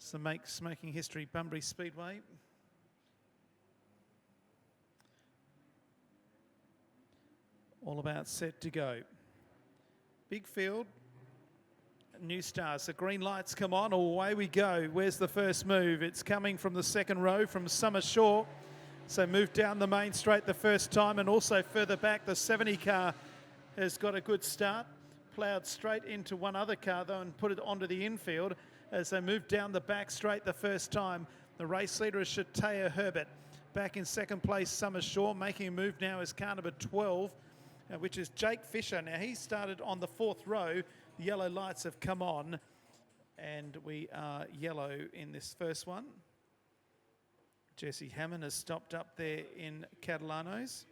Smoking history, Bunbury Speedway. All about set to go. Big field. New stars. The green lights come on. Away we go. Where's the first move? It's coming from the second row from Summer Shore. So move down the main straight the first time, and also further back the 70 car has got a good start. Ploughed straight into one other car though and put it onto the infield as they move down the back straight the first time. The race leader is Chatea Herbert. Back in second place, Summer Shore. Making a move now is car number 12, which is Jake Fisher. Now he started on the fourth row. The yellow lights have come on and we are yellow in this first one. Jesse Hammond has stopped up there in Catalano's.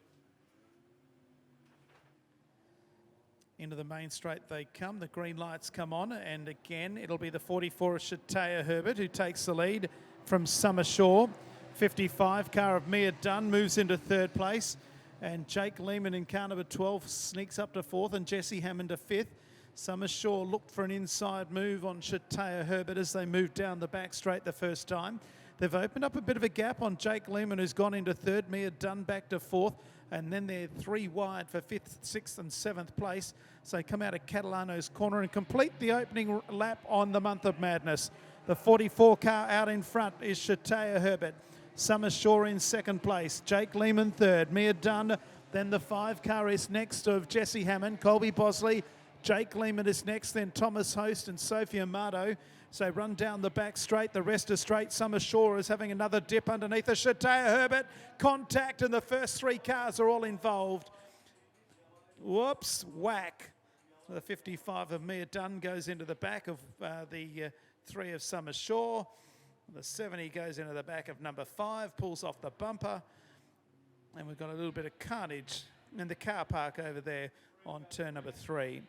Into the main straight they come. The green lights come on, and again it'll be the 44 of Chatea Herbert who takes the lead from Summer Shore. 55 car of Mia Dunn moves into third place, and Jake Lehman in car number 12 sneaks up to fourth, and Jesse Hammond to fifth. Summer Shore looked for an inside move on Chatea Herbert as they moved down the back straight the first time. They've opened up a bit of a gap on Jake Lehman, who's gone into third. Mia Dunn back to fourth, and then they're three wide for fifth, sixth and seventh place. So they come out of Catalano's corner and complete the opening lap on the Month of Madness. The 44 car out in front is Chatea Herbert. Summer Shore in second place. Jake Lehman third. Mia Dunn. Then the 5 car is next of Jesse Hammond. Colby Bosley. Jake Lehman is next. Then Thomas Host and Sophia Mardo. So run down the back straight. The rest are straight. Summer Shore is having another dip underneath the Chatea Herbert. Contact, and the first 3 cars are all involved. Whoops, whack. The 55 of Mia Dunn goes into the back of the 3 of Summer Shore. The 70 goes into the back of number 5, pulls off the bumper. And we've got a little bit of carnage in the car park over there on turn number 3.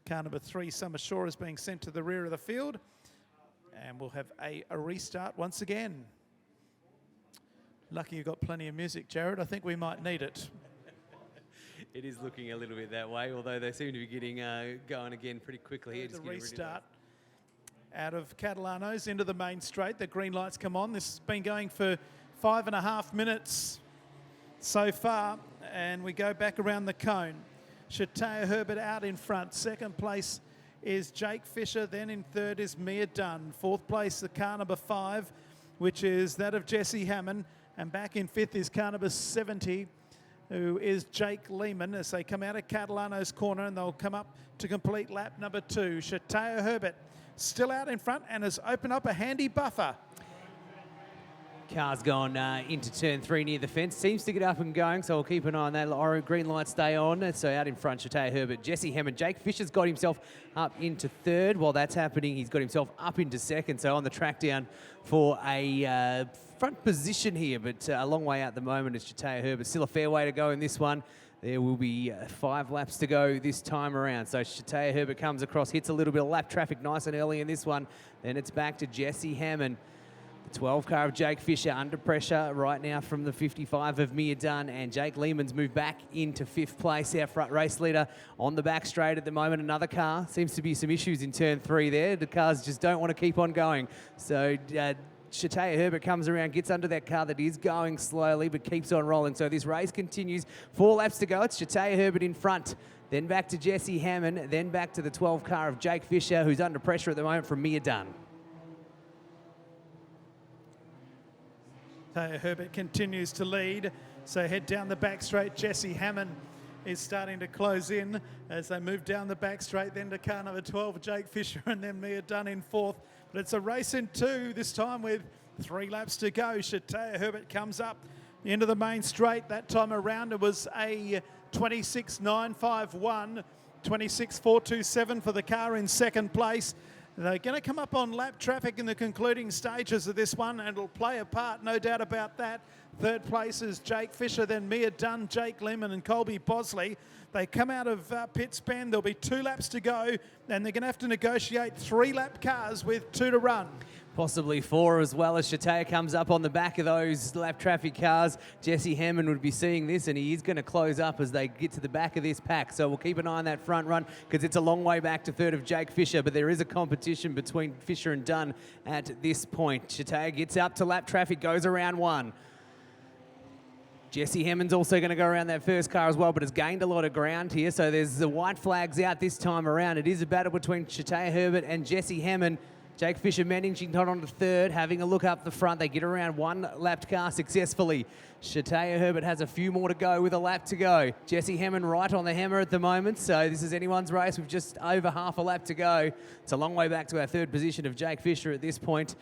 Car number 3, Summer Shore, is being sent to the rear of the field. And we'll have a restart once again. Lucky you've got plenty of music, Jared. I think we might need it. It is looking a little bit that way, although they seem to be getting going again pretty quickly. The restart out of Catalano's into the main straight. The green lights come on. This has been going for 5.5 minutes so far, and we go back around the cone. Chatea Herbert out in front. Second place is Jake Fisher. Then in third is Mia Dunn. Fourth place, the car number 5, which is that of Jesse Hammond. And back in fifth is car number 70, who is Jake Lehman, as they come out of Catalano's corner, and they'll come up to complete lap number 2. Chatea Herbert still out in front and has opened up a handy buffer. Car's gone into turn 3 near the fence. Seems to get up and going, so we'll keep an eye on that. Green light stay on. So out in front, Chatea Herbert, Jesse Hammond. Jake Fisher's got himself up into third. While that's happening, he's got himself up into second. So on the track down for a front position here, but a long way out at the moment is Chatea Herbert. Still a fair way to go in this one. There will be 5 laps to go this time around. So Chatea Herbert comes across, hits a little bit of lap traffic nice and early in this one. Then it's back to Jesse Hammond. 12 car of Jake Fisher under pressure right now from the 55 of Mia Dunn, and Jake Lehman's moved back into 5th place. Our front race leader on the back straight at the moment. Another car. Seems to be some issues in turn 3 there. The cars just don't want to keep on going. So Chatea Herbert comes around, gets under that car that is going slowly but keeps on rolling. So this race continues. 4 laps to go. It's Chatea Herbert in front. Then back to Jesse Hammond. Then back to the 12 car of Jake Fisher, who's under pressure at the moment from Mia Dunn. Herbert continues to lead, so head down the back straight. Jesse Hammond is starting to close in as they move down the back straight, then to car number 12, Jake Fisher, and then Mia Dunn in 4th. But it's a race in 2 this time with 3 laps to go. Chatea Herbert comes up into the main straight. That time around it was a 26.951, 26.427 for the car in second place. They're going to come up on lap traffic in the concluding stages of this one, and it'll play a part, no doubt about that. Third place is Jake Fisher, then Mia Dunn, Jake Lehman and Colby Bosley. They come out of pit span. There'll be 2 laps to go, and they're going to have to negotiate 3-lap cars with 2 to run. Possibly 4 as well, as Chatea comes up on the back of those lap traffic cars. Jesse Hammond would be seeing this, and he is going to close up as they get to the back of this pack. So we'll keep an eye on that front run, because it's a long way back to third of Jake Fisher, but there is a competition between Fisher and Dunn at this point. Chatea gets up to lap traffic, goes around 1. Jesse Hammond's also going to go around that first car as well, but has gained a lot of ground here. So there's the white flags out this time around. It is a battle between Chatea Herbert and Jesse Hammond. Jake Fisher managing to on to third, having a look up the front. They get around 1 lapped car successfully. Chatea Herbert has a few more to go with a lap to go. Jesse Hammond right on the hammer at the moment, so this is anyone's race with just over half a lap to go. It's a long way back to our third position of Jake Fisher at this point.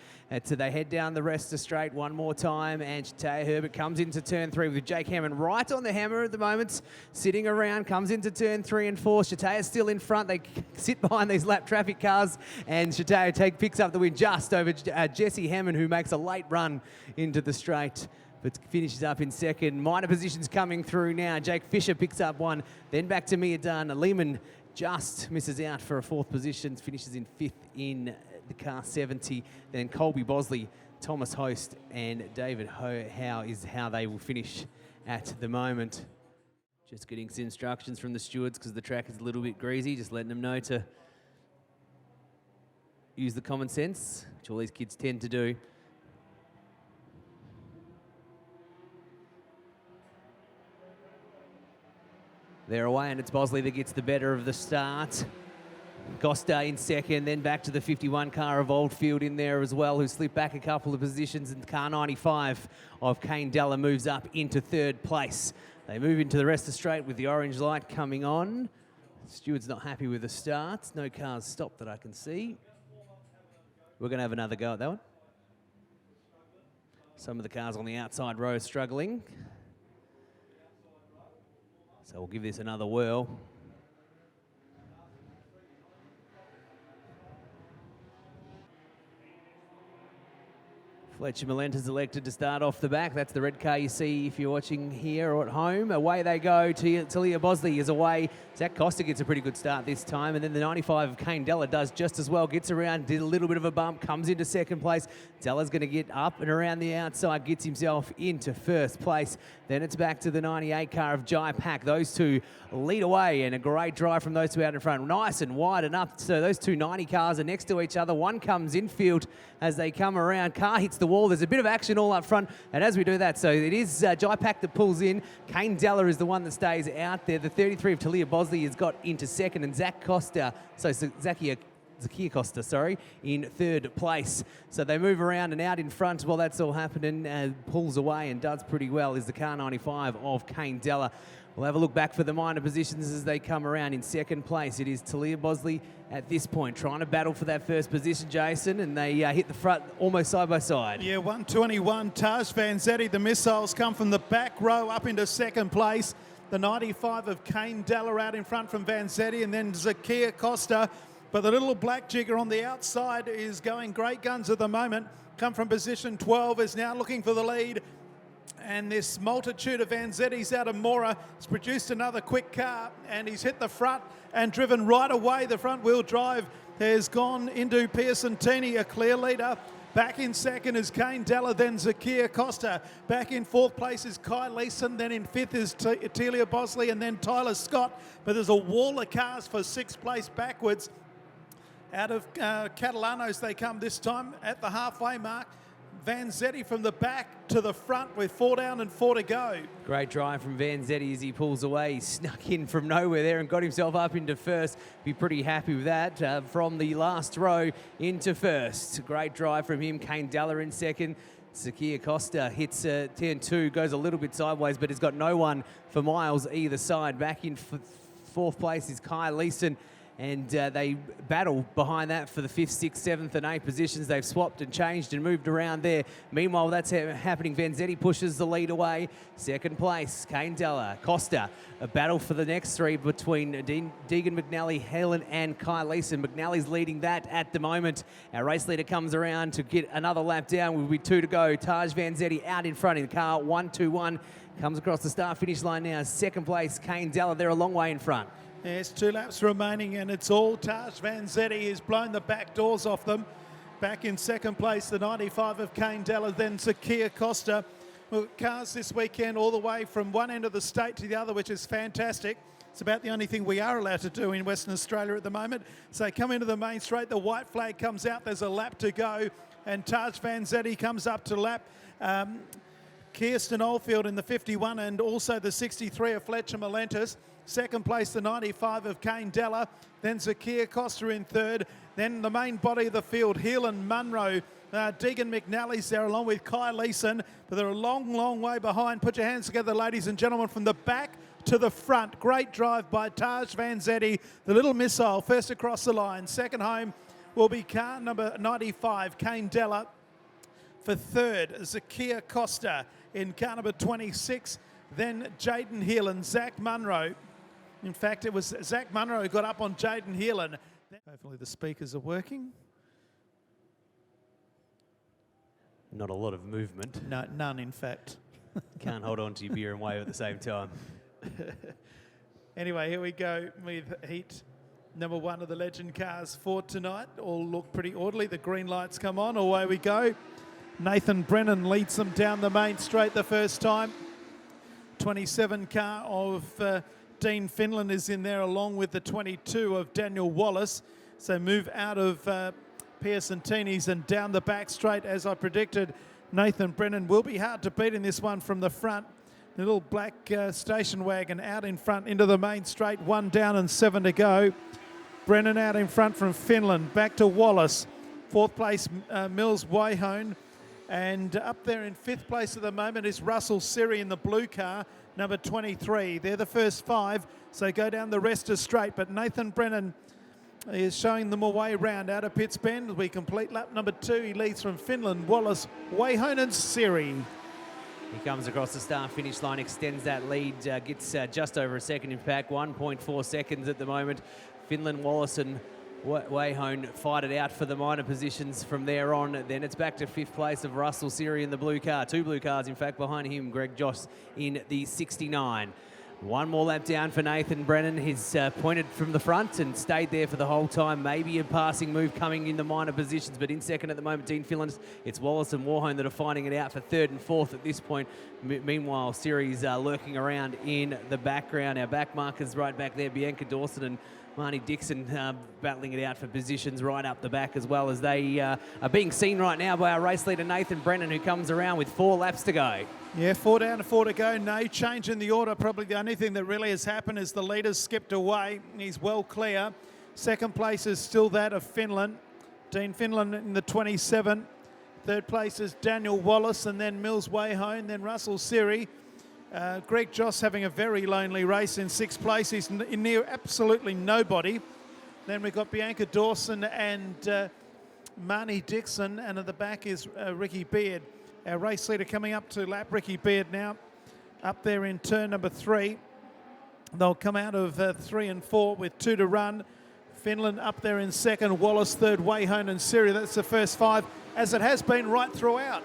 So they head down the rest of straight one more time, and Chatea Herbert comes into turn 3 with Jake Hammond right on the hammer at the moment, sitting around, comes into turn 3 and 4. Chatea's still in front. They sit behind these lap traffic cars, and Chatea picks up the win just over Jesse Hammond, who makes a late run into the straight, but finishes up in second. Minor positions coming through now. Jake Fisher picks up 1, then back to Mia Dunn. Lehman just misses out for a 4th position, finishes in 5th in the car 70. Then Colby Bosley, Thomas Host, and David Howe is how they will finish at the moment. Just getting some instructions from the stewards, because the track is a little bit greasy, just letting them know to use the common sense, which all these kids tend to do. They're away, and it's Bosley that gets the better of the start. Costa in second, then back to the 51 car of Oldfield in there as well, who slipped back a couple of positions, and car 95 of Kane Della moves up into 3rd place. They move into the rest of straight with the orange light coming on. Steward's not happy with the start. No cars stopped that I can see. We're going to have another go at that one. Some of the cars on the outside row struggling. So we'll give this another whirl. Fletcher Malenta's elected to start off the back. That's the red car you see if you're watching here or at home. Away they go. Talia Bosley is away. Zach Costa gets a pretty good start this time. And then the 95 of Kane Della does just as well. Gets around, did a little bit of a bump, comes into 2nd place. Della's going to get up and around the outside, gets himself into 1st place. Then it's back to the 98 car of Jai Pack. Those two lead away, and a great drive from those two out in front. Nice and wide and up. So those two 90 cars are next to each other. One comes infield as they come around. Car hits the wall. There's a bit of action all up front, and as we do that, so it is Jai Pack that pulls in. Kane Della is the one that stays out there. The 33 of Talia Bosley has got into 2nd, and Zach Costa, Zakia Costa, sorry, in 3rd place. So they move around and out in front while that's all happening, pulls away and does pretty well is the car 95 of Kane Della. We'll have a look back for the minor positions as they come around. In 2nd place, it is Talia Bosley at this point, trying to battle for that 1st position, Jason, and they hit the front almost side by side. Yeah, 121, Taj Vanzetti. The missiles come from the back row up into 2nd place. The 95 of Kane Della out in front from Vanzetti, and then Zakia Costa. But the little black jigger on the outside is going great guns at the moment. Come from position 12, is now looking for the lead. And this multitude of Vanzettis out of Mora has produced another quick car, and he's hit the front and driven right away. The front wheel drive has gone into Pearson Tini, a clear leader. Back in 2nd is Kane Della, then Zakia Costa. Back in 4th place is Kai Leeson, then in 5th is Talia Bosley, and then Tyler Scott. But there's a wall of cars for 6th place backwards. Out of Catalanos they come this time at the halfway mark. Vanzetti from the back to the front with 4 down and 4 to go. Great drive from Vanzetti as he pulls away. He snuck in from nowhere there and got himself up into 1st. Be pretty happy with that from the last row into 1st. Great drive from him. Kane Della in 2nd. Zakia Costa hits turn 2, goes a little bit sideways, but has got no one for miles either side. Back in 4th place is Kai Leeson. And they battle behind that for the 5th, 6th, 7th and 8th positions. They've swapped and changed and moved around there. Meanwhile, that's happening. Vanzetti pushes the lead away. 2nd place, Kane Della, Costa. A battle for the next 3 between Deegan McNally, Helen and Kai Leeson. McNally's leading that at the moment. Our race leader comes around to get another lap down. Will be 2 to go. Taj Vanzetti out in front in the car, 1-2-1. Comes across the start-finish line now. 2nd place, Kane Della. They're a long way in front. There's 2 laps remaining, and it's all Taj Vanzetti. He's blown the back doors off them. Back in second place, the 95 of Kane Della, then Zakia Costa. Well, cars this weekend all the way from one end of the state to the other, which is fantastic. It's about the only thing we are allowed to do in Western Australia at the moment. So come into the main straight, the white flag comes out, there's a lap to go, and Taj Vanzetti comes up to lap. Kirsten Oldfield in the 51 and also the 63 of Fletcher Molentis. Second place, the 95 of Kane Della. Then Zakia Costa in third. Then the main body of the field, Heelan Munro. Deegan McNally's there along with Kai Leeson. But they're a long, long way behind. Put your hands together, ladies and gentlemen, from the back to the front. Great drive by Taj Vanzetti. The little missile first across the line. Second home will be car number 95, Kane Della. For third, Zakia Costa in car number 26. Then Jaden Heelan, Zach Munro. In fact, it was Zach Munro who got up on Jaden Heelan. Hopefully the speakers are working. Not a lot of movement. No, none, in fact. Can't hold on to your beer and wave at the same time. Anyway, here we go with heat number 1 of the Legend cars for tonight. All look pretty orderly. The green lights come on. Away we go. Nathan Brennan leads them down the main straight the first time. 27 car of Dean Finland is in there along with the 22 of Daniel Wallace. So move out of Pearson Teeney's and down the back straight as I predicted. Nathan Brennan will be hard to beat in this one from the front. The little black station wagon out in front into the main straight. 1 down and 7 to go. Brennan out in front from Finland. Back to Wallace. 4th place Mills Wayhone. And up there in 5th place at the moment is Russell Siri in the blue car, number 23. They're the first 5, so go down the rest are straight. But Nathan Brennan is showing them a way round out of Pitts Bend. We complete lap number 2. He leads from Finland, Wallace, Wayhone and Siri. He comes across the start finish line, extends that lead, gets just over a second in fact, 1.4 seconds at the moment. Finland, Wallace and Wayhone fight it out for the minor positions from there on. Then it's back to 5th place of Russell Siri in the blue car. 2 blue cars, in fact, behind him, Greg Joss in the 69. 1 more lap down for Nathan Brennan. He's pointed from the front and stayed there for the whole time. Maybe a passing move coming in the minor positions, but in second at the moment, Dean Finland. It's Wallace and Warhone that are fighting it out for 3rd and 4th at this point. Meanwhile, Siri's lurking around in the background. Our back markers right back there, Bianca Dawson and Marnie Dixon battling it out for positions right up the back, as well as they are being seen right now by our race leader Nathan Brennan, who comes around with 4 laps to go. Yeah, 4 down to 4 to go. No change in the order. Probably the only thing that really has happened is the leader's skipped away. He's well clear. Second place is still that of Finland. Dean Finland in the 27. Third place is Daniel Wallace, and then Mills Wayhone, then Russell Siri. Greg Joss having a very lonely race in 6th place. He's near absolutely nobody. Then we've got Bianca Dawson and Marnie Dixon, and at the back is Ricky Beard. Our race leader coming up to lap, Ricky Beard now, up there in turn number 3. They'll come out of 3 and 4 with 2 to run. Finland up there in 2nd, Wallace 3rd, Wayhone and Siri. That's the first 5, as it has been right throughout.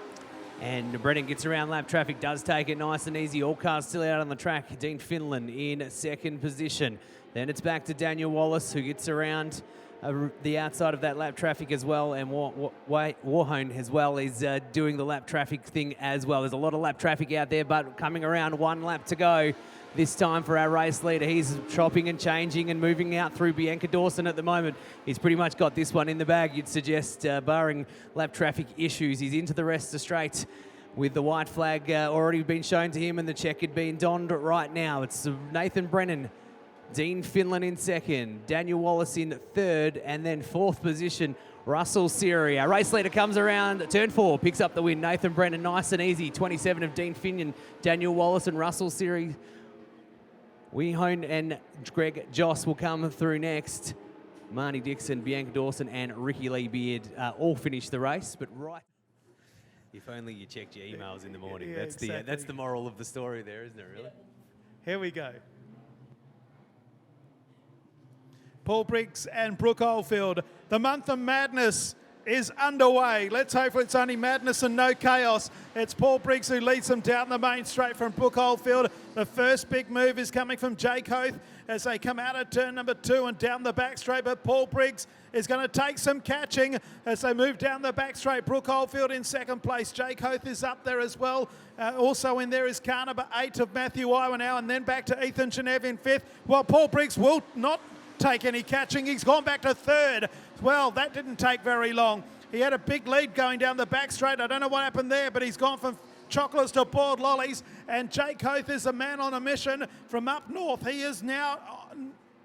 And Brennan gets around lap traffic, does take it nice and easy. All cars still out on the track. Dean Finland in 2nd position. Then it's back to Daniel Wallace, who gets around the outside of that lap traffic as well. And Warhone as well is doing the lap traffic thing as well. There's a lot of lap traffic out there, but coming around, 1 lap to go. This time for our race leader. He's chopping and changing and moving out through Bianca Dawson at the moment. He's pretty much got this one in the bag, you'd suggest, barring lap traffic issues. He's into the rest of straight with the white flag already been shown to him and the checkered being donned right now. It's Nathan Brennan, Dean Finland in 2nd, Daniel Wallace in 3rd, and then 4th position, Russell Siri. Our race leader comes around, turn 4, picks up the win. Nathan Brennan, nice and easy. 27 of Dean Finland, Daniel Wallace and Russell Siri. Wayhone and Greg Joss will come through next. Marnie Dixon, Bianca Dawson and Ricky Lee Beard all finished the race, but right... If only you checked your emails in the morning. Yeah, that's exactly. that's the moral of the story there, isn't it, really? Here we go. Paul Briggs and Brooke Oldfield. The Month of Madness is underway. Let's hope it's only madness and no chaos. It's Paul Briggs who leads them down the main straight from Brooke Oldfield. The first big move is coming from Jake Hoth as they come out of turn number 2 and down the back straight, but Paul Briggs is going to take some catching as they move down the back straight. Brooke Oldfield in second place. Jake Hoth is up there as well. Also in there is car number 8 of Matthew Iwanow, and then back to Ethan Genev in 5th. Well, Paul Briggs will not take any catching. He's gone back to 3rd. Well, that didn't take very long. He had a big lead going down the back straight. I don't know what happened there, but he's gone from chocolates to boiled lollies. And Jake Hoth is a man on a mission from up north. He is now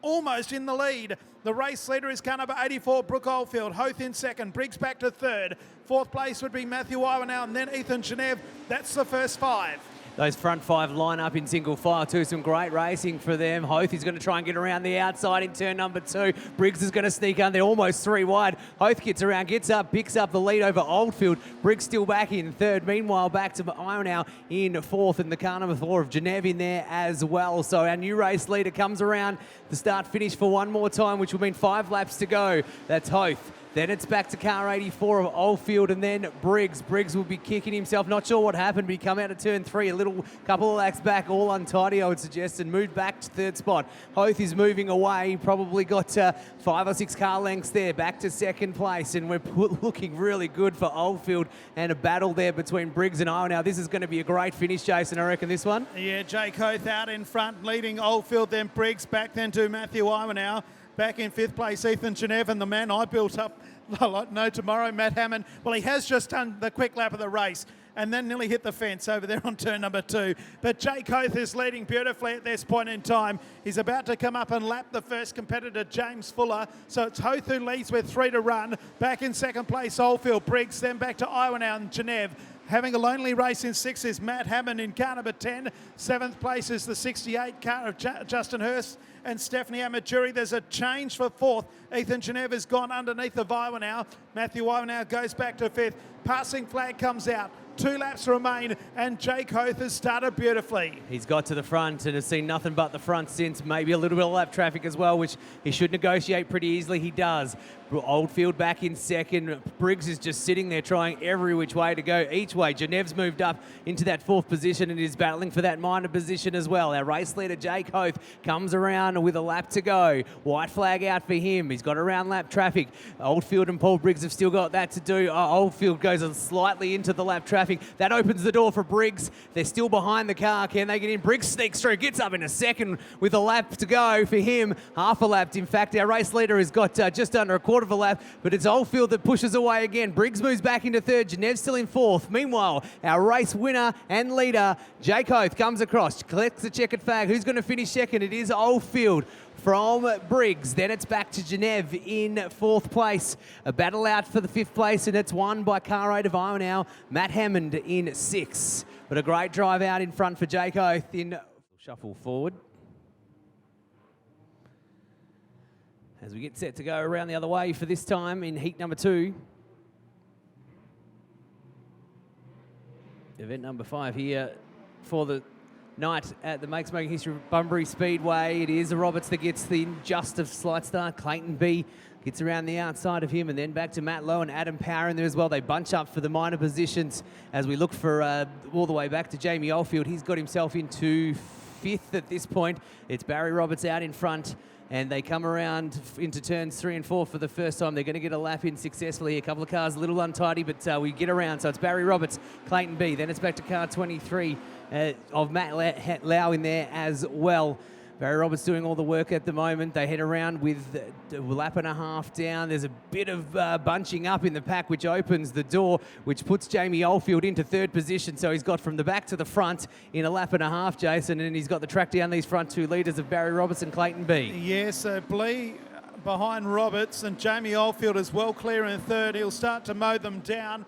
almost in the lead. The race leader is car number 84, Brooke Oldfield. Hoth in second, Briggs back to 3rd. 4th place would be Matthew Iwanow and then Ethan Genev. That's the first 5. Those front 5 line up in single file too. Some great racing for them. Hoth is going to try and get around the outside in turn number 2. Briggs is going to sneak under. They're almost 3 wide. Hoth gets around, gets up, picks up the lead over Oldfield. Briggs still back in 3rd. Meanwhile, back to Iwanow in 4th, and the car number 4 of Genev in there as well. So our new race leader comes around the start-finish for one more time, which will mean 5 laps to go. That's Hoth. Then it's back to car 84 of Oldfield, and then Briggs. Briggs will be kicking himself. Not sure what happened, but he come out of turn 3 a couple of laps back, all untidy, I would suggest, and moved back to 3rd spot. Hoth is moving away. Probably got 5 or 6 car lengths there. Back to 2nd place, and we're looking really good for Oldfield, and a battle there between Briggs and Iwanow. This is going to be a great finish, Jason, I reckon, this one. Yeah, Jake Hoth out in front, leading Oldfield, then Briggs. Back then to Matthew Iwanow. Back in 5th place, Ethan Genev, and the man I built up no tomorrow, Matt Hammond. Well, he has just done the quick lap of the race and then nearly hit the fence over there on turn number 2. But Jake Hoth is leading beautifully at this point in time. He's about to come up and lap the first competitor, James Fuller. So it's Hoth who leads with 3 to run. Back in 2nd place, Oldfield, Briggs, then back to Iwanow and Genev. Having a lonely race in 6th is Matt Hammond in car number 10. 7th place is the 68 car of Justin Hurst and Stephanie Amaturi. There's a change for 4th. Ethan Genev has gone underneath of Iwanow. Matthew Iwanow goes back to 5th. Passing flag comes out. 2 laps remain, and Jake Hoth has started beautifully. He's got to the front and has seen nothing but the front since. Maybe a little bit of lap traffic as well, which he should negotiate pretty easily. He does. Oldfield back in 2nd. Briggs is just sitting there trying every which way to go each way. Genev's moved up into that 4th position and is battling for that minor position as well. Our race leader, Jake Hoth, comes around with a lap to go. White flag out for him. He's got around lap traffic. Oldfield and Paul Briggs have still got that to do. Oldfield goes slightly into the lap traffic. That opens the door for Briggs. They're still behind the car. Can they get in? Briggs sneaks through, gets up in a 2nd with a lap to go for him. Half a lap. In fact, our race leader has got just under a quarter of a lap, but it's Oldfield that pushes away again. Briggs moves back into 3rd. Genev's still in 4th. Meanwhile, our race winner and leader, Jake Hoth, comes across, collects the checkered flag. Who's going to finish 2nd? It is Oldfield from Briggs. Then it's back to Genev in 4th place. A battle out for the 5th place, and it's won by car 8 of Iwanow, Matt Hammond in 6th. But a great drive out in front for Jake Hoth in shuffle forward. As we get set to go around the other way for this time in heat number 2. Event number 5 here for the night at the Make Smoking History of Bunbury Speedway. It is Roberts that gets the just of slight start. Clayton B gets around the outside of him, and then back to Matt Lowe and Adam Power in there as well. They bunch up for the minor positions as we look for all the way back to Jamie Oldfield. He's got himself into 5th at this point. It's Barry Roberts out in front, and they come around into turns 3 and 4 for the first time. They're going to get a lap in successfully. A couple of cars a little untidy, but we get around. So it's Barry Roberts, Clayton B. Then it's back to car 23 of Matt Lau in there as well. Barry Roberts doing all the work at the moment. They head around with a lap and a half down. There's a bit of bunching up in the pack, which opens the door, which puts Jamie Oldfield into 3rd position. So he's got from the back to the front in a lap and a half, Jason, and he's got the track down these front 2 leaders of Barry Roberts and Clayton B. Yes, so Blee behind Roberts, and Jamie Oldfield is well clear in 3rd. He'll start to mow them down.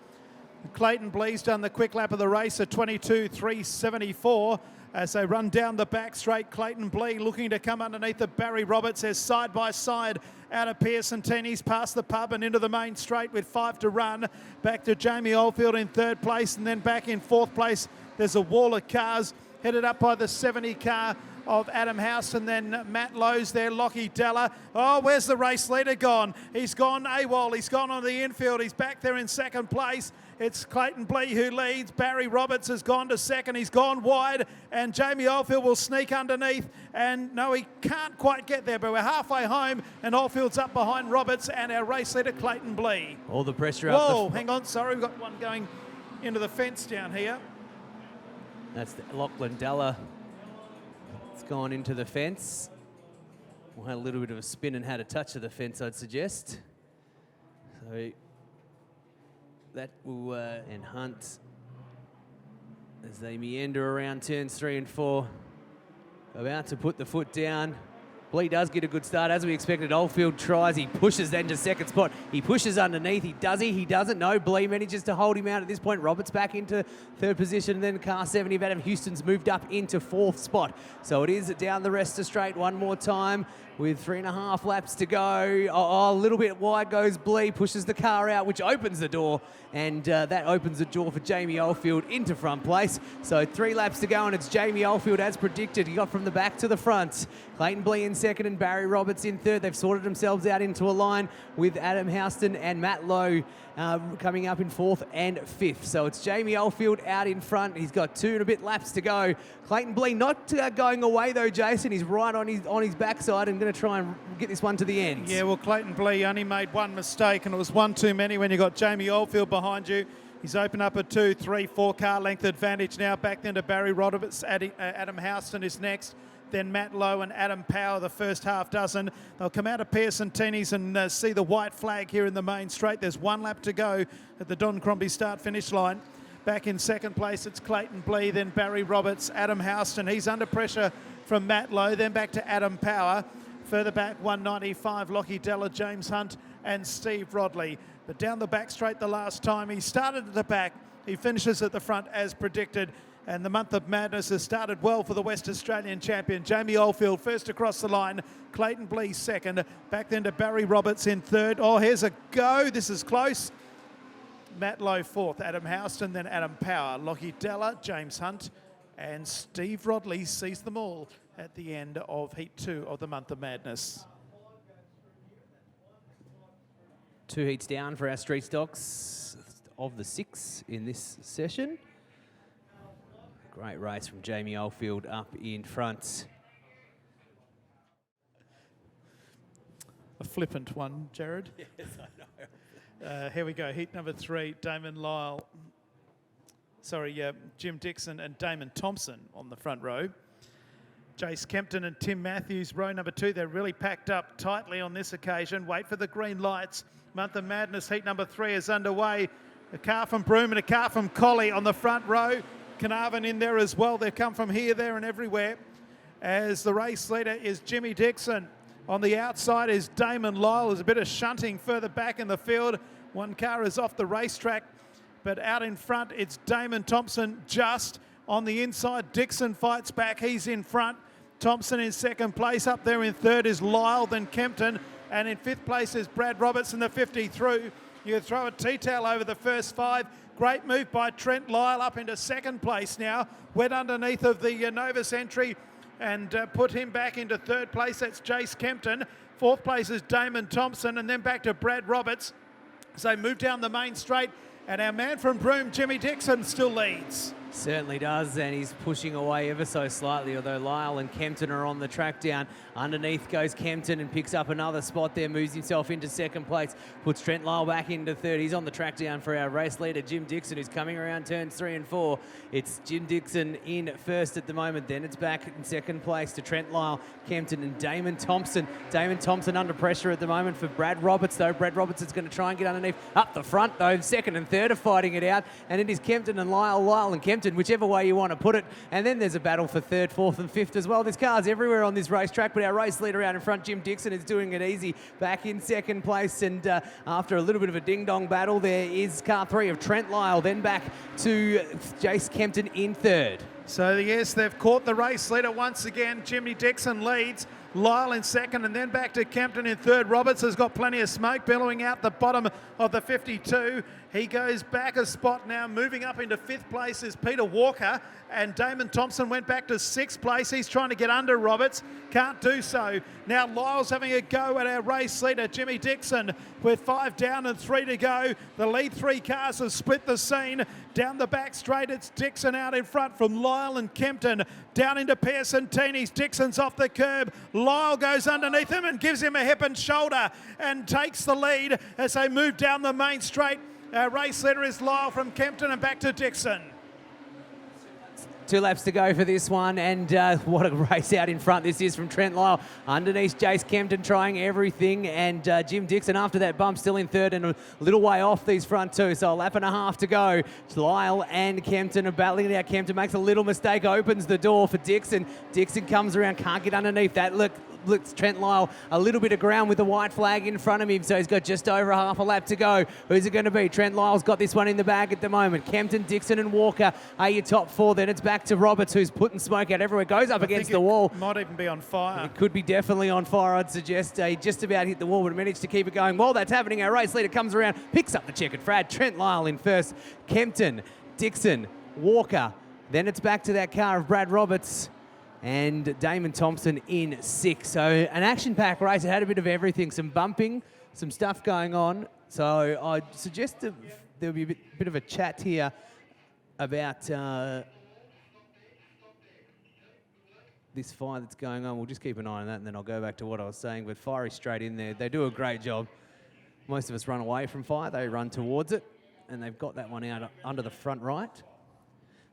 Clayton Blee's done the quick lap of the race at 22.374. As they run down the back straight, Clayton Blee looking to come underneath of Barry Roberts as side by side out of Pearson Teeny's past the pub and into the main straight with 5 to run. Back to Jamie Oldfield in 3rd place, and then back in 4th place. There's a wall of cars headed up by the 70 car of Adam Houston, then Matt Lowe's there, Lockie Della. Oh, where's the race leader gone? He's gone AWOL, he's gone on the infield, he's back there in second place. It's Clayton Blee who leads. Barry Roberts has gone to second. He's gone wide, and Jamie Oldfield will sneak underneath. And no, he can't quite get there, but we're halfway home, and Oldfield's up behind Roberts and our race leader, Clayton Blee. All the pressure Whoa, up. hang on, sorry, we've got one going into the fence down here. That's Lachlan Della. It's gone into the fence. Well, had a little bit of a spin and had a touch of the fence, I'd suggest. So that will and Hunt as they meander around turns 3 and 4. About to put the foot down. Blee does get a good start, as we expected. Oldfield tries, he pushes then to second spot. He pushes underneath, he doesn't. No, Blee manages to hold him out at this point. Roberts back into third position, and then car 70 of Adam Houston's moved up into fourth spot. So it is down the rest of straight one more time with 3.5 laps to go. A little bit wide goes Blee, pushes the car out, which opens the door, and that opens the door for Jamie Oldfield into front place. So 3 laps to go, and it's Jamie Oldfield as predicted. He got from the back to the front. Clayton Blee in second and Barry Roberts in third. They've sorted themselves out into a line with Adam Houston and Matt Lowe coming up in fourth and fifth. So it's Jamie Oldfield out in front. He's got 2 and a bit laps to go. Clayton Blee not going away though, Jason. He's right on his backside and going to try and get this one to the end. Yeah, well, Clayton Blee only made one mistake, and it was one too many when you got Jamie Oldfield behind you. He's opened up a 2, 3, 4 car length advantage now. Back then to Barry Roberts. Adam Houston is next. Then Matt Lowe and Adam Power, the first half dozen. They'll come out of Pearson Teeney's and see the white flag here in the main straight. There's 1 lap to go at the Don Crombie start-finish line. Back in second place, it's Clayton Blee, then Barry Roberts, Adam Houston. He's under pressure from Matt Lowe, then back to Adam Power. Further back, 195, Lockie Della, James Hunt and Steve Rodley. But down the back straight the last time, he started at the back. He finishes at the front as predicted. And the month of madness has started well for the West Australian champion. Jamie Oldfield first across the line. Clayton Blee second. Back then to Barry Roberts in third. Oh, here's a go. This is close. Matt Lowe fourth. Adam Houston, then Adam Power. Lockie Della, James Hunt and Steve Rodley sees them all at the end of Heat 2 of the month of madness. 2 heats down for our street stocks of the 6 in this session. Great race from Jamie Oldfield up in front. A flippant one, Jared. Yes, I know. Here we go, heat number 3, Jim Dixon and Damon Thompson on the front row. Jace Kempton and Tim Matthews, row number 2. They're really packed up tightly on this occasion. Wait for the green lights. Month of Madness, heat number 3 is underway. A car from Broome and a car from Collie on the front row. Carnarvon in there as well. They've come from here, there and everywhere. As the race leader is Jimmy Dixon. On the outside is Damon Lyle. There's a bit of shunting further back in the field. One car is off the racetrack, but out in front it's Damon Thompson just. On the inside, Dixon fights back. He's in front. Thompson in second place. Up there in third is Lyle, then Kempton. And in fifth place is Brad Roberts in the 50 through. You throw a T-tail over the first 5. Great move by Trent Lyle up into second place now. Wet underneath of the Novus entry and put him back into third place. That's Jace Kempton. Fourth place is Damon Thompson, and then back to Brad Roberts. So move down the main straight, and our man from Broome, Jimmy Dixon, still leads. Certainly does, and he's pushing away ever so slightly, although Lyle and Kempton are on the track down. Underneath goes Kempton and picks up another spot there, moves himself into second place, puts Trent Lyle back into third. He's on the track down for our race leader, Jim Dixon, who's coming around turns 3 and 4. It's Jim Dixon in first at the moment, then it's back in second place to Trent Lyle, Kempton and Damon Thompson. Damon Thompson under pressure at the moment for Brad Roberts, though. Brad Roberts is going to try and get underneath. Up the front, though, second and third are fighting it out, and it is Kempton and Lyle and Kempton, whichever way you want to put it. And then there's a battle for third, fourth and fifth as well. There's cars everywhere on this racetrack, but our race leader out in front, Jim Dixon, is doing it easy. Back in second place, and after a little bit of a ding-dong battle, there is car 3 of Trent Lyle, then back to Jace Kempton in third. So yes, they've caught the race leader once again. Jimmy Dixon leads. Lyle in second, and then back to Kempton in third. Roberts has got plenty of smoke billowing out the bottom of the 52. He goes back a spot now. Moving up into fifth place is Peter Walker, and Damon Thompson went back to sixth place. He's trying to get under Roberts, can't do so. Now Lyle's having a go at our race leader, Jimmy Dixon, with 5 down and 3 to go. The lead 3 cars have split the scene. Down the back straight, it's Dixon out in front from Lyle and Kempton. Down into Pearson Teeney's. Dixon's off the curb. Lyle goes underneath him and gives him a hip and shoulder and takes the lead as they move down the main straight. Our race leader is Lyle from Kempton and back to Dixon. 2 laps to go for this one, and what a race out in front this is from Trent Lyle. Underneath Jace Kempton trying everything, and Jim Dixon after that bump still in third and a little way off these front two. So a lap and a half to go. Lyle and Kempton are battling it out. Kempton makes a little mistake, opens the door for Dixon. Dixon comes around, can't get underneath that. Looks Trent Lyle a little bit of ground with the white flag in front of him, so he's got just over half a lap to go. Who's it going to be? Trent Lyle's got this one in the bag at the moment. Kempton, Dixon and Walker are your top 4. Then it's back to Roberts, who's putting smoke out everywhere. Goes up against the wall. Might even be on fire. It could be definitely on fire, I'd suggest. He just about hit the wall, but managed to keep it going. While that's happening, our race leader comes around, picks up the checkered flag. Trent Lyle in first. Kempton, Dixon, Walker. Then it's back to that car of Brad Roberts and Damon Thompson in 6. So an action-packed race. It had a bit of everything, some bumping, some stuff going on. So I suggest that there'll be a bit of a chat here about this fire that's going on. We'll just keep an eye on that, and then I'll go back to what I was saying. But fire is straight in there. They do a great job. Most of us run away from fire. They run towards it, and they've got that one out under the front right.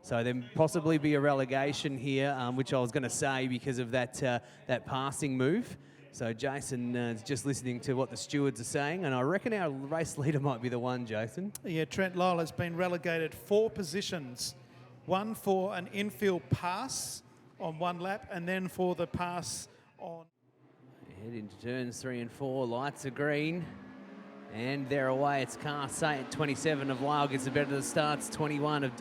So there possibly be a relegation here, which I was going to say because of that that passing move. So Jason is just listening to what the stewards are saying, and I reckon our race leader might be the one, Jason. Yeah, Trent Lyle has been relegated 4 positions. 1 for an infield pass on 1 lap, and then for the pass on... Head into turns 3 and 4. Lights are green. And they're away. It's car 27 of Lyle gets the better of the starts. 21 of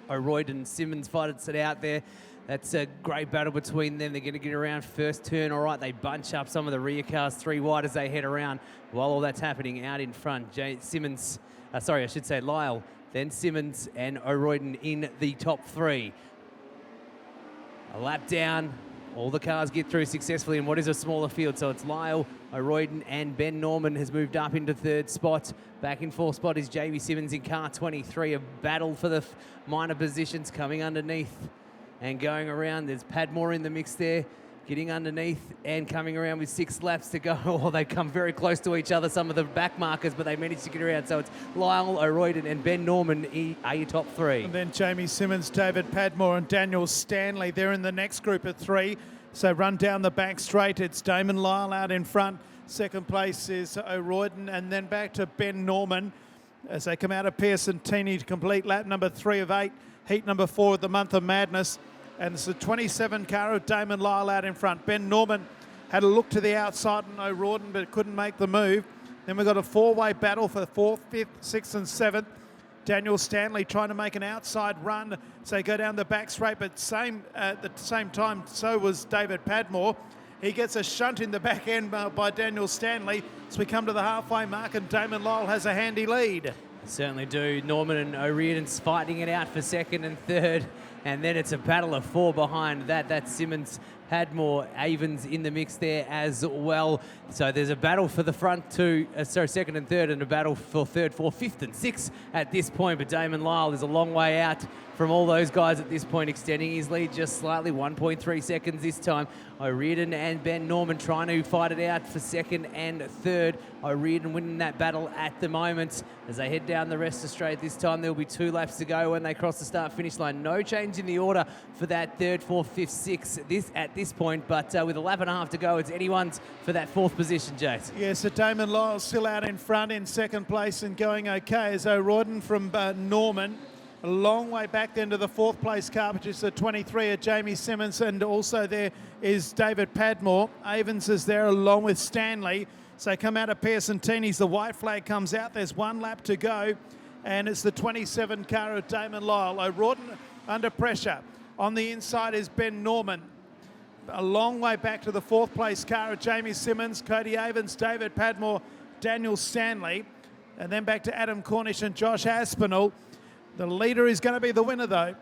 O'Royd Simmons fights it out there. That's a great battle between them. They're going to get around first turn. All right, they bunch up some of the rear cars 3 wide as they head around. While all that's happening out in front, Lyle, then Simmons and O'Royd in the top 3. A lap down. All the cars get through successfully in what is a smaller field. So it's Lyle, O'Royd and Ben Norman has moved up into 3rd spot. Back in 4th spot is JB Simmons in car 23. A battle for the minor positions coming underneath and going around. There's Padmore in the mix there, getting underneath and coming around with 6 laps to go. Oh, they come very close to each other, some of the back markers, but they managed to get around. So it's Lyle, O'Royd and Ben Norman are your top 3. And then Jamie Simmons, David Padmore and Daniel Stanley. They're in the next group of 3. So run down the back straight. It's Damon Lyle out in front. 2nd place is O'Royd, and then back to Ben Norman as they come out of Pearson Teeney to complete lap number 3 of 8, heat number 4 of the Month of Madness. And it's the 27 car of Damon Lyle out in front. Ben Norman had a look to the outside on O'Royd, but couldn't make the move. Then we've got a 4-way battle for 4th, 5th, 6th and 7th. Daniel Stanley trying to make an outside run, so they go down the back straight, but at the same time, so was David Padmore. He gets a shunt in the back end by Daniel Stanley. So we come to the halfway mark, and Damon Lyle has a handy lead. Certainly do. Norman and O'Riordan's fighting it out for 2nd and 3rd. And then it's a battle of 4 behind that. That's Simmons, Padmore, Avens in the mix there as well. So there's a battle for the front 2, 2nd and 3rd, and a battle for 3rd, 4th, 5th and 6th at this point. But Damon Lyle is a long way out from all those guys at this point, extending his lead just slightly, 1.3 seconds this time. O'Riordan and Ben Norman trying to fight it out for 2nd and 3rd. O'Riordan winning that battle at the moment. As they head down the rest of straight this time, there will be 2 laps to go when they cross the start-finish line. No change in the order for that 3rd, 4th, 5th, 6th at this point, but with a lap and a half to go, it's anyone's for that 4th position, Jace. Yeah, so Damon Lyle still out in front in 2nd place and going okay as O'Royd from Norman. A long way back then to the 4th place car, which is the 23 of Jamie Simmons, and also there is David Padmore. Avens is there along with Stanley. So they come out of Pearson Teeney's. The white flag comes out. There's 1 lap to go, and it's the 27 car of Damon Lyle. O'Royd under pressure. On the inside is Ben Norman. a long way back to the 4th place car of Jamie Simmons, Cody Avens, David Padmore, Daniel Stanley, and then back to Adam Cornish and Josh Aspinall. The leader is going to be the winner though.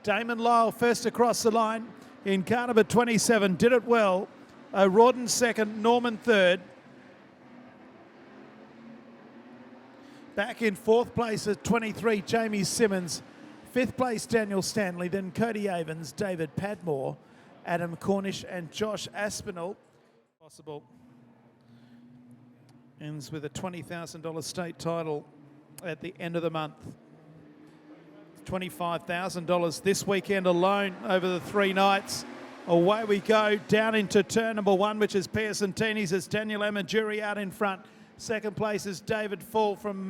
Damon Lyle first across the line in car number 27, did it well. O'Rawden second, Norman third. Back in 4th place at 23, Jamie Simmons. 5th place, Daniel Stanley, then Cody Avens, David Padmore, Adam Cornish and Josh Aspinall. Possible. Ends with a $20,000 state title at the end of the month. $25,000 this weekend alone over the 3 nights. Away we go down into turn number 1, which is Pearson Teenies. It's Daniel Amajuri out in front. Second place is David Fall from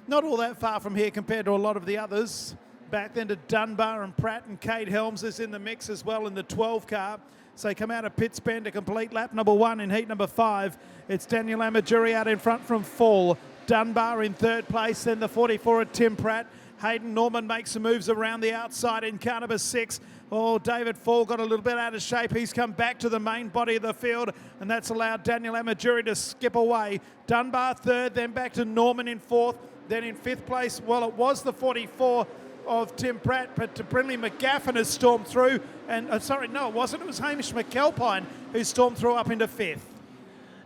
not all that far from here compared to a lot of the others. Back then to Dunbar and Pratt, and Kate Helms is in the mix as well in the 12 car. So they come out of Pitts Bend to complete lap number 1 in heat number 5. It's Daniel Amajuri out in front from Fall. Dunbar in 3rd place, then the 44 at Tim Pratt. Hayden Norman makes some moves around the outside in car number 6. Oh, David Fall got a little bit out of shape. He's come back to the main body of the field, and that's allowed Daniel Amajuri to skip away. Dunbar 3rd, then back to Norman in 4th. Then in 5th place, well, it was the 44 of Tim Pratt, but Brindley McGaffin has stormed through. And sorry, no, it wasn't. It was Hamish McAlpine who stormed through up into 5th.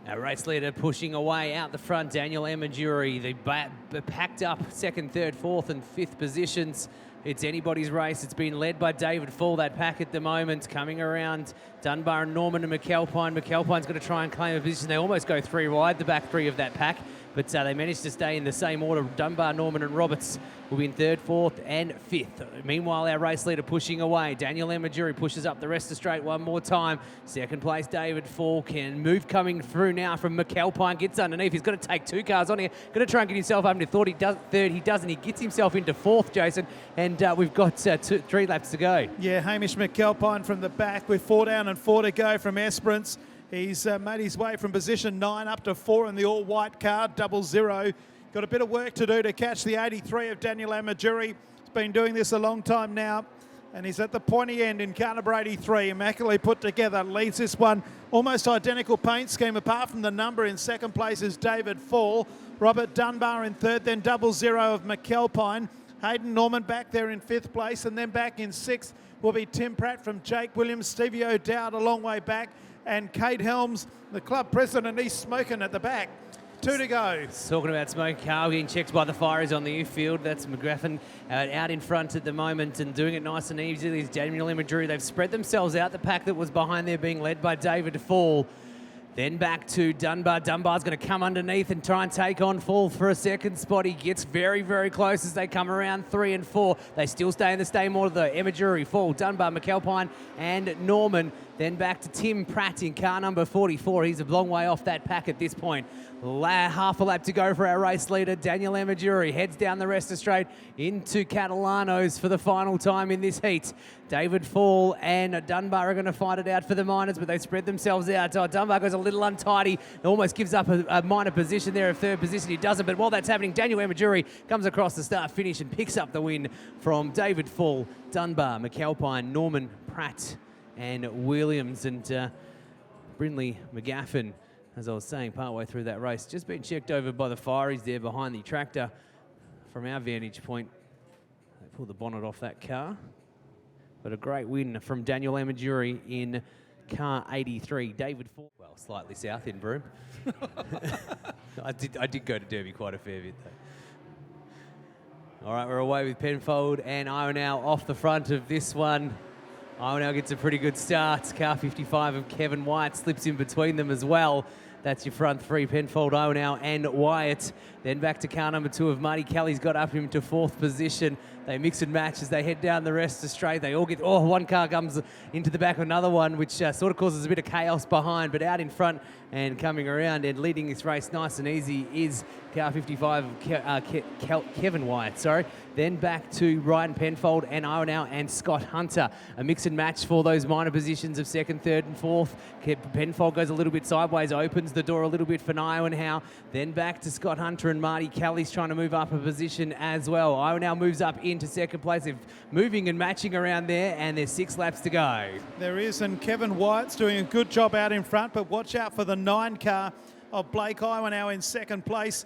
Our race leader pushing away out the front, Daniel Amajuri. They packed up 2nd, 3rd, 4th and 5th positions. It's anybody's race. It's been led by David Fall, that pack at the moment. Coming around Dunbar and Norman and McAlpine. McAlpine's going to try and claim a position. They almost go 3 wide, the back 3 of that pack. But they managed to stay in the same order. Dunbar, Norman and Roberts will be in 3rd, 4th and 5th. Meanwhile, our race leader pushing away. Daniel Amajuri pushes up the rest of straight one more time. 2nd place, David Fall. Can move coming through now from McAlpine. Gets underneath. He's got to take 2 cars on here. Going to try and get himself up into 3rd. He doesn't. He gets himself into 4th, Jason. And we've got 3 laps to go. Yeah, Hamish McAlpine from the back with 4 down and 4 to go from Esperance. He's made his way from position 9 up to 4 in the all-white car, 00. Got a bit of work to do to catch the 83 of Daniel Amajuri. He's been doing this a long time now, and he's at the pointy end in car number 83. Immaculately put together, leads this one. Almost identical paint scheme, apart from the number. In 2nd place is David Fall. Robert Dunbar in 3rd, then 00 of McAlpine. Hayden Norman back there in 5th place, and then back in 6th will be Tim Pratt from Jake Williams. Stevie O'Dowd a long way back. And Kate Helms, the club president, he's smoking at the back. 2 to go. Talking about smoke car, getting checked by the Fireys on the infield. That's McGraffin out in front at the moment and doing it nice and easily. It's Daniel Amajuri. They've spread themselves out. The pack that was behind there being led by David Fall. Then back to Dunbar. Dunbar's going to come underneath and try and take on Fall for a 2nd spot. He gets very, very close as they come around 3 and 4. They still stay in the same order though. Amajuri, Fall, Dunbar, McAlpine and Norman. Then back to Tim Pratt in car number 44. He's a long way off that pack at this point. Half a lap to go for our race leader, Daniel Amajuri. Heads down the rest of straight into Catalano's for the final time in this heat. David Fall and Dunbar are going to fight it out for the minors, but they spread themselves out. Dunbar goes a little untidy. Almost gives up a minor position there, a 3rd position. He doesn't, but while that's happening, Daniel Amajuri comes across the start finish and picks up the win from David Fall, Dunbar, McAlpine, Norman, Pratt and Williams. And Brindley McGaffin, as I was saying, partway through that race, just been checked over by the Fireys there behind the tractor. From our vantage point, they pulled the bonnet off that car. But a great win from Daniel Amajuri in car 83. David Fall, well, slightly south in Broome. I did go to Derby quite a fair bit though. All right, we're away with Penfold and Ionel off the front of this one. Ionel gets a pretty good start. Car 55 of Kevin Wyatt slips in between them as well. That's your front 3, Penfold, Ionel and Wyatt. Then back to car number 2 of Marty Kelly's got up him to 4th position. They mix and match as they head down the rest of straight. They all get, one car comes into the back of another one, which sort of causes a bit of chaos behind, but out in front and coming around and leading this race nice and easy is car 55 of Kevin Wyatt, sorry. Then back to Ryan Penfold and Ionel and Scott Hunter. A mix and match for those minor positions of 2nd, 3rd and 4th. Penfold goes a little bit sideways, opens the door a little bit for Ionel. Then back to Scott Hunter and Marty Kelly's trying to move up a position as well. Ionel moves up in into second place. They're moving and matching around there, and there's 6 laps to go. There is, and Kevin Wyatt's doing a good job out in front, but watch out for the 9 car of Blake Iwanow in second place.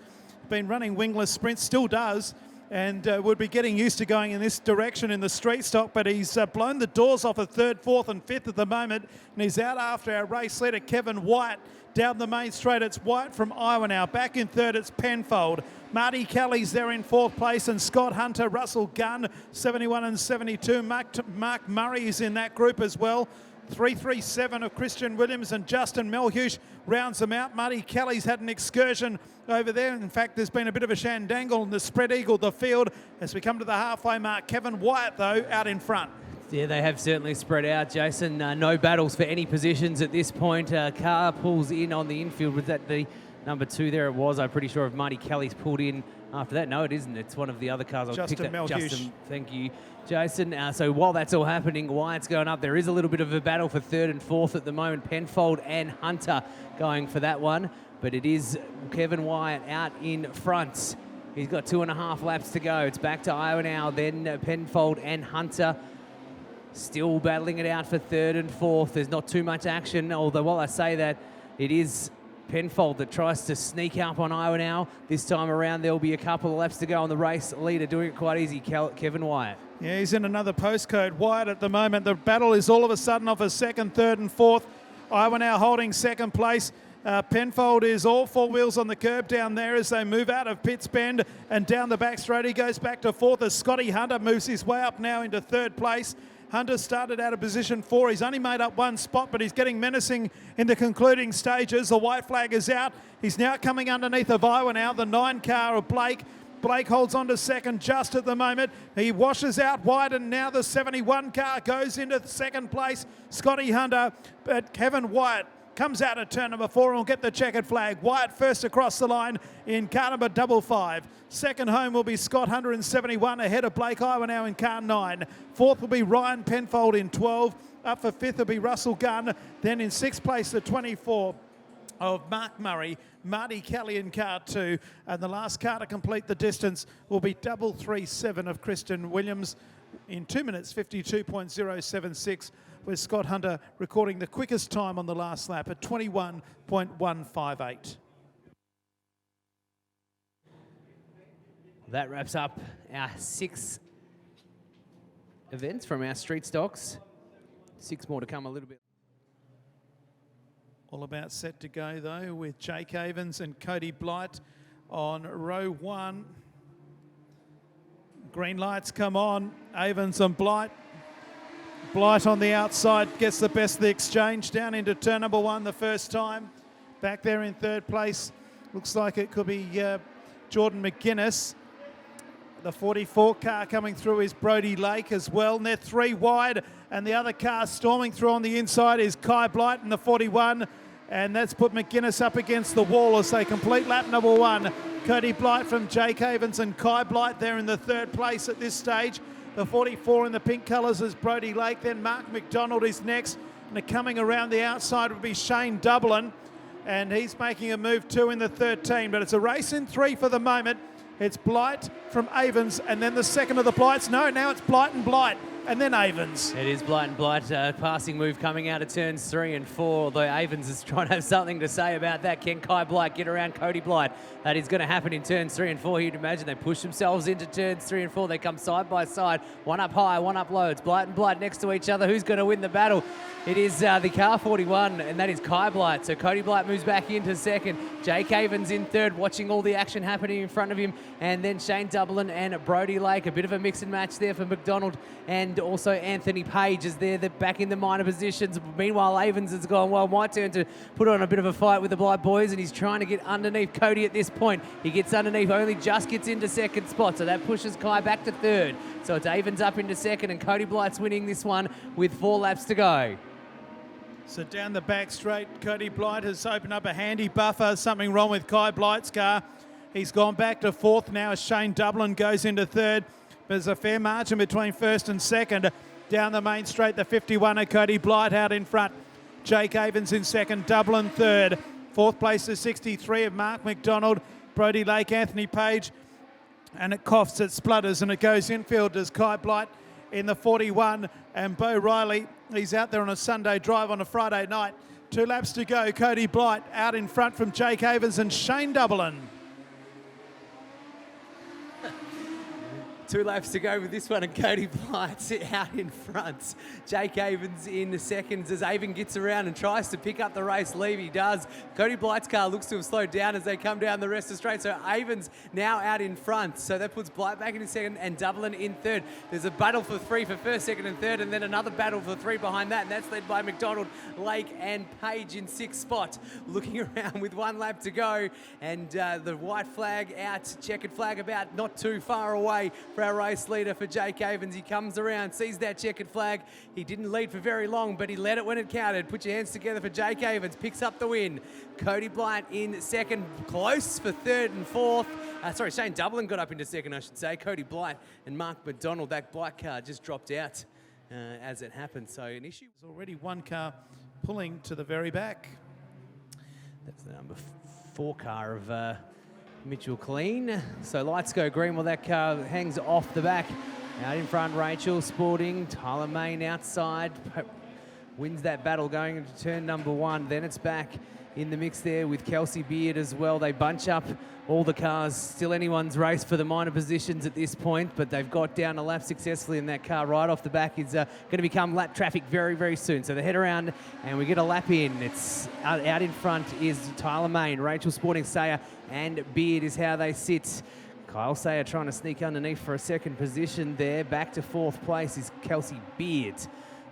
Been running wingless sprints, still does, and would be getting used to going in this direction in the street stock, but he's blown the doors off of 3rd, 4th and 5th at the moment, and he's out after our race leader, Kevin Wyatt. Down the main straight, it's Wyatt from Iwanow. Back in 3rd, it's Penfold. Marty Kelly's there in 4th place, and Scott Hunter, Russell Gunn, 71 and 72. Mark Murray is in that group as well. 337 of Christian Williams and Justin Melhuge rounds them out. Marty Kelly's had an excursion over there. In fact, there's been a bit of a shandangle in the spread eagle the field as we come to the halfway mark. Kevin Wyatt, though, out in front. Yeah, they have certainly spread out, Jason. No battles for any positions at this point. Car pulls in on the infield. Was that the number 2 there? It was. I'm pretty sure if Marty Kelly's pulled in after that. No, it isn't. It's one of the other cars. Justin Melhuge. Justin, thank you, Jason. So while that's all happening, Wyatt's going up. There is a little bit of a battle for 3rd and 4th at the moment. Penfold and Hunter going for that one. But it is Kevin Wyatt out in front. He's got 2.5 laps to go. It's back to Iwanow, then Penfold and Hunter. Still battling it out for 3rd and 4th. There's not too much action, although while I say that, it is Penfold that tries to sneak up on Iwanow. This time around, there'll be a couple of laps to go on the race leader, doing it quite easy, Kevin Wyatt. Yeah, he's in another postcode. Wyatt at the moment. The battle is all of a sudden off a 2nd, 3rd and 4th. Iwanow holding 2nd place. Penfold is all 4 wheels on the curb down there as they move out of Pitts Bend and down the back straight. He goes back to 4th as Scotty Hunter moves his way up now into 3rd place. Hunter started out of position 4. He's only made up 1 spot, but he's getting menacing in the concluding stages. The white flag is out. He's now coming underneath of Iwanow, the 9 car of Blake. Blake holds on to 2nd just at the moment. He washes out wide, and now the 71 car goes into 2nd place. Scotty Hunter, but Kevin Wyatt comes out at turn number 4 and will get the checkered flag. Wyatt first across the line in car number 55. Second home will be Scott Hunter in 71 ahead of Blake Iwanow in car 9. 4th will be Ryan Penfold in 12. Up for 5th will be Russell Gunn. Then in 6th place, the 24 of Mark Murray, Marty Kelly in car 2. And the last car to complete the distance will be 337 of Christian Williams in 2 minutes 52.076. with Scott Hunter recording the quickest time on the last lap at 21.158. That wraps up our 6 events from our street stocks. 6 more to come a little bit. All about set to go though with Jake Avens and Cody Blight on row 1. Green lights come on. Avens and Blight. Blight on the outside gets the best of the exchange down into turn number 1 the first time. Back there in 3rd place. Looks like it could be Jordan McGuinness. The 44 car coming through is Brody Lake as well. And they're 3 wide, and the other car storming through on the inside is Kai Blight in the 41. And that's put McGuinness up against the wall as they complete lap number 1. Cody Blight from Jake Avens and Kai Blight there in the 3rd place at this stage. The 44 in the pink colours is Brody Lake. Then Mark McDonald is next. And coming around the outside would be Shane Dublin. And he's making a move too in the 13. But it's a race in 3 for the moment. It's Blight from Avens, and then the second of the Blights. No, now it's Blight and Blight, and then Avens. It is Blight and Blight. Passing move coming out of turns 3 and 4, although Avens is trying to have something to say about that. Can Kai Blight get around Cody Blight? That is going to happen in turns 3 and 4. You'd imagine they push themselves into turns 3 and 4. They come side by side, one up high, one up low. It's Blight and Blight next to each other. Who's going to win the battle? It is the car 41, and that is Kai Blight. So Cody Blight moves back into second. Jake Avens in third, watching all the action happening in front of him. And then Shane Dublin and Brody Lake. A bit of a mix and match there for McDonald. And also Anthony Page is there. They're back in the minor positions. Meanwhile, Avens has gone, well, my turn to put on a bit of a fight with the Blight boys, and he's trying to get underneath Cody at this point. He gets underneath, only just gets into second spot. So that pushes Kai back to third. So it's Avens up into second, and Cody Blight's winning this one with 4 laps to go. So down the back straight, Cody Blight has opened up a handy buffer. Something wrong with Kai Blight's car. He's gone back to fourth now as Shane Dublin goes into third. There's a fair margin between first and second. Down the main straight, the 51er, Cody Blight out in front. Jake Avens in second, Dublin third. Fourth place is 63 of Mark McDonald, Brody Lake, Anthony Page. and it coughs, it splutters, and it goes infield as Kai Blight in the 41, and Bo Riley, he's out there on a Sunday drive on a Friday night. 2 laps to go. Cody Blight out in front from Jake Avens and Shane Dublin. 2 laps to go with this one, and Cody Blight out in front. Jake Avens in the seconds as Avon gets around and tries to pick up the race lead. He does. Cody Blight's car looks to have slowed down as they come down the rest of the straight. So Avens now out in front. So that puts Blight back in second and Dublin in third. There's a battle for 3 for first, second and third, and then another battle for 3 behind that. And that's led by McDonald, Lake and Page in 6th spot. Looking around with 1 lap to go, and the white flag out, checkered flag about not too far away for our race leader for Jake Avens. He comes around, sees that checkered flag. He didn't lead for very long, but he led it when it counted. Put your hands together for Jake Avens, picks up the win. Cody Blight in second, close for third and fourth. Shane Dublin got up into second, I should say. Cody Blight and Mark McDonald, that Blight car just dropped out as it happened. So an issue. There's already 1 car pulling to the very back. That's the number 4 car of Mitchell Clean. So lights go green while that car hangs off the back. Out in front, Rachel Sporting. Tyler Main outside. Wins that battle going into turn number 1. Then it's back in the mix there with Kelsey Beard as well. They bunch up all the cars. Still anyone's race for the minor positions at this point, but they've got down a lap successfully, and that car right off the back is going to become lap traffic very, very soon. So they head around and we get a lap in. It's out in front is Tyler Main, Rachel Sporting, Sayer and Beard is how they sit. Kyle Sayer trying to sneak underneath for a second position there. Back to 4th place is Kelsey Beard.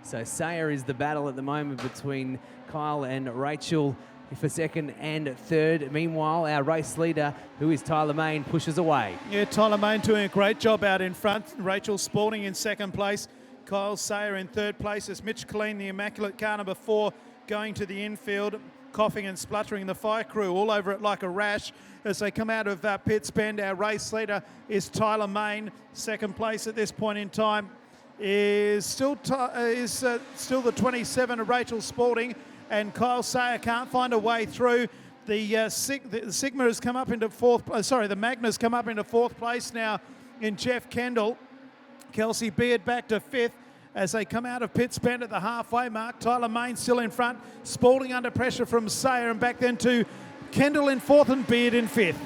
So Sayer is the battle at the moment between Kyle and Rachel for second and third. Meanwhile, our race leader, who is Tyler Main, pushes away. Yeah, Tyler Main doing a great job out in front. Rachel Sporting in second place. Kyle Sayer in third place. As Mitch Clean, the immaculate car number 4, going to the infield, coughing and spluttering. The fire crew all over it like a rash as they come out of Pitts Bend. Our race leader is Tyler Main. Second place at this point in time is still the 27 of Rachel Sporting, and Kyle Sayer can't find a way through. The Sigma has come up into the Magna's come up into 4th place now in Jeff Kendall. Kelsey Beard back to 5th as they come out of Pitts Bend at the halfway mark. Tyler Main still in front. Spalding under pressure from Sayer, and back then to Kendall in 4th and Beard in 5th.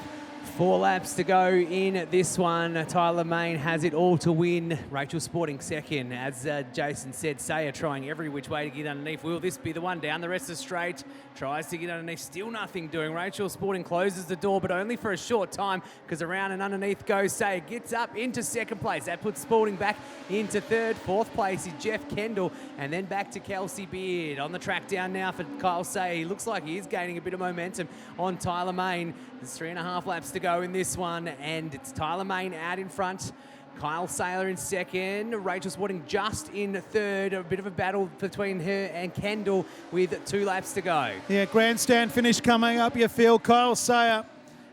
4 laps to go in this one. Tyler Main has it all to win. Rachel Sporting second. As Jason said, Sayer trying every which way to get underneath. Will this be the one? Down the rest of the straight. Tries to get underneath. Still nothing doing. Rachel Sporting closes the door, but only for a short time, because around and underneath goes Sayer. Gets up into second place. That puts Sporting back into third. 4th place is Jeff Kendall, and then back to Kelsey Beard. On the track down now for Kyle Sayer. He looks like he is gaining a bit of momentum on Tyler Main. There's 3.5 laps to go in this one, and it's Tyler Main out in front. Kyle Sayer in second. Rachel Sporting just in third. A bit of a battle between her and Kendall with 2 laps to go. Yeah, grandstand finish coming up, you feel. Kyle Sayer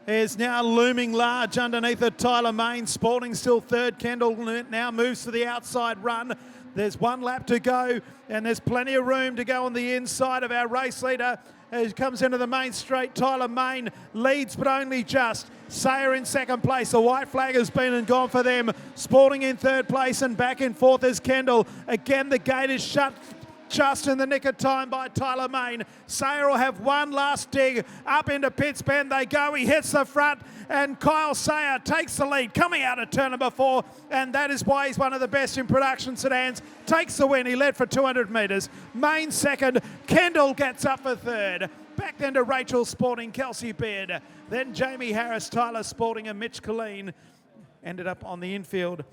is now looming large underneath of Tyler Main. Sporting still third. Kendall now moves to the outside run. There's 1 lap to go, and there's plenty of room to go on the inside of our race leader. As he comes into the main straight, Tyler Main leads, but only just. Sayer in second place. The white flag has been and gone for them. Sporting in third place, and back in 4th is Kendall. Again, the gate is shut just in the nick of time by Tyler Main. Sayer will have 1 last dig. Up into Pitts Bend they go. He hits the front, and Kyle Sayer takes the lead coming out of turn number 4, and that is why he's one of the best in production sedans. Takes the win. He led for 200 metres. Main second. Kendall gets up for third. Back then to Rachel Sporting, Kelsey Beard. Then Jamie Harris, Tyler Sporting and Mitch Colleen ended up on the infield.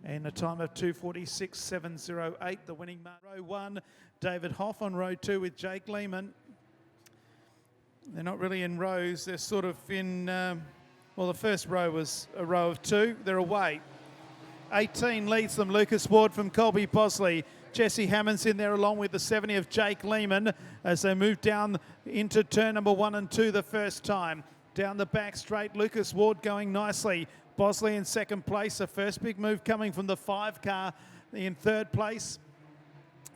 And a time of 2:46.708, the winning mark. Row 1, David Hoff on row 2 with Jake Lehman. They're not really in rows, they're sort of in, the first row was a row of 2, they're away. 18 leads them, Lucas Ward from Colby Bosley. Jesse Hammond's in there along with the 70 of Jake Lehman as they move down into turn number 1 and 2 the first time. Down the back straight, Lucas Ward going nicely. Bosley in second place, the first big move coming from the 5 car in third place.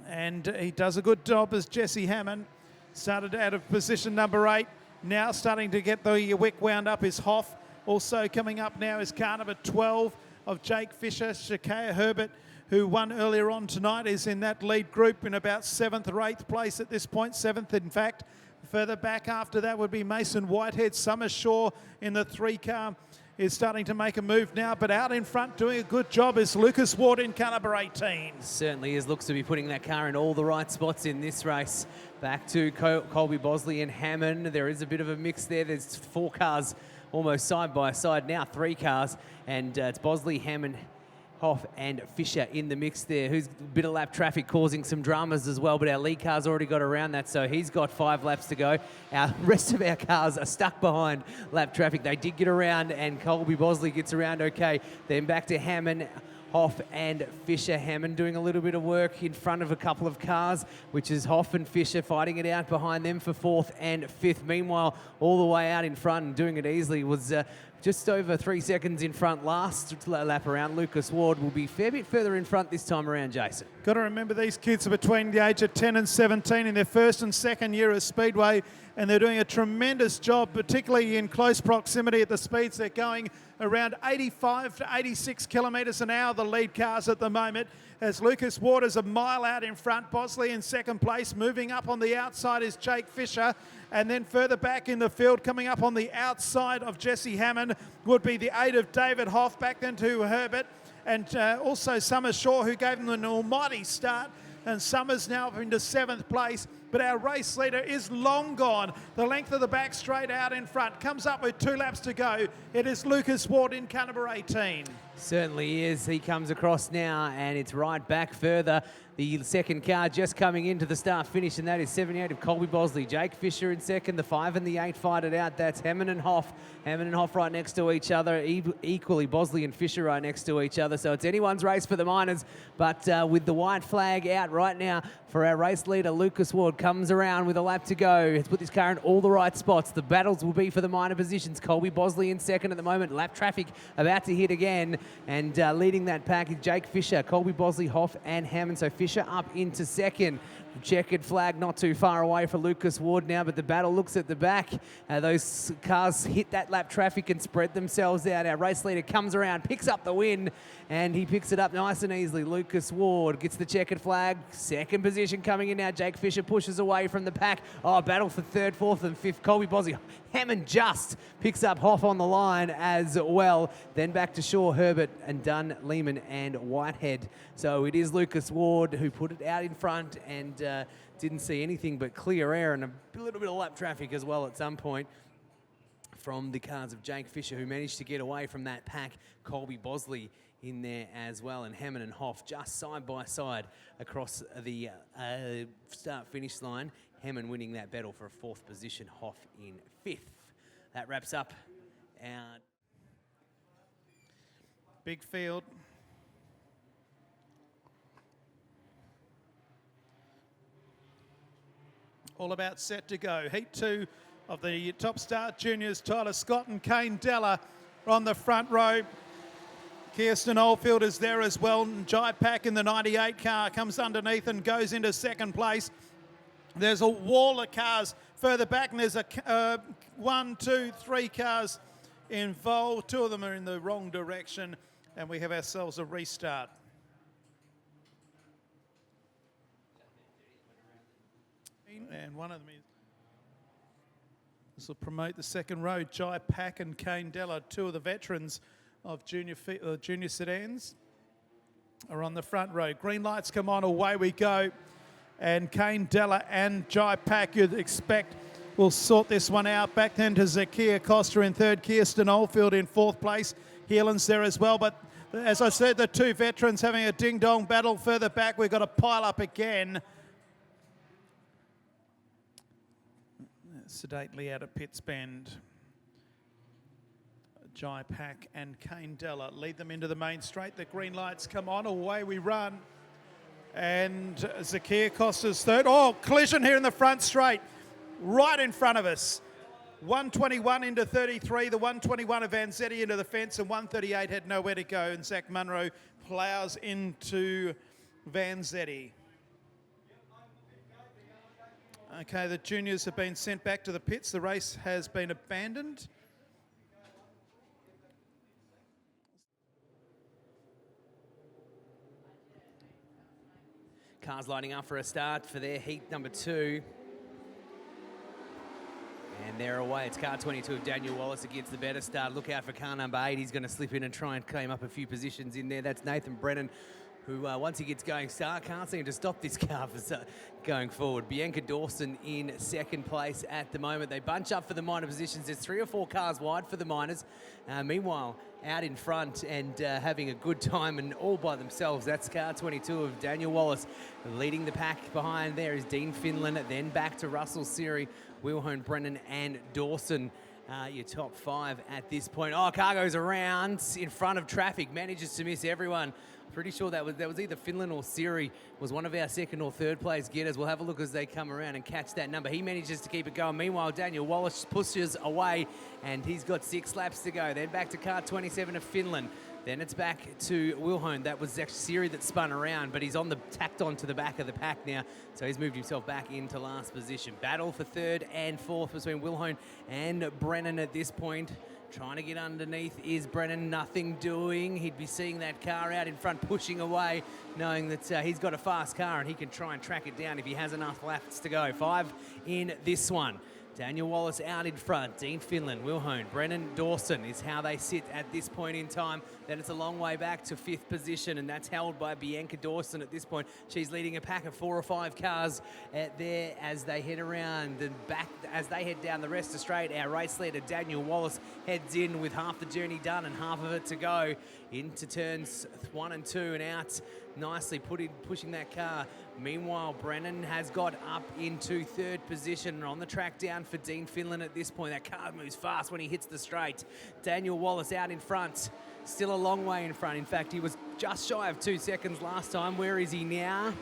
And he does a good job as Jesse Hammond started out of position number 8. Now starting to get the wick wound up is Hoff. Also coming up now is car number 12 of Jake Fisher. Shakea Herbert, who won earlier on tonight, is in that lead group in about 7th or 8th place at this point, 7th in fact. Further back after that would be Mason Whitehead. Summer Shaw in the 3-car is starting to make a move now, but out in front doing a good job is Lucas Ward in car number 18. Certainly is. Looks to be putting that car in all the right spots in this race. Back to Colby Bosley and Hammond. There is a bit of a mix there. There's 4 cars almost side by side now, 3 cars, and it's Bosley, Hammond, Hoff and Fisher in the mix there. Who's a bit of lap traffic causing some dramas as well, but our lead car's already got around that, so he's got 5 laps to go. Our rest of our cars are stuck behind lap traffic. They did get around, and Colby Bosley gets around okay. Then back to Hammond, Hoff and Fisher. Hammond doing a little bit of work in front of a couple of cars, which is Hoff and Fisher fighting it out behind them for 4th and 5th. Meanwhile, all the way out in front and doing it easily was just over 3 seconds in front last lap around. Lucas Ward will be a fair bit further in front this time around, Jason. Got to remember these kids are between the age of 10 and 17 in their first and second year of Speedway, and they're doing a tremendous job, particularly in close proximity at the speeds they're going, around 85 to 86 kilometres an hour, the lead cars at the moment, as Lucas Ward is a mile out in front. Bosley in second place. Moving up on the outside is Jake Fisher, and then further back in the field, coming up on the outside of Jesse Hammond, would be the 8 of David Hoff, back then to Herbert, and also Summer Shaw, who gave them an almighty start. And Summers now up into 7th place, but our race leader is long gone. The length of the back straight out in front comes up with 2 laps to go. It is Lucas Ward in car number 18. Certainly is. He comes across now, and it's right back further. The second car just coming into the start finish, and that is 78 of Colby Bosley. Jake Fisher in second. The 5 and the 8 fight it out. That's Hammond and Hoff. Hammond and Hoff right next to each other. Equally, Bosley and Fisher right next to each other. So it's anyone's race for the Miners. But with the white flag out right now for our race leader, Lucas Ward comes around with a lap to go. Has put this car in all the right spots. The battles will be for the minor positions. Colby Bosley in second at the moment. Lap traffic about to hit again. And leading that pack is Jake Fisher, Colby Bosley, Hoff and Hammond. So Fisher up into second. Checkered flag not too far away for Lucas Ward now, but the battle looks at the back. Those cars hit that lap traffic and spread themselves out. Our race leader comes around, picks up the win, and he picks it up nice and easily. Lucas Ward gets the checkered flag. Second position coming in now. Jake Fisher pushes away from the pack. Oh, battle for 3rd, 4th and 5th. Colby Bosley. Hammond just picks up Hoff on the line as well. Then back to Shaw, Herbert and Dunn, Lehman and Whitehead. So it is Lucas Ward who put it out in front and didn't see anything but clear air and a little bit of lap traffic as well at some point from the cars of Jake Fisher, who managed to get away from that pack. Colby Bosley in there as well, and Hammond and Hoff just side by side across the start-finish line. Hammond winning that battle for a 4th position, Hoff in 5th. That wraps up our big field. All about set to go. Heat 2 of the Top Start Juniors. Tyler Scott and Kane Della are on the front row. Kirsten Oldfield is there as well. And Jai Pack in the 98 car comes underneath and goes into second place. There's a wall of cars further back, and there's a 1, 2, 3 cars involved. 2 of them are in the wrong direction, and we have ourselves a restart. And one of them is, this will promote the second row. Jai Pack and Kane Della, 2 of the veterans of junior sedans, are on the front row. Green lights come on, away we go. And Kane Della and Jai Pack, you'd expect, will sort this one out. Back then to Zakia Costa in 3rd, Kirsten Oldfield in 4th place. Heelan's there as well, but as I said, the 2 veterans having a ding-dong battle further back. We've got to pile up again. Sedately out of Pitts Bend. Jai Pack and Kane Della lead them into the main straight. The green lights come on, away we run. And Zakia Costa's 3rd. Oh, collision here in the front straight, right in front of us. 121 into 33, the 121 of Vanzetti into the fence, and 138 had nowhere to go, and Zach Munro plows into Vanzetti. Okay, the juniors have been sent back to the pits. The race has been abandoned. Cars lining up for a start for their heat number 2. And they're away. It's car 22 of Daniel Wallace that gets the better start. Look out for car number 8. He's going to slip in and try and claim up a few positions in there. That's Nathan Brennan, who once he gets going, can't seem to stop this car for going forward. Bianca Dawson in second place at the moment. They bunch up for the minor positions. There's 3 or 4 cars wide for the minors. Meanwhile, out in front and having a good time and all by themselves. That's car 22 of Daniel Wallace. Leading the pack behind there is Dean Finland, then back to Russell Siri, Wilhelm Brennan and Dawson. Your top 5 at this point. Oh, car goes around in front of traffic, manages to miss everyone. Pretty sure that was either Finland or Siri was one of our 2nd or 3rd place getters. We'll have a look as they come around and catch that number. He manages to keep it going. Meanwhile, Daniel Wallace pushes away and he's got 6 laps to go. Then back to car 27 of Finland. Then it's back to Wilhelm. That was actually Siri that spun around, but he's tacked on to the back of the pack now. So he's moved himself back into last position. Battle for 3rd and 4th between Wilhelm and Brennan at this point. Trying to get underneath is Brennan, nothing doing. He'd be seeing that car out in front pushing away, knowing that he's got a fast car and he can try and track it down if he has enough laps to go. 5 in this one. Daniel Wallace out in front. Dean Finland, Wilhelm, Brennan, Dawson is how they sit at this point in time. Then it's a long way back to 5th position, and that's held by Bianca Dawson at this point. She's leading a pack of 4 or 5 cars there as they head around and back as they head down the rest of straight. Our race leader, Daniel Wallace, heads in with half the journey done and half of it to go into turns 1 and 2 and out. Nicely pushing that car. Meanwhile, Brennan has got up into 3rd position and on the track down for Dean Finland at this point. That car moves fast when he hits the straight. Daniel Wallace out in front. Still a long way in front. In fact, he was just shy of 2 seconds last time. Where is he now?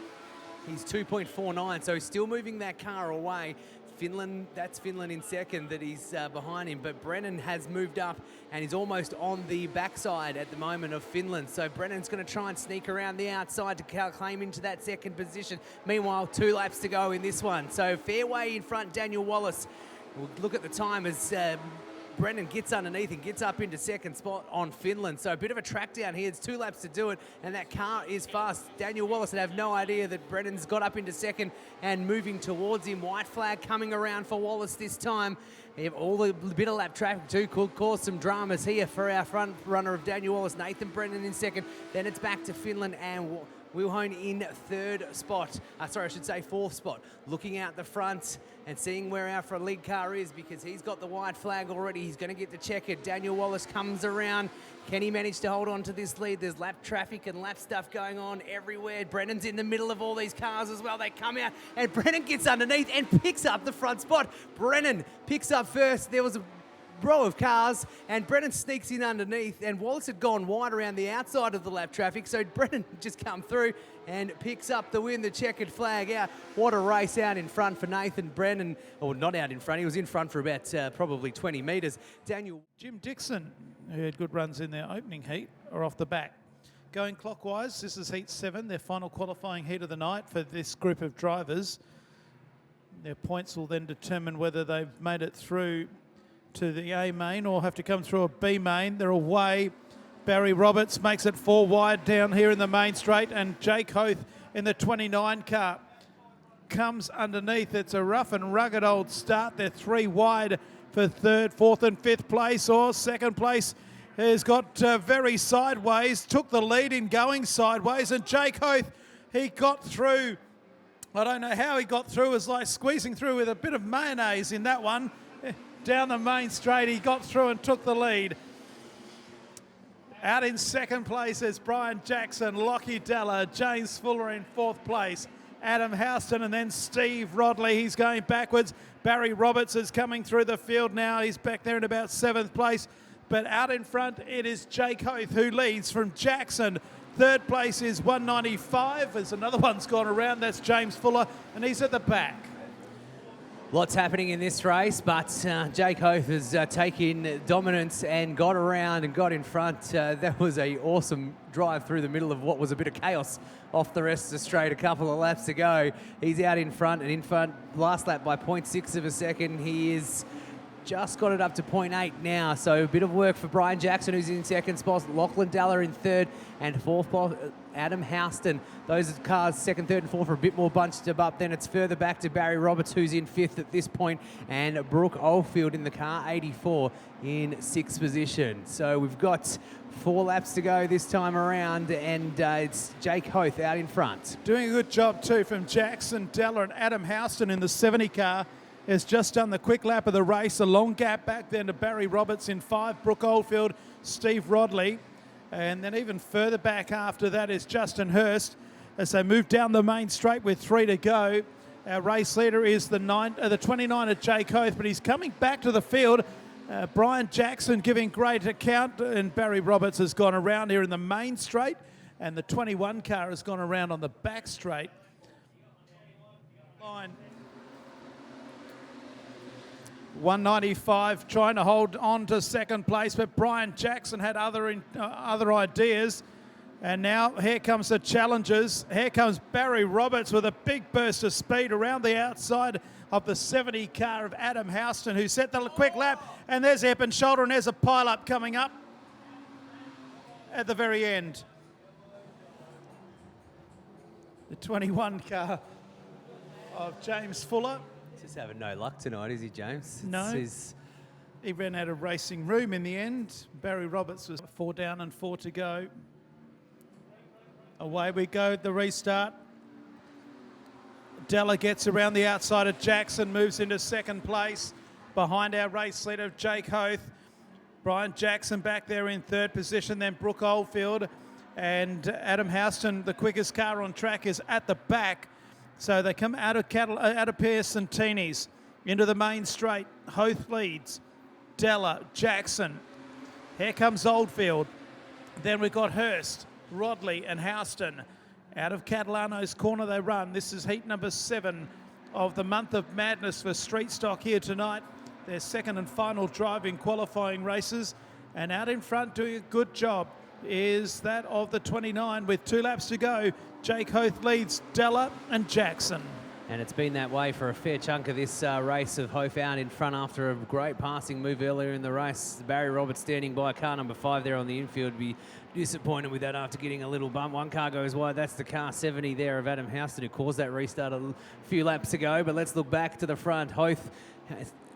He's 2.49, so he's still moving that car away. Finland, that's Finland in 2nd that he's behind him, but Brennan has moved up and he's almost on the backside at the moment of Finland. So Brennan's going to try and sneak around the outside to claim into that 2nd position. Meanwhile, 2 laps to go in this one. So fairway in front, Daniel Wallace. We'll look at the time as Brennan gets underneath and gets up into 2nd spot on Finland. So a bit of a track down here. It's 2 laps to do it, and that car is fast. Daniel Wallace would have no idea that Brennan's got up into 2nd and moving towards him. White flag coming around for Wallace this time. All the bit of lap traffic too could cause some dramas here for our front runner of Daniel Wallace. Nathan Brennan in 2nd. Then it's back to Finland and Wilhelm in 3rd spot. Sorry, I should say 4th spot. Looking out the front and seeing where our front lead car is because he's got the white flag already. He's going to get the checker. Daniel Wallace comes around. Can he manage to hold on to this lead? There's lap traffic and lap stuff going on everywhere. Brennan's in the middle of all these cars as well. They come out and Brennan gets underneath and picks up the front spot. Brennan picks up first. There was a row of cars and Brennan sneaks in underneath and Wallace had gone wide around the outside of the lap traffic, so Brennan just come through and picks up the win, the checkered flag out. What a race out in front for Nathan Brennan, or not out in front, he was in front for about probably 20 metres. Jim Dixon, who had good runs in their opening heat, are off the back. Going clockwise, this is heat 7, their final qualifying heat of the night for this group of drivers. Their points will then determine whether they've made it through to the A main or have to come through a B main. They're away. Barry Roberts makes it 4 wide down here in the main straight, and Jake Hoth in the 29 car comes underneath. It's a rough and rugged old start. They're 3 wide for 3rd, 4th and 5th place, or 2nd place has got very sideways, took the lead in going sideways, and Jake Hoth, he got through. I don't know how he got through. It was like squeezing through with a bit of mayonnaise in that one. Down the main straight, he got through and took the lead. Out in 2nd place is Brian Jackson, Lockie Della, James Fuller in 4th place, Adam Houston, and then Steve Rodley. He's going backwards. Barry Roberts is coming through the field now. He's back there in about 7th place. But out in front, it is Jake Hoth who leads from Jackson. 3rd place is 195. As another one's gone around, that's James Fuller, and he's at the back. Lots happening in this race, but Jake Hoth has taken dominance and got around and got in front. That was an awesome drive through the middle of what was a bit of chaos off the rest of the straight. A couple of laps to go. He's out in front and in front last lap by 0.6 of a second. He is just got it up to 0.8 now. So a bit of work for Brian Jackson, who's in second spot. Lachlan Dalla in third, and fourth spot, Adam Houston. Those cars, second, third, and fourth, are a bit more bunched up. Then it's further back to Barry Roberts, who's in fifth at this point, and Brooke Oldfield in the car 84 in sixth position. So we've got 4 laps to go this time around, and it's Jake Hoth out in front. Doing a good job too from Jackson, Dalla, and Adam Houston in the 70 car. Has just done the quick lap of the race. A long gap back then to Barry Roberts in 5, Brooke Oldfield, Steve Rodley. And then even further back after that is Justin Hurst as they move down the main straight with 3 to go. Our race leader is the 29 of Jake Hoth, but he's coming back to the field. Brian Jackson giving great account, and Barry Roberts has gone around here in the main straight, and the 21 car has gone around on the back straight. Line 195 trying to hold on to second place, but Brian Jackson had other ideas. And now here comes the challengers. Here comes Barry Roberts with a big burst of speed around the outside of the 70 car of Adam Houston, who set the quick lap. And there's Eppin Shoulder, and there's a pile-up coming up at the very end. The 21 car of James Fuller. Just having no luck tonight, is he, James? No. He ran out of racing room in the end. Barry Roberts was 4 down and 4 to go. Away we go at the restart. Dalla gets around the outside of Jackson, moves into second place behind our race leader, Jake Hoth. Brian Jackson back there in third position, then Brooke Oldfield. And Adam Houston, the quickest car on track, is at the back. So they come out of Pearson Tini's into the main straight. Hoth leads. Dalla, Jackson. Here comes Oldfield. Then we've got Hurst, Rodley and Houston. Out of Catalano's corner they run. This is heat number 7 of the month of madness for Street Stock here tonight. Their second and final drive in qualifying races. And out in front doing a good job is that of the 29 with 2 laps to go. Jake Hoth leads Dalla and Jackson. And it's been that way for a fair chunk of this race, of Hoth out in front after a great passing move earlier in the race. Barry Roberts standing by car number 5 there on the infield. Be disappointed with that after getting a little bump. One car goes wide. That's the car 70 there of Adam Houston, who caused that restart a few laps ago. But let's look back to the front. Hoth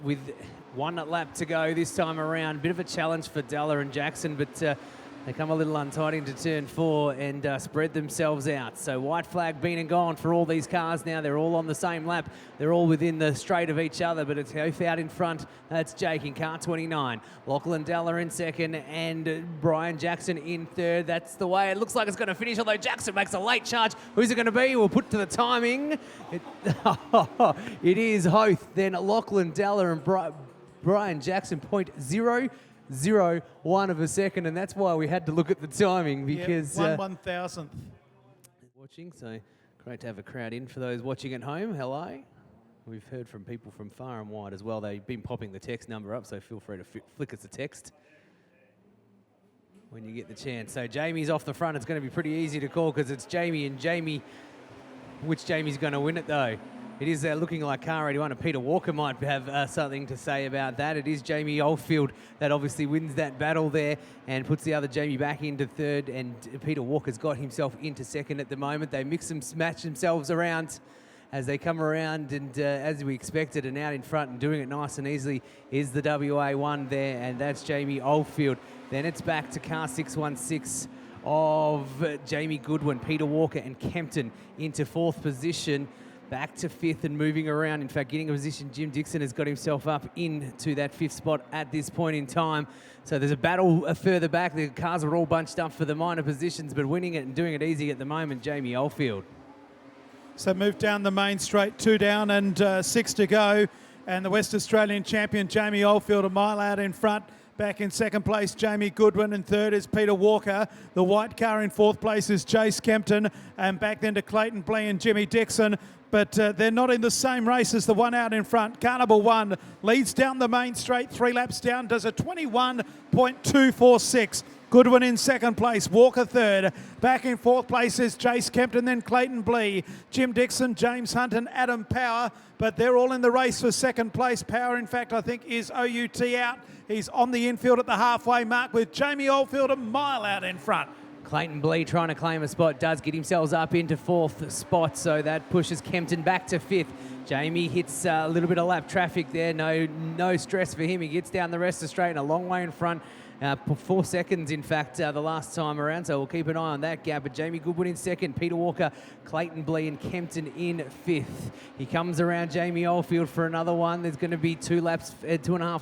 with 1 lap to go this time around. Bit of a challenge for Dalla and Jackson, but they come a little untidy into turn 4 and spread themselves out. So white flag been and gone for all these cars now. They're all on the same lap. They're all within the straight of each other, but it's Hoth out in front. That's Jake in car 29. Lachlan Dalla in second and Brian Jackson in third. That's the way it looks like it's going to finish, although Jackson makes a late charge. Who's it going to be? We'll put to the timing. It is Hoth, then Lachlan Dalla and Brian Jackson, 0.001 of a second, and that's why we had to look at the timing, because 1/1000th. Watching, so great to have a crowd in. For those watching at home, hello. We've heard from people from far and wide as well. They've been popping the text number up, so feel free to flick us a text when you get the chance. So Jamie's off the front. It's going to be pretty easy to call because it's Jamie and Jamie. Which Jamie's going to win it though? It is looking like car 81, and Peter Walker might have something to say about that. It is Jamie Oldfield that obviously wins that battle there and puts the other Jamie back into third, and Peter Walker's got himself into second at the moment. They mix and match themselves around as they come around, and as we expected, and out in front and doing it nice and easily is the WA1 there, and that's Jamie Oldfield. Then it's back to car 616 of Jamie Goodwin, Peter Walker and Kempton into 4th position. Back to 5th and moving around. In fact, getting a position, Jim Dixon has got himself up into that 5th spot at this point in time. So there's a battle further back. The cars are all bunched up for the minor positions, but winning it and doing it easy at the moment, Jamie Oldfield. So move down the main straight, 2 down and 6 to go. And the West Australian champion, Jamie Oldfield, a mile out in front. Back in second place, Jamie Goodwin, and third is Peter Walker. The white car in 4th place is Jace Kempton, and back then to Clayton Blee and Jimmy Dixon. But they're not in the same race as the one out in front. Carnival 1 leads down the main straight, 3 laps down, does a 21.246. Goodwin in second place, Walker third. Back in fourth place is Jace Kempton, then Clayton Blee, Jim Dixon, James Hunt and Adam Power. But they're all in the race for second place. Power, in fact, I think is OUT out. He's on the infield at the halfway mark with Jamie Oldfield a mile out in front. Clayton Blee trying to claim a spot, does get himself up into fourth spot, so that pushes Kempton back to fifth. Jamie hits a little bit of lap traffic there, no stress for him. He gets down the rest of straight and a long way in front. 4 seconds, in fact, the last time around, so we'll keep an eye on that gap. But Jamie Goodwin in second, Peter Walker, Clayton Blee and Kempton in fifth. He comes around Jamie Oldfield for another one. There's going to be 2.5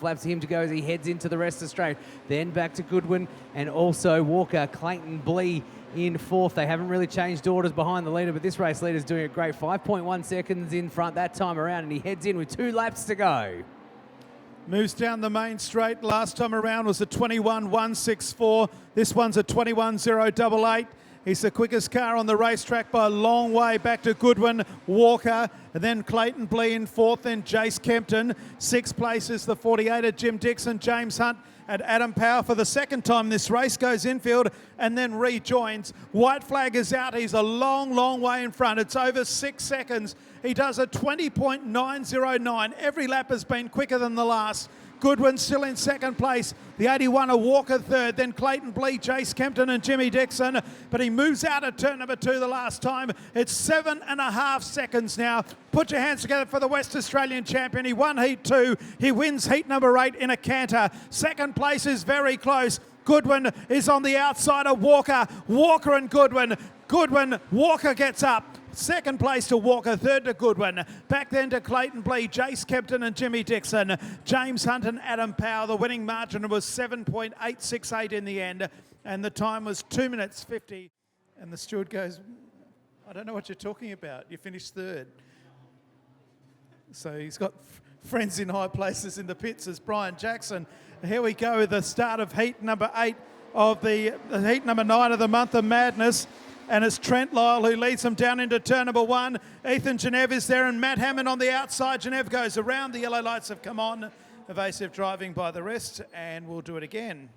laps for him to go as he heads into the rest of straight. Then back to Goodwin and also Walker, Clayton Blee in fourth. They haven't really changed orders behind the leader, but this race leader's doing it great. 5.1 seconds in front that time around, and he heads in with 2 laps to go. Moves down the main straight. Last time around was a 21.164. This one's a 21.088. He's the quickest car on the racetrack by a long way. Back to Goodwin, Walker, and then Clayton Blee in fourth, then Jace Kempton. Sixth place is the 48er Jim Dixon, James Hunt and Adam Power for the second time this race. Goes infield and then rejoins. White flag is out. He's a long way in front. It's over 6 seconds. He does a 20.909. Every lap has been quicker than the last. Goodwin still in second place. The 81er Walker third, then Clayton Blee, Jace Kempton and Jimmy Dixon. But he moves out at turn number 2 the last time. It's 7.5 seconds now. Put your hands together for the West Australian champion. He won heat 2. He wins heat number 8 in a canter. Second place is very close. Goodwin is on the outside of Walker. Walker and Goodwin. Goodwin, Walker gets up. Second place to Walker, third to Goodwin. Back then to Clayton Blee, Jace Kempton and Jimmy Dixon. James Hunt and Adam Power. The winning margin was 7.868 in the end. And the time was 2 minutes 50. And the steward goes, I don't know what you're talking about. You finished third. So he's got friends in high places in the pits as Brian Jackson. Here we go, the start of heat number 8 of the heat number 9 of the month of madness. And it's Trent Lyle who leads them down into turn number 1. Ethan Genev is there and Matt Hammond on the outside. Genev goes around. The yellow lights have come on. Evasive driving by the rest, and we'll do it again.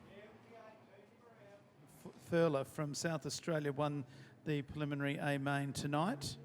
Thurler from South Australia won the preliminary A main tonight.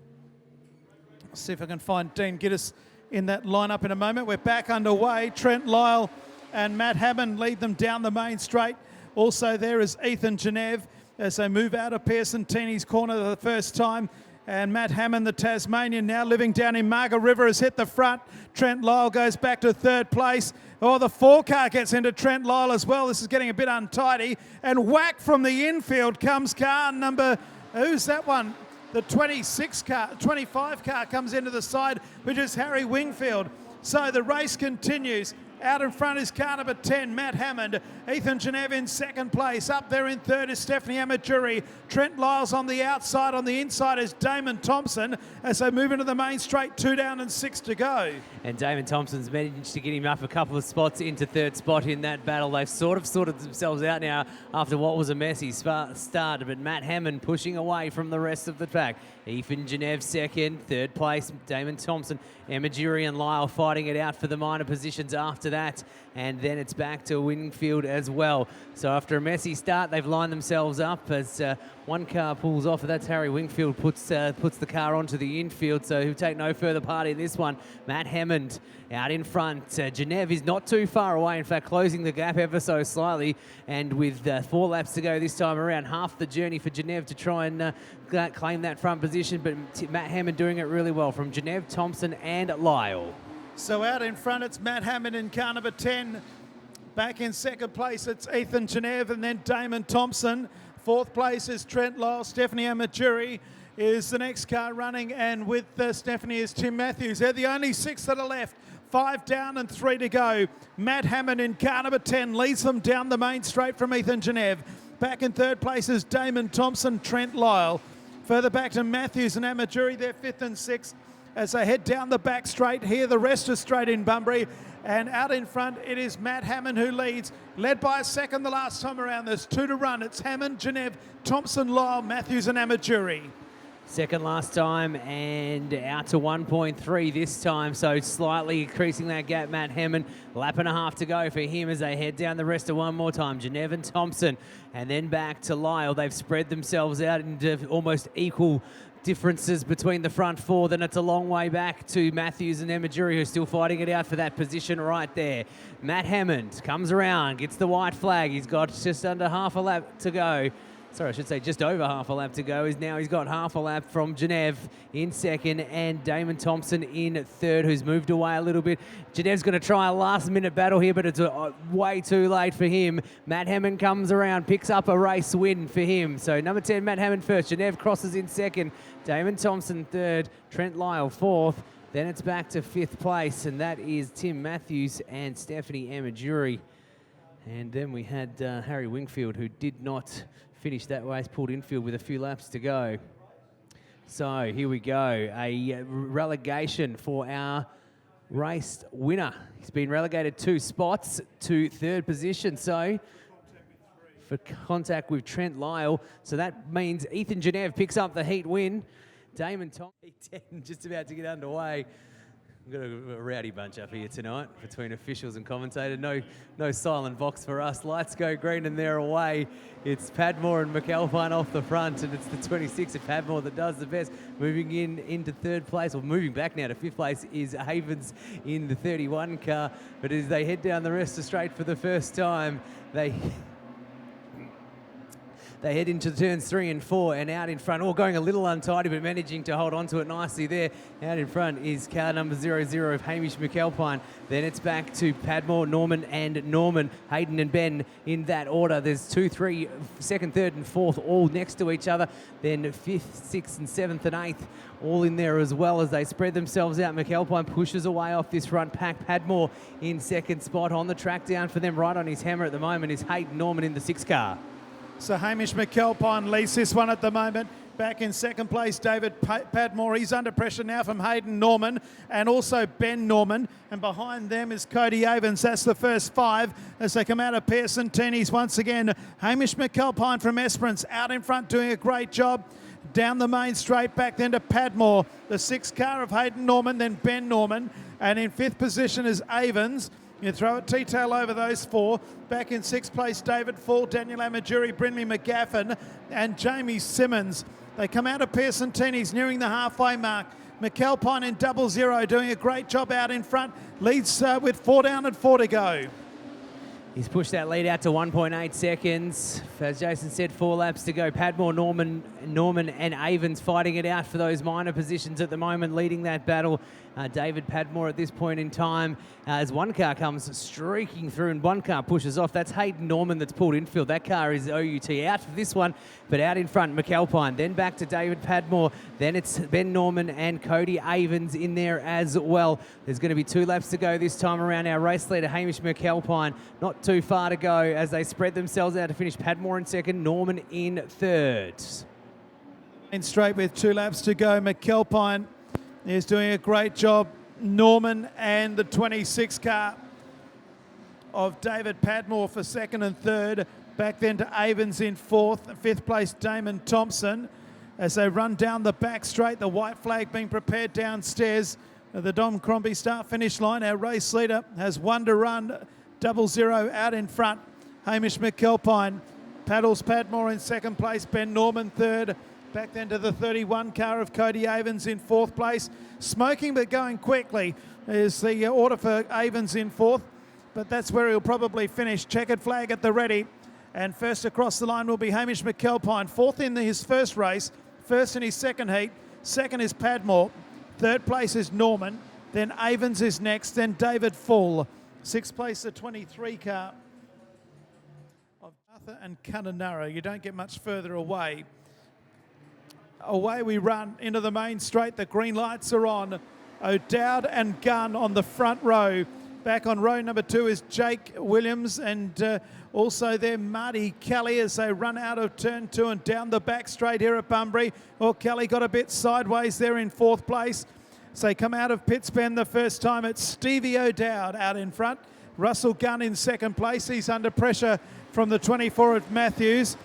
See if I can find Dean Giddis in that lineup in a moment. We're back underway. Trent Lyle and Matt Hammond lead them down the main straight. Also there is Ethan Genev as they move out of Pearson Teeny's corner for the first time. And Matt Hammond, the Tasmanian, now living down in Marga River, has hit the front. Trent Lyle goes back to third place. Oh, the 4 car gets into Trent Lyle as well. This is getting a bit untidy. And whack from the infield comes car number, who's that one? The 25 car comes into the side, which is Harry Wingfield. So the race continues. Out in front is car number 10, Matt Hammond. Ethan Genev in second place. Up there in third is Stephanie Amajuri. Trent Lyles on the outside. On the inside is Damon Thompson as they move into the main straight. 2 down and 6 to go. And Damon Thompson's managed to get him up a couple of spots into third spot in that battle. They've sort of sorted themselves out now after what was a messy start. But Matt Hammond pushing away from the rest of the track. Ethan Genev second. Third place, Damon Thompson. Amajuri and Lyle fighting it out for the minor positions after that. And then it's back to Wingfield as well. So after a messy start, they've lined themselves up as one car pulls off. That's Harry Wingfield puts the car onto the infield, so he'll take no further part in this one. Matt Hammond out in front. Genev is not too far away, in fact, closing the gap ever so slightly. And with 4 laps to go this time around, half the journey for Genev to try and claim that front position. But Matt Hammond doing it really well from Genev, Thompson and Lyle. So out in front, it's Matt Hammond in car number 10. Back in second place, it's Ethan Genev and then Damon Thompson. Fourth place is Trent Lyle. Stephanie Amajuri is the next car running, and with Stephanie is Tim Matthews. They're the only 6 that are left. 5 down and 3 to go. Matt Hammond in car number 10 leads them down the main straight from Ethan Genev. Back in third place is Damon Thompson, Trent Lyle. Further back to Matthews and Amajuri, they're 5th and 6th. As they head down the back straight here, the rest are straight in Bunbury. And out in front, it is Matt Hammond who leads, led by a second the last time around. There's 2 to run. It's Hammond, Genev, Thompson, Lyle, Matthews and Amajuri. Second last time and out to 1.3 this time, so slightly increasing that gap. Matt Hammond, lap and a half to go for him as they head down the rest of one more time. Genevin Thompson and then back to Lyle. They've spread themselves out into almost equal differences between the front four. Then it's a long way back to Matthews and Emajuri, who's still fighting it out for that position right there. Matt Hammond comes around, gets the white flag. He's got just under half a lap to go. Sorry, I should say just over half a lap to go. He's got half a lap from Genev in second and Damon Thompson in third, who's moved away a little bit. Genev's going to try a last-minute battle here, but it's way too late for him. Matt Hammond comes around, picks up a race win for him. So number 10, Matt Hammond first. Genev crosses in second. Damon Thompson third. Trent Lyle fourth. Then it's back to fifth place, and that is Tim Matthews and Stephanie Emajuri. And then we had Harry Wingfield, who did not finish that race, pulled infield with a few laps to go. So here we go, a relegation for our race winner. He's been relegated 2 spots to third position. So for contact with Trent Lyle. So that means Ethan Genev picks up the heat win. Damon Thompson, 10, just about to get underway. We've got a rowdy bunch up here tonight between officials and commentator. No silent box for us. Lights go green and they're away. It's Padmore and McAlpine off the front, and it's the 26 of Padmore that does the best. Moving into third place, or moving back now to fifth place, is Havens in the 31 car. But as they head down the rest of straight for the first time, they head into turns 3 and 4 and out in front, all going a little untidy but managing to hold on to it nicely there. Out in front is car number 00 of Hamish McAlpine. Then it's back to Padmore, Norman and Norman, Hayden and Ben in that order. There's 2, 3, second, third and fourth all next to each other. Then 5th, 6th and 7th and 8th all in there as well as they spread themselves out. McAlpine pushes away off this front pack. Padmore in second spot. On the track down for them right on his hammer at the moment is Hayden Norman in the 6 car. So Hamish McAlpine leads this one at the moment. Back in second place, David Padmore. He's under pressure now from Hayden Norman and also Ben Norman. And behind them is Cody Avens. That's the first 5 as they come out of Pearson Teenies once again. Hamish McAlpine from Esperance out in front doing a great job. Down the main straight, back then to Padmore. The 6 car of Hayden Norman, then Ben Norman. And in 5th position is Avens. You throw a T-tail over those 4. Back in 6th place, David Fall, Daniel Amajuri, Brindley McGaffin and Jamie Simmons. They come out of Pearson Teenies nearing the halfway mark. McAlpine in 00 doing a great job out in front. Leads with 4 down and 4 to go. He's pushed that lead out to 1.8 seconds. As Jason said, 4 laps to go. Padmore, Norman and Avens fighting it out for those minor positions at the moment, leading that battle. David Padmore at this point in time as one car comes streaking through and one car pushes off. That's Hayden Norman that's pulled infield. That car is OUT out for this one, but out in front, McAlpine. Then back to David Padmore. Then it's Ben Norman and Cody Avens in there as well. There's going to be 2 laps to go this time around. Our race leader, Hamish McAlpine, not too far to go as they spread themselves out to finish. Padmore in second, Norman in third. And straight with 2 laps to go, McAlpine is doing a great job. Norman and the 26 car of David Padmore for second and third. Back then to Avens in 4th. 5th place, Damon Thompson. As they run down the back straight, the white flag being prepared downstairs. The Dom Crombie start-finish line. Our race leader has 1 to run. 00 out in front. Hamish McAlpine paddles Padmore in second place. Ben Norman third. Back then to the 31 car of Cody Avens in 4th place. Smoking but going quickly is the order for Avens in 4th. But that's where he'll probably finish. Checkered flag at the ready. And first across the line will be Hamish McAlpine. 4th in his first race. 1st in his second heat. 2nd is Padmore. 3rd place is Norman. Then Avens is next. Then David Full. 6th place, the 23 car of Arthur and Kununurra. You don't get much further away. Away we run into the main straight. The green lights are on. O'Dowd and Gunn on the front row. Back on row number 2 is Jake Williams and also there Marty Kelly as they run out of turn 2 and down the back straight here at Bunbury. Well, Kelly got a bit sideways there in 4th place. So they come out of Pittsbend the first time. It's Stevie O'Dowd out in front. Russell Gunn in second place. He's under pressure from the 24 of Matthews.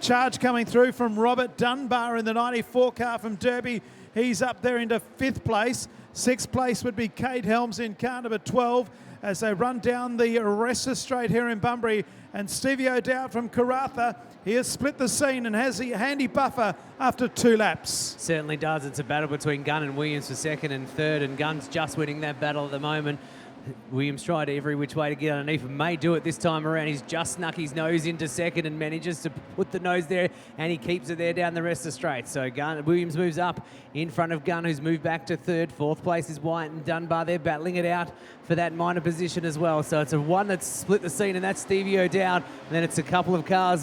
Charge coming through from Robert Dunbar in the 94 car from Derby. He's up there into 5th place. 6th place would be Kate Helms in car number 12 as they run down the Ressa Straight here in Bunbury. And Stevie O'Dowd from Karratha, he has split the scene and has the handy buffer after 2 laps. Certainly does. It's a battle between Gunn and Williams for 2nd and 3rd, and Gunn's just winning that battle at the moment. Williams tried every which way to get underneath and may do it this time around. He's just snuck his nose into 2nd and manages to put the nose there, and he keeps it there down the rest of the straight. So Williams moves up in front of Gunn, who's moved back to 3rd. 4th place is White and Dunbar. They're battling it out for that minor position as well. So it's a one that's split the scene, and that's Stevie O'Dowd. And then it's a couple of cars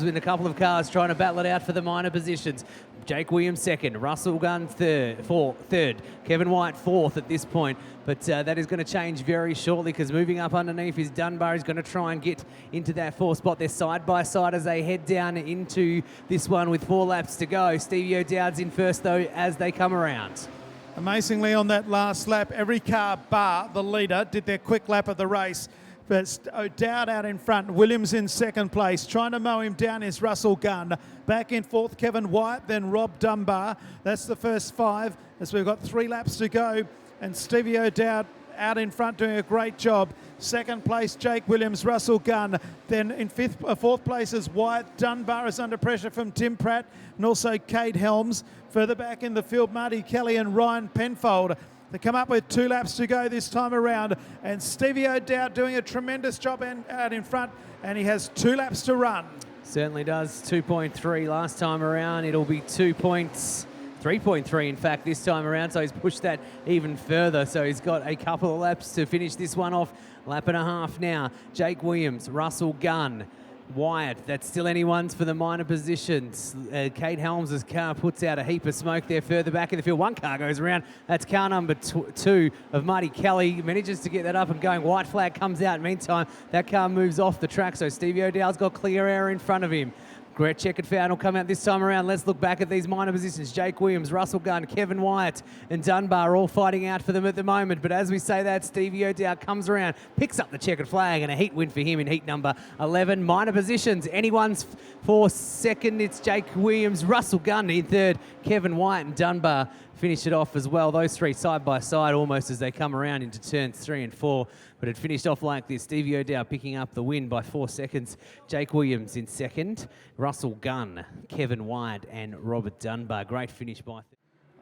trying to battle it out for the minor positions. Jake Williams 2nd, Russell Gunn 3rd, Kevin White 4th at this point. But that is going to change very shortly because moving up underneath is Dunbar. He's going to try and get into that 4th spot. They're side by side as they head down into this one with 4 laps to go. Stevie O'Dowd's in first though as they come around. Amazingly, on that last lap, every car bar the leader did their quick lap of the race. But O'Dowd out in front, Williams in 2nd place. Trying to mow him down is Russell Gunn. Back in 4th, Kevin White, then Rob Dunbar. That's the first 5 as we've got 3 laps to go. And Stevie O'Dowd out in front doing a great job. 2nd place, Jake Williams, Russell Gunn. Then in 4th place is White. Dunbar is under pressure from Tim Pratt and also Kate Helms. Further back in the field, Marty Kelly and Ryan Penfold. They come up with 2 laps to go this time around, and Stevie O'Dowd doing a tremendous job out in front, and he has 2 laps to run. Certainly does. 2.3 last time around. It'll be 3.3 in fact this time around, so he's pushed that even further. So he's got a couple of laps to finish this one off. Lap and a half now. Jake Williams, Russell Gunn, Wyatt, that's still anyone's for the minor positions. Kate Helms' car puts out a heap of smoke there further back in the field. 1 car goes around. That's car number 2 of Marty Kelly. Manages to get that up and going. White flag comes out. Meantime, that car moves off the track, so Stevie O'Dowd's got clear air in front of him. Great checkered foul will come out this time around. Let's look back at these minor positions. Jake Williams, Russell Gunn, Kevin Wyatt and Dunbar all fighting out for them at the moment. But as we say that, Stevie O'Dowd comes around, picks up the checkered flag, and a heat win for him in heat number 11. Minor positions, anyone's for 2nd. It's Jake Williams, Russell Gunn in 3rd, Kevin Wyatt and Dunbar finish it off as well. Those 3 side by side almost as they come around into turns 3 and 4. But it finished off like this. Stevie O'Dowd picking up the win by 4 seconds. Jake Williams in 2nd. Russell Gunn, Kevin Wyatt and Robert Dunbar. Great finish by...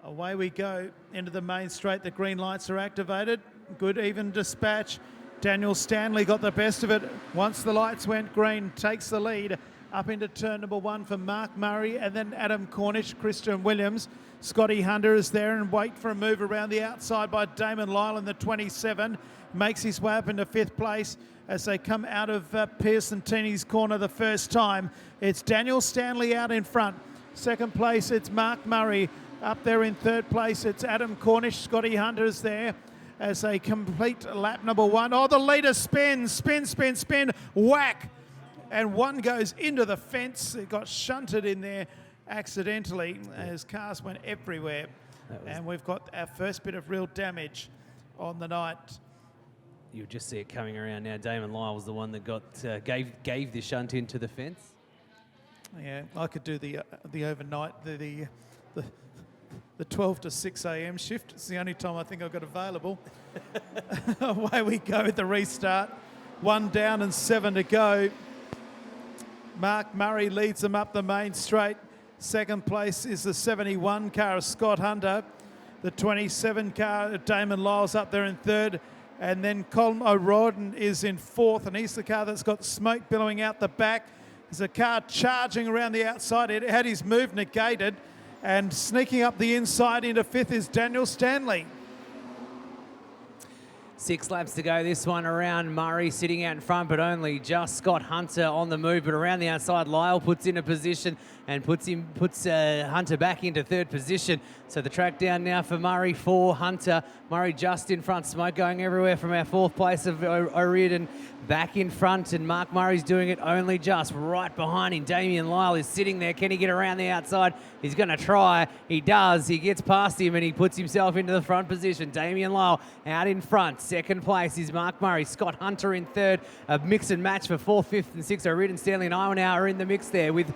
Away we go into the main straight. The green lights are activated. Good even dispatch. Daniel Stanley got the best of it. Once the lights went green, takes the lead. Up into turn number 1 for Mark Murray and then Adam Cornish, Christian Williams. Scotty Hunter is there and wait for a move around the outside by Damon Lyle in the 27. Makes his way up into 5th place as they come out of Pearson Teeney's corner the first time. It's Daniel Stanley out in front. 2nd place, it's Mark Murray. Up there in 3rd place, it's Adam Cornish. Scotty Hunter's there as they complete lap number 1. Oh, the leader spins, spin, whack. And one goes into the fence. It got shunted in there accidentally as cars went everywhere. And we've got our first bit of real damage on the night. You'll just see it coming around now. Damon Lyle was the one that got gave the shunt into the fence. Yeah, I could do the overnight, the 12 to 6 a.m. shift. It's the only time I think I've got available. Away we go with the restart. 1 down and 7 to go. Mark Murray leads them up the main straight. 2nd place is the 71 car of Scott Hunter. The 27 car of Damon Lyle's up there in 3rd. And then Colm O'Riordan is in 4th, and he's the car that's got smoke billowing out the back. There's a car charging around the outside. It had his move negated. And sneaking up the inside into 5th is Daniel Stanley. 6 laps to go this one around. Murray sitting out in front, but only just Scott Hunter on the move. But around the outside, Lyle puts in a position and puts Hunter back into 3rd position. So the track down now for Murray for Hunter. Murray just in front, smoke going everywhere from our 4th place of O'Riordan back in front, and Mark Murray's doing it only just right behind him. Damien Lyle is sitting there. Can he get around the outside? He's going to try. He does. He gets past him and he puts himself into the front position. Damien Lyle out in front. 2nd place is Mark Murray. Scott Hunter in 3rd. A mix and match for 4th, 5th and 6th. O'Riordan, Stanley and Iwan are in the mix there with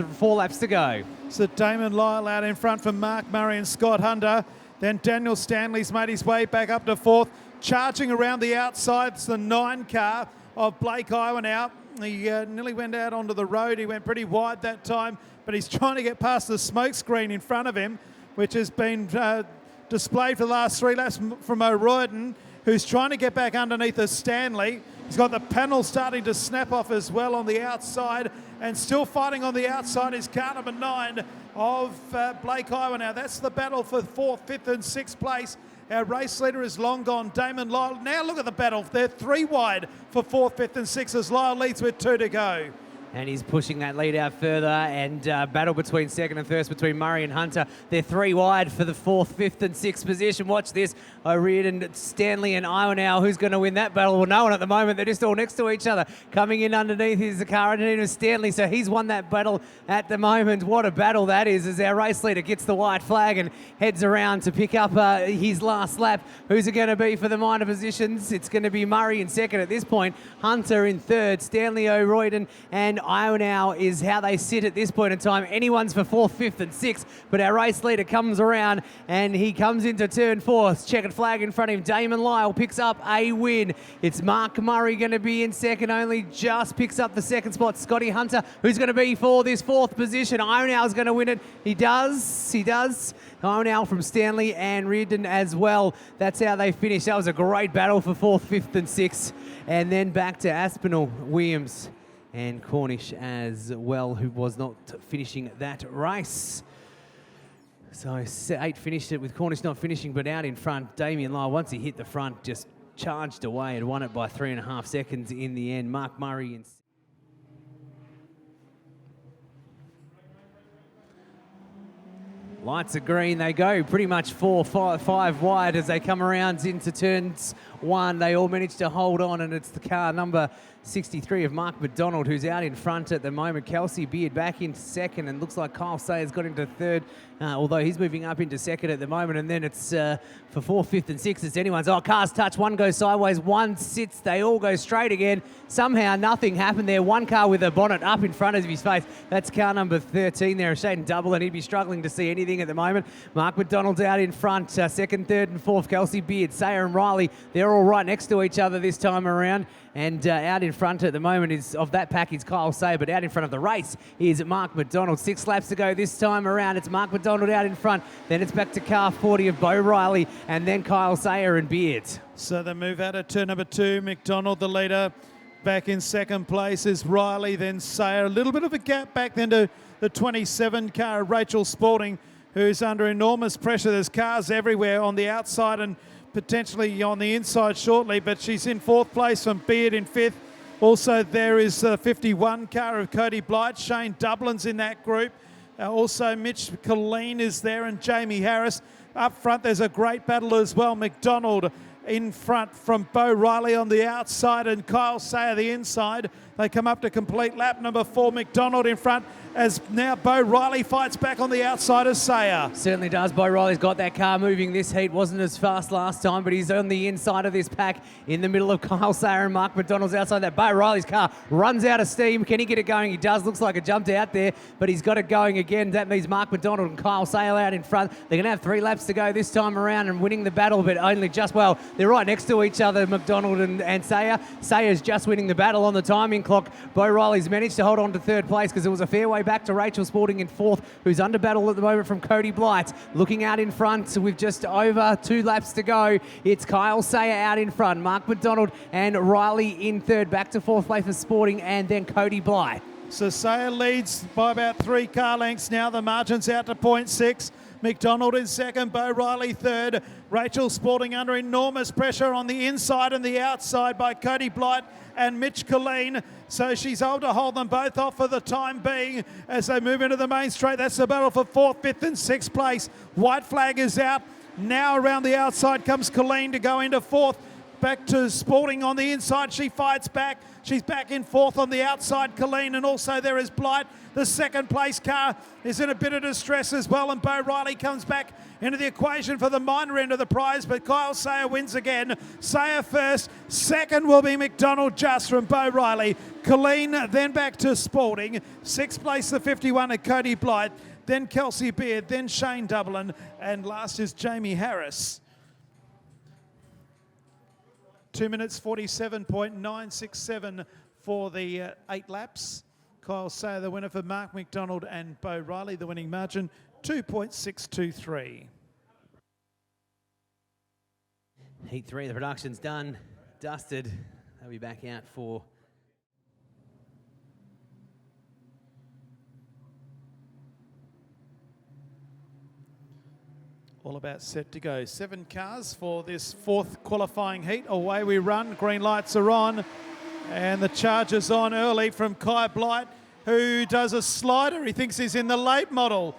4 laps to go. So Damon Lyle out in front from Mark Murray and Scott Hunter. Then Daniel Stanley's made his way back up to 4th. Charging around the outside, it's the 9 car of Blake Iwanow. He nearly went out onto the road. He went pretty wide that time, but he's trying to get past the smoke screen in front of him, which has been displayed for the last 3 laps from O'Royden, who's trying to get back underneath the Stanley. He's got the panel starting to snap off as well on the outside, and still fighting on the outside is car number 9 of Blake Iwanow. That's the battle for 4th, 5th and 6th place. Our race leader is long gone, Damon Lyle. Now look at the battle. They're 3 wide for 4th, 5th and 6th as Lyle leads with 2 to go. And he's pushing that lead out further, and battle between 2nd and 1st between Murray and Hunter. They're 3 wide for the 4th, 5th and 6th position. Watch this. O'Riordan, Stanley and Iwanow. Who's going to win that battle? Well, no one at the moment. They're just all next to each other. Coming in underneath is the car underneath is Stanley, so he's won that battle at the moment. What a battle that is as our race leader gets the white flag and heads around to pick up his last lap. Who's it going to be for the minor positions? It's going to be Murray in 2nd at this point. Hunter in 3rd. Stanley, O'Riordan and Iwanow is how they sit at this point in time. Anyone's for 4th, 5th and 6th, but our race leader comes around and he comes into turn 4. Checkered flag in front of him. Damon Lyle picks up a win. It's Mark Murray going to be in 2nd, only just picks up the 2nd spot. Scotty Hunter, who's going to be for this 4th position. Iwanow is going to win it. He does. Iwanow from Stanley and Reardon as well. That's how they finish. That was a great battle for 4th, 5th and 6th. And then back to Aspinall, Williams and Cornish as well, who was not finishing that race. So 8 finished it with Cornish not finishing, but out in front. Damien Lyle, once he hit the front, just charged away and won it by 3.5 seconds in the end. Mark Murray in... Lights are green, they go pretty much 4, 5 wide as they come around into turns 1. They all manage to hold on, and it's the car number 63 of Mark McDonald who's out in front at the moment. Kelsey Beard back into 2nd, and looks like Kyle Sayers got into 3rd, although he's moving up into 2nd at the moment. And then it's for 4th, 5th and 6th, it's anyone's. Oh, cars touch, one goes sideways, one sits, they all go straight again. Somehow nothing happened there. One car with a bonnet up in front of his face. That's car number 13 there, Shaden Double, and he'd be struggling to see anything at the moment. Mark McDonald's out in front, 2nd, 3rd and 4th. Kelsey Beard, Sayer and Riley, they're all right next to each other this time around. And out in front at the moment is of that pack is Kyle Sayer, but out in front of the race is Mark McDonald. 6 laps to go this time around. It's Mark McDonald out in front. Then it's back to car 40 of Bo Riley, and then Kyle Sayer and Beard. So they move out of turn number 2. McDonald, the leader. Back in 2nd place is Riley, then Sayer. A little bit of a gap back then to the 27 car, Rachel Spalding, who's under enormous pressure. There's cars everywhere on the outside and potentially on the inside shortly, but she's in 4th place from Beard in 5th. Also there is 51 car of Cody Blight. Shane Dublin's in that group. Also Mitch Colleen is there and Jamie Harris. Up front there's a great battle as well. McDonald in front from Bo Riley on the outside and Kyle Sayer the inside. They come up to complete lap number 4. McDonald in front as now Bo Riley fights back on the outside of Sayer. Certainly does. Bo Riley's got that car moving this heat. Wasn't as fast last time, but he's on the inside of this pack in the middle of Kyle Sayer and Mark McDonald's outside that. Bo Riley's car runs out of steam. Can he get it going? He does. Looks like it jumped out there, but he's got it going again. That means Mark McDonald and Kyle Sayer out in front. They're going to have 3 laps to go this time around and winning the battle, but only just well. They're right next to each other, McDonald and Sayer. Sayer's just winning the battle on the timing clock. Bo Riley's managed to hold on to 3rd place because it was a fair way back to Rachel Spalding in 4th, who's under battle at the moment from Cody Blight. Looking out in front with just over 2 laps to go. It's Kyle Sayer out in front, Mark McDonald and Riley in 3rd. Back to 4th place for Spalding and then Cody Blight. So Sayer leads by about 3 car lengths now. The margin's out to 0.6. McDonald in 2nd, Bo Riley 3rd. Rachel Spalding under enormous pressure on the inside and the outside by Cody Blight and Mitch Colleen. So she's able to hold them both off for the time being as they move into the main straight. That's the battle for 4th, 5th and 6th place. White flag is out. Now around the outside comes Colleen to go into 4th. back to Sporting on the inside. She fights back. She's back in fourth on the outside, Colleen, and also there is Blight. The second place car is in a bit of distress as well, and Bo Riley comes back into the equation for the minor end of the prize, but Kyle Sayer wins again. Sayer first. Second will be McDonald Just from Bo Riley. Colleen then back to Sporting. Sixth place, the 51 at Cody Blight. Then Kelsey Beard, then Shane Dublin, and last is Jamie Harris. 2 minutes 47.967 for the 8 laps. Kyle Sayer, the winner for Mark McDonald, and Bo Riley, the winning margin, 2.623. Heat 3, the production's done, dusted. They'll be back out for all about set to go. 7 cars for this fourth qualifying heat. Away we run. Green lights are on. And the charge is on early from Kai Blight, who does a slider. He thinks he's in the late model.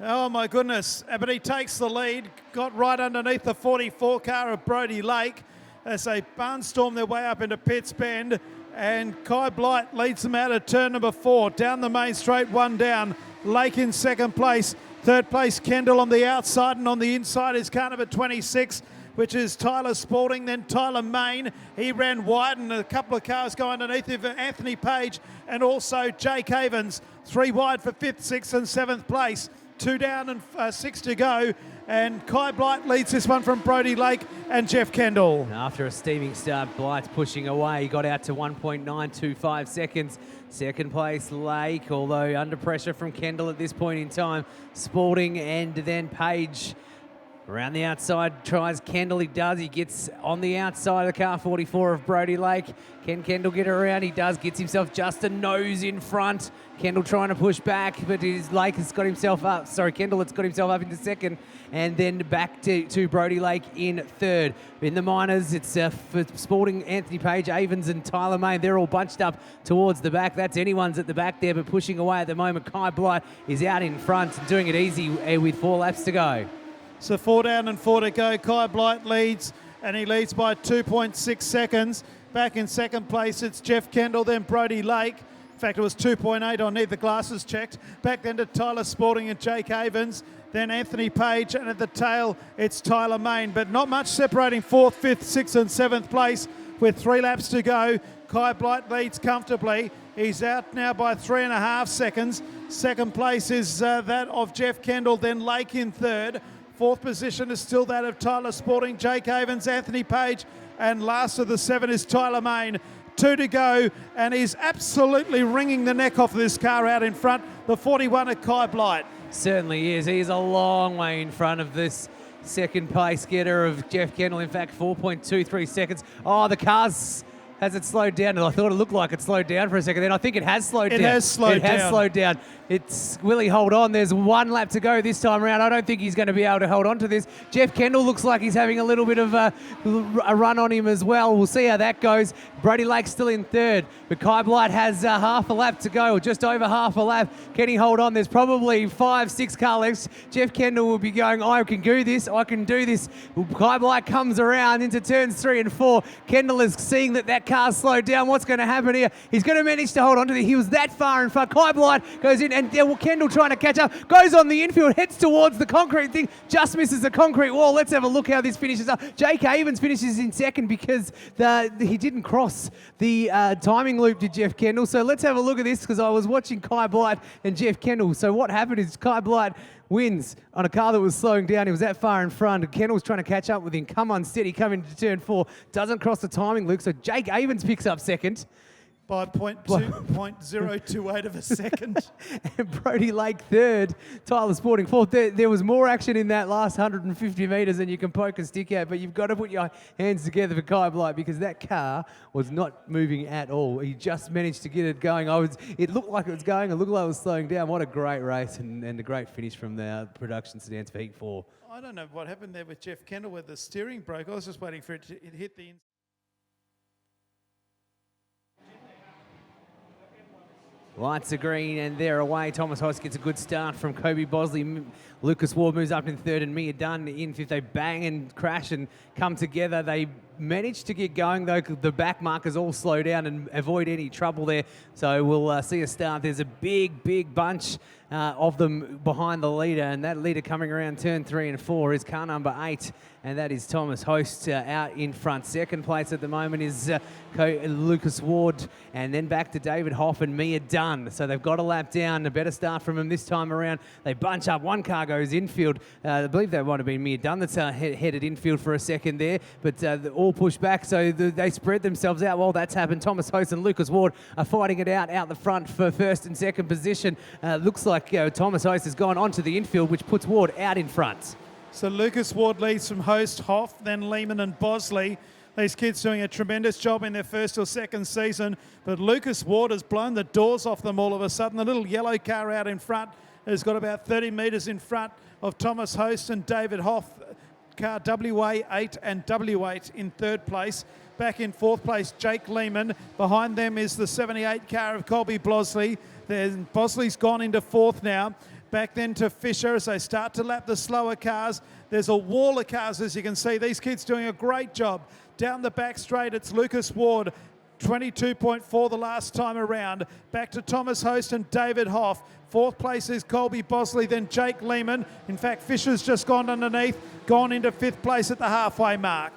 Oh my goodness. But he takes the lead. Got right underneath the 44 car of Brodie Lake as they barnstorm their way up into Pitts Bend. And Kai Blight leads them out of turn number 4. Down the main straight, 1 down. Lake in second place. Third place, Kendall on the outside, and on the inside is car number 26, which is Tyler Spalding, then Tyler Main. He ran wide, and a couple of cars go underneath him for Anthony Page and also Jake Havens. 3 wide for 5th, 6th and 7th place. 2 down and 6 to go. And Kai Blight leads this one from Brodie Lake and Jeff Kendall. After a steaming start, Blight's pushing away. He got out to 1.925 seconds. Second place, Lake, although under pressure from Kendall at this point in time. Spalding and then Page. Around the outside, tries Kendall. He does. He gets on the outside of the car 44 of Brodie Lake. Can Kendall get around? He does. Gets himself just a nose in front. Kendall trying to push back, but Lake has got himself up. Sorry, Kendall has got himself up into second. And then back to Brodie Lake in third. In the minors, it's for Sporting, Anthony Page, Avens and Tyler Main. They're all bunched up towards the back. That's anyone's at the back there, but pushing away at the moment. Kai Blight is out in front and doing it easy with 4 laps to go. So 4 down and 4 to go. Kai Blight leads, and he leads by 2.6 seconds. Back in second place, it's Jeff Kendall, then Brodie Lake. In fact, it was 2.8. I'll need the glasses checked. Back then to Tyler Spalding and Jake Havens. Then Anthony Page, and at the tail, it's Tyler Main. But not much separating 4th, 5th, 6th and 7th place with 3 laps to go. Kai Blight leads comfortably. He's out now by 3.5 seconds. Second place is that of Jeff Kendall, then Lake in third. 4th position is still that of Tyler Spalding, Jake Havens, Anthony Page, and last of the 7 is Tyler Main. 2 to go, and he's absolutely wringing the neck off of this car out in front, the 41 at Kai Blight. Certainly is. He's a long way in front of this second place getter of Jeff Kendall. In fact, 4.23 seconds. Oh, the car's... Has it slowed down? And I thought it looked like it slowed down for a second. Then I think it has slowed down. It has slowed down. Will he hold on? There's 1 lap to go this time around. I don't think he's going to be able to hold on to this. Jeff Kendall looks like he's having a little bit of a run on him as well. We'll see how that goes. Brodie Lake's still in third, but Kai Blight has half a lap to go, or just over half a lap. Can he hold on? There's probably 5-6 car lengths. Jeff Kendall will be going, I can do this. I can do this. Kai Blight comes around into turns 3 and 4. Kendall is seeing that car's slowed down. What's going to happen here? He's going to manage to hold on to it. He was that far in front. Kai Blight goes in, and Kendall trying to catch up, goes on the infield, heads towards the concrete thing, just misses the concrete wall. Let's have a look how this finishes up. Jake Havens finishes in second because he didn't cross the timing loop, did Jeff Kendall. So let's have a look at this, because I was watching Kai Blight and Jeff Kendall. So what happened is Kai Blight wins on a car that was slowing down. He was that far in front, and Kendall was trying to catch up with him. Come on, steady, coming into turn 4. Doesn't cross the timing loop, so Jake Havens picks up second. By 0.028 of a second. And Brodie Lake third, Tyler Spalding fourth. There was more action in that last 150 metres than you can poke a stick at, but you've got to put your hands together for Kai Blight, because that car was not moving at all. He just managed to get it going. It looked like it was going, it looked like it was slowing down. What a great race, and a great finish from the production sedans for Heat 4. I don't know what happened there with Jeff Kendall where the steering broke. I was just waiting for it to hit the... Lights are green and they're away. Thomas Hoss gets a good start from Kobe Bosley. Lucas Ward moves up in third and Mia Dunn in fifth. They bang and crash and come together. They managed to get going, though. The back markers all slow down and avoid any trouble there. So we'll see a start. There's a big bunch of them behind the leader, and that leader coming around turn 3 and 4 is car number 8, and that is Thomas Host out in front. Second place at the moment is Lucas Ward, and then back to David Hoff and Mia Dunn. So they've got a lap down. A better start from them this time around. They bunch up. One car goes infield. I believe that might have been Mia Dunn that's headed infield for a second there, but all pushed back, so they spread themselves out. While that's happened, Thomas Host and Lucas Ward are fighting it out the front for first and second position. Looks like Thomas Host has gone onto the infield, which puts Ward out in front. So Lucas Ward leads from Host, Hoff, then Lehman and Bosley. These kids doing a tremendous job in their first or second season, but Lucas Ward has blown the doors off them all of a sudden. The little yellow car out in front has got about 30 metres in front of Thomas Host and David Hoff. Car WA8 and W8 in third place. Back in fourth place, Jake Lehman. Behind them is the 78 car of Colby Bosley. Then Bosley's gone into fourth now. Back then to Fisher as they start to lap the slower cars. There's a wall of cars, as you can see. These kids doing a great job. Down the back straight, it's Lucas Ward. 22.4 the last time around. Back to Thomas Host and David Hoff. Fourth place is Colby Bosley, then Jake Lehman. In fact, Fisher's just gone underneath, gone into fifth place at the halfway mark.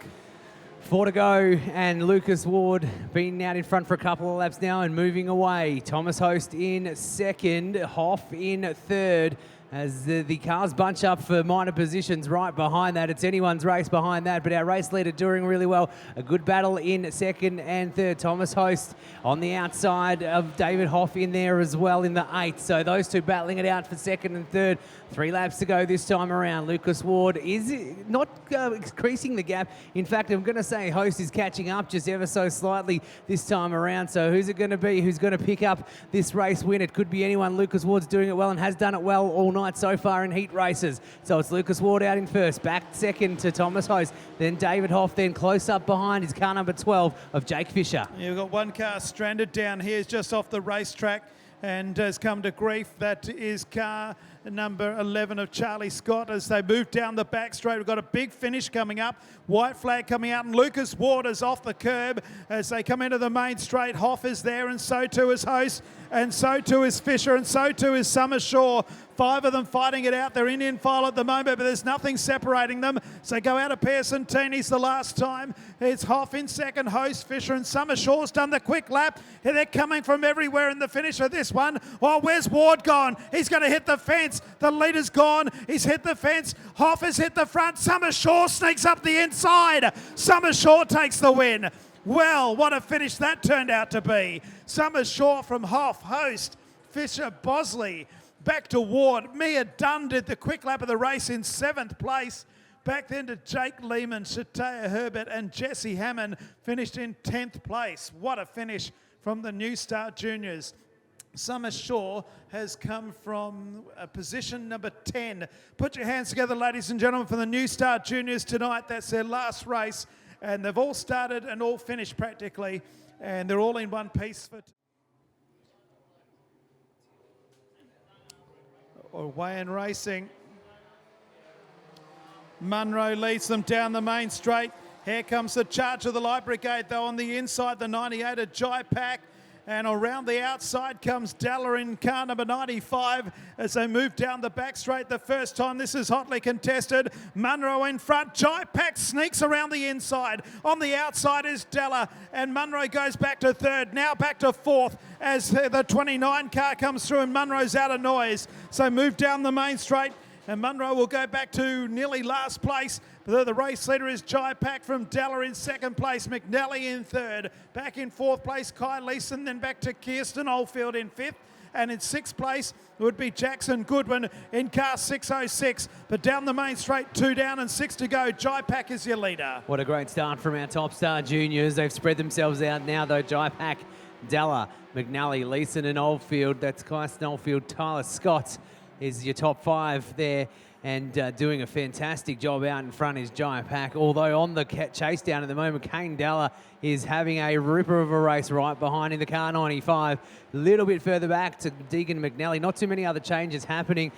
4 to go, and Lucas Ward been out in front for a couple of laps now and moving away. Thomas Host in second, Hoff in third. As the cars bunch up for minor positions right behind that. It's anyone's race behind that, but our race leader doing really well. A good battle in second and third. Thomas Host on the outside of David Hoff in there as well in the 8th. So those two battling it out for second and third. 3 laps to go this time around. Lucas Ward is not increasing the gap. In fact, I'm going to say Host is catching up just ever so slightly this time around. So who's it going to be? Who's going to pick up this race win? It could be anyone. Lucas Ward's doing it well and has done it well all night so far in heat races. So it's Lucas Ward out in first, back second to Thomas Host, then David Hoff, then close up behind is car number 12 of Jake Fisher. Yeah, we've got one car stranded down here just off the racetrack and has come to grief. That is car number 11 of Charlie Scott as they move down the back straight. We've got a big finish coming up. White flag coming out, and Lucas Ward is off the curb as they come into the main straight. Hoff is there, and so too is Host, and so too is Fisher, and so too is Summer Shaw. 5 of them fighting it out. They're in file at the moment, but there's nothing separating them. So go out of Pearson Teeny's the last time. It's Hoff in second, Host, Fisher, and Summer Shaw's done the quick lap. They're coming from everywhere in the finish of this one. Oh, where's Ward gone? He's going to hit the fence. The leader's gone. He's hit the fence. Hoff has hit the front. Summer Shaw sneaks up the inside. Summer Shaw takes the win. Well, what a finish that turned out to be. Summer Shaw from Hoff, Host, Fisher, Bosley. Back to Ward. Mia Dunn did the quick lap of the race in 7th place. Back then to Jake Lehman, Shatea Herbert and Jesse Hammond finished in 10th place. What a finish from the New Start Juniors. Summer Shaw has come from position number 10. Put your hands together, ladies and gentlemen, for the New Start Juniors tonight. That's their last race, and they've all started and all finished practically, and they're all in one piece for away and racing. Munro leads them down the main straight. Here comes the charge of the Light Brigade, though, on the inside, the 98 at Jai Pack. And around the outside comes Dalla in car number 95 as they move down the back straight the first time. This is hotly contested. Munro in front. Jai Pack sneaks around the inside. On the outside is Dalla, and Munro goes back to third. Now back to fourth as the 29 car comes through and Munro's out of noise. So move down the main straight. And Munro will go back to nearly last place. The race leader is Jai Pack from Dalla in second place. McNally in third. Back in fourth place, Kai Leeson. Then back to Kirsten Oldfield in fifth. And in sixth place would be Jackson Goodwin in car 606. But down the main straight, 2 down and 6 to go. Jai Pack is your leader. What a great start from our Top Star Juniors. They've spread themselves out now, though. Jai Pack, Dalla, McNally, Leeson and Oldfield. That's Kirsten Oldfield. Tyler Scott is your top 5 there, and doing a fantastic job out in front is Jai Pack. Although on the chase down at the moment, Kane Dalla is having a ripper of a race right behind in the car 95. A little bit further back to Deegan McNally. Not too many other changes happening.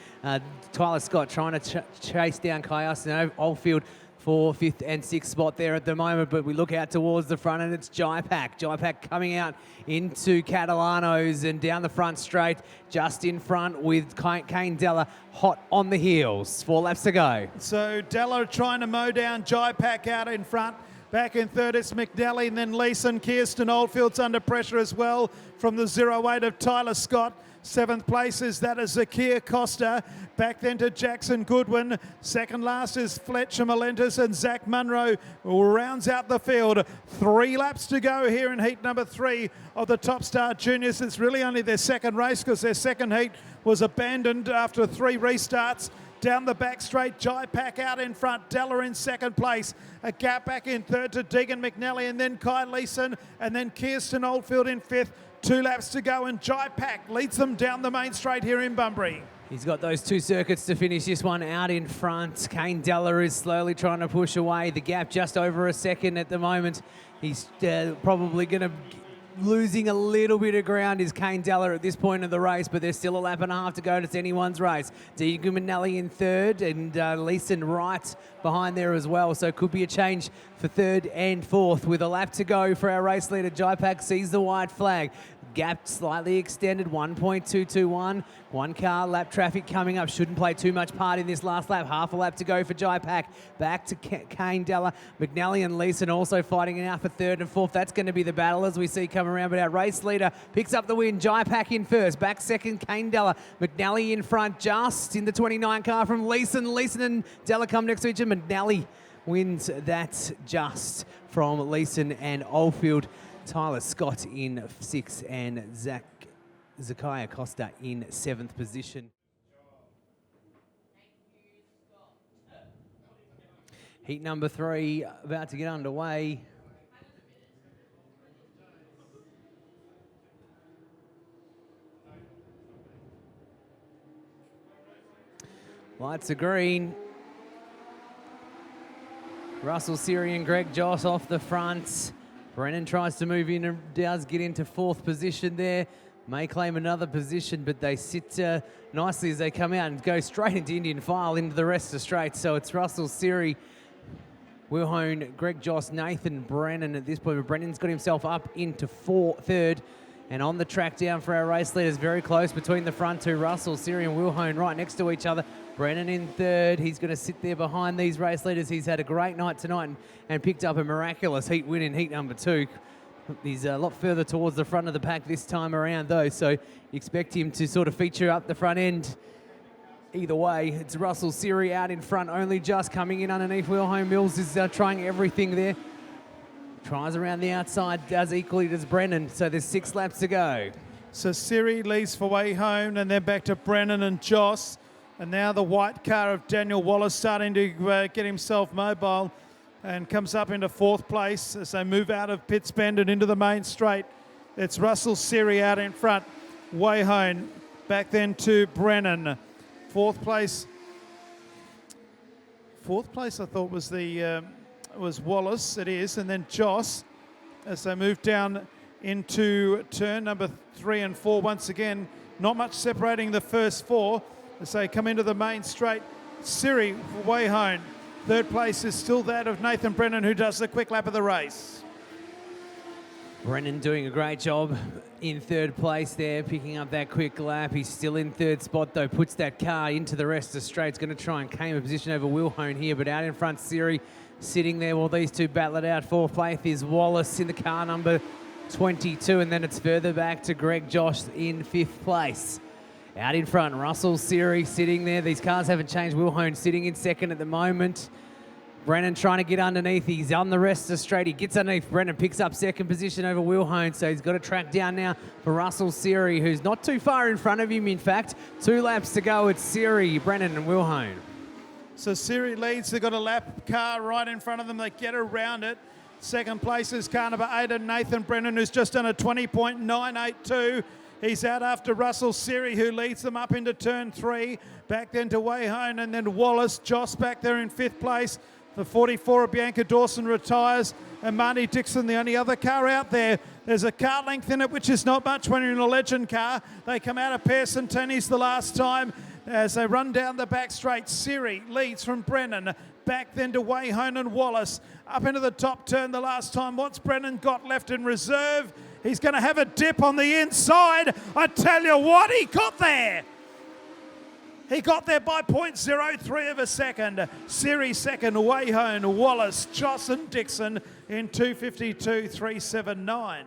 Tyler Scott trying to chase down Kaius and Oldfield for 5th and 6th spot there at the moment, but we look out towards the front and it's Jaipak. Jaipak coming out into Catalano's and down the front straight, just in front with Kane Della hot on the heels. 4 laps to go. So Della trying to mow down Jaipak out in front. Back in third, it's McNally, and then Leeson. Kirsten Oldfield's under pressure as well from the 08 of Tyler Scott. 7th place is that of Zakia Costa. Back then to Jackson Goodwin. Second last is Fletcher Melendez, and Zach Munro rounds out the field. 3 laps to go here in heat number 3 of the Top Star Juniors. It's really only their second race because their second heat was abandoned after 3 restarts. Down the back straight, Jaipak out in front, Della in second place. A gap back in third to Deegan McNally, and then Kai Leeson, and then Kirsten Oldfield in 5th. 2 laps to go, and Jaipak leads them down the main straight here in Bunbury. He's got those 2 circuits to finish this one out in front. Kane Della is slowly trying to push away. The gap just over a second at the moment. He's probably going to losing a little bit of ground is Kane Della at this point of the race, but there's still a lap and a half to go and it's anyone's race. Deegan McNally in third and Leeson right behind there as well, so it could be a change for third and fourth. With a lap to go for our race leader, Jaipak sees the white flag. Gap slightly extended, 1.221. 1 car lap traffic coming up. Shouldn't play too much part in this last lap. Half a lap to go for Jaipak. Back to Kane Della. McNally and Leeson also fighting it out for third and fourth. That's going to be the battle as we see come around. But our race leader picks up the win. Jaipak in first. Back second, Kane Della. McNally in front, just in the 29 car from Leeson. Leeson and Della come next to each other. McNally wins that just from Leeson and Oldfield. Tyler Scott in 6th and Zakia Costa in 7th position. Heat number 3 about to get underway. Lights are green. Russell Siri and Greg Joss off the front. Brennan tries to move in and does get into 4th position there. May claim another position, but they sit nicely as they come out and go straight into Indian file into the rest of straight. So it's Russell Siri, Will Hone, Greg Joss, Nathan Brennan at this point. But Brennan's got himself up into 3rd. And on the track down for our race leaders, very close between the front two, Russell Siri and Will Hone right next to each other. Brennan in 3rd. He's going to sit there behind these race leaders. He's had a great night tonight and picked up a miraculous heat win in heat number 2. He's a lot further towards the front of the pack this time around, though, so expect him to sort of feature up the front end. Either way, it's Russell Siri out in front, only just coming in underneath. Will Hone Mills is trying everything there. Tries around the outside, does equally as Brennan, so there's 6 laps to go. So Siri leads for Way Home, and then back to Brennan and Joss. And now the white car of Daniel Wallace starting to get himself mobile and comes up into 4th place as they move out of Pitts Bend and into the main straight. It's Russell Siri out in front. Way Home back then to Brennan. 4th place. 4th place I thought was was Wallace, it is, and then Joss as they move down into turn number 3 and 4 once again. Not much separating the first 4 as they come into the main straight. Siri for Way Home. 3rd place is still that of Nathan Brennan, who does the quick lap of the race. Brennan doing a great job in 3rd place there, picking up that quick lap. He's still in 3rd spot though, puts that car into the rest of straight. He's going to try and claim a position over Will Hone here, but out in front, Siri sitting there while these two battle it out. 4th place is Wallace in the car number 22, and then it's further back to Greg Josh in 5th place. Out in front, Russell Siri sitting there. These cars haven't changed. Will Hone sitting in 2nd at the moment. Brennan trying to get underneath. He's on the rest of straight. He gets underneath. Brennan picks up 2nd position over Will Hone, so he's got to track down now for Russell Siri, who's not too far in front of him, in fact. 2 laps to go. It's Siri, Brennan and Will Hone. So Siri leads. They've got a lap car right in front of them. They get around it. 2nd place is car number 8 and Nathan Brennan, who's just done a 20.982. He's out after Russell Siri, who leads them up into turn 3. Back then to Way Home, and then Wallace. Joss back there in 5th place. The 44 of Bianca Dawson retires, and Marnie Dixon, the only other car out there. There's a car length in it, which is not much when you're in a legend car. They come out of Pearson Tennies the last time as they run down the back straight. Siri leads from Brennan. back then to Wayhone and Wallace. Up into the top turn the last time. What's Brennan got left in reserve? He's going to have a dip on the inside. I tell you what, he got there. He got there by 0.03 of a second. Series second, Wayhone, Wallace, Joss and Dixon in 2:52.379.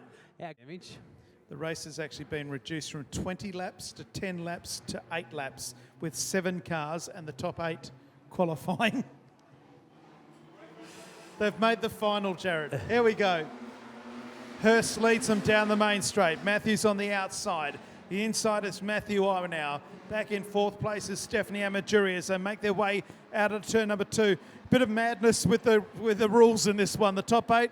The race has actually been reduced from 20 laps to 10 laps to 8 laps with 7 cars and the top 8 qualifying. They've made the final, Jared. Here we go. Hurst leads them down the main straight. Matthews on the outside. The inside is Matthew Iwanow. Back in fourth place is Stephanie Amajuri as they make their way out of turn number 2. Bit of madness with the rules in this one. The top 8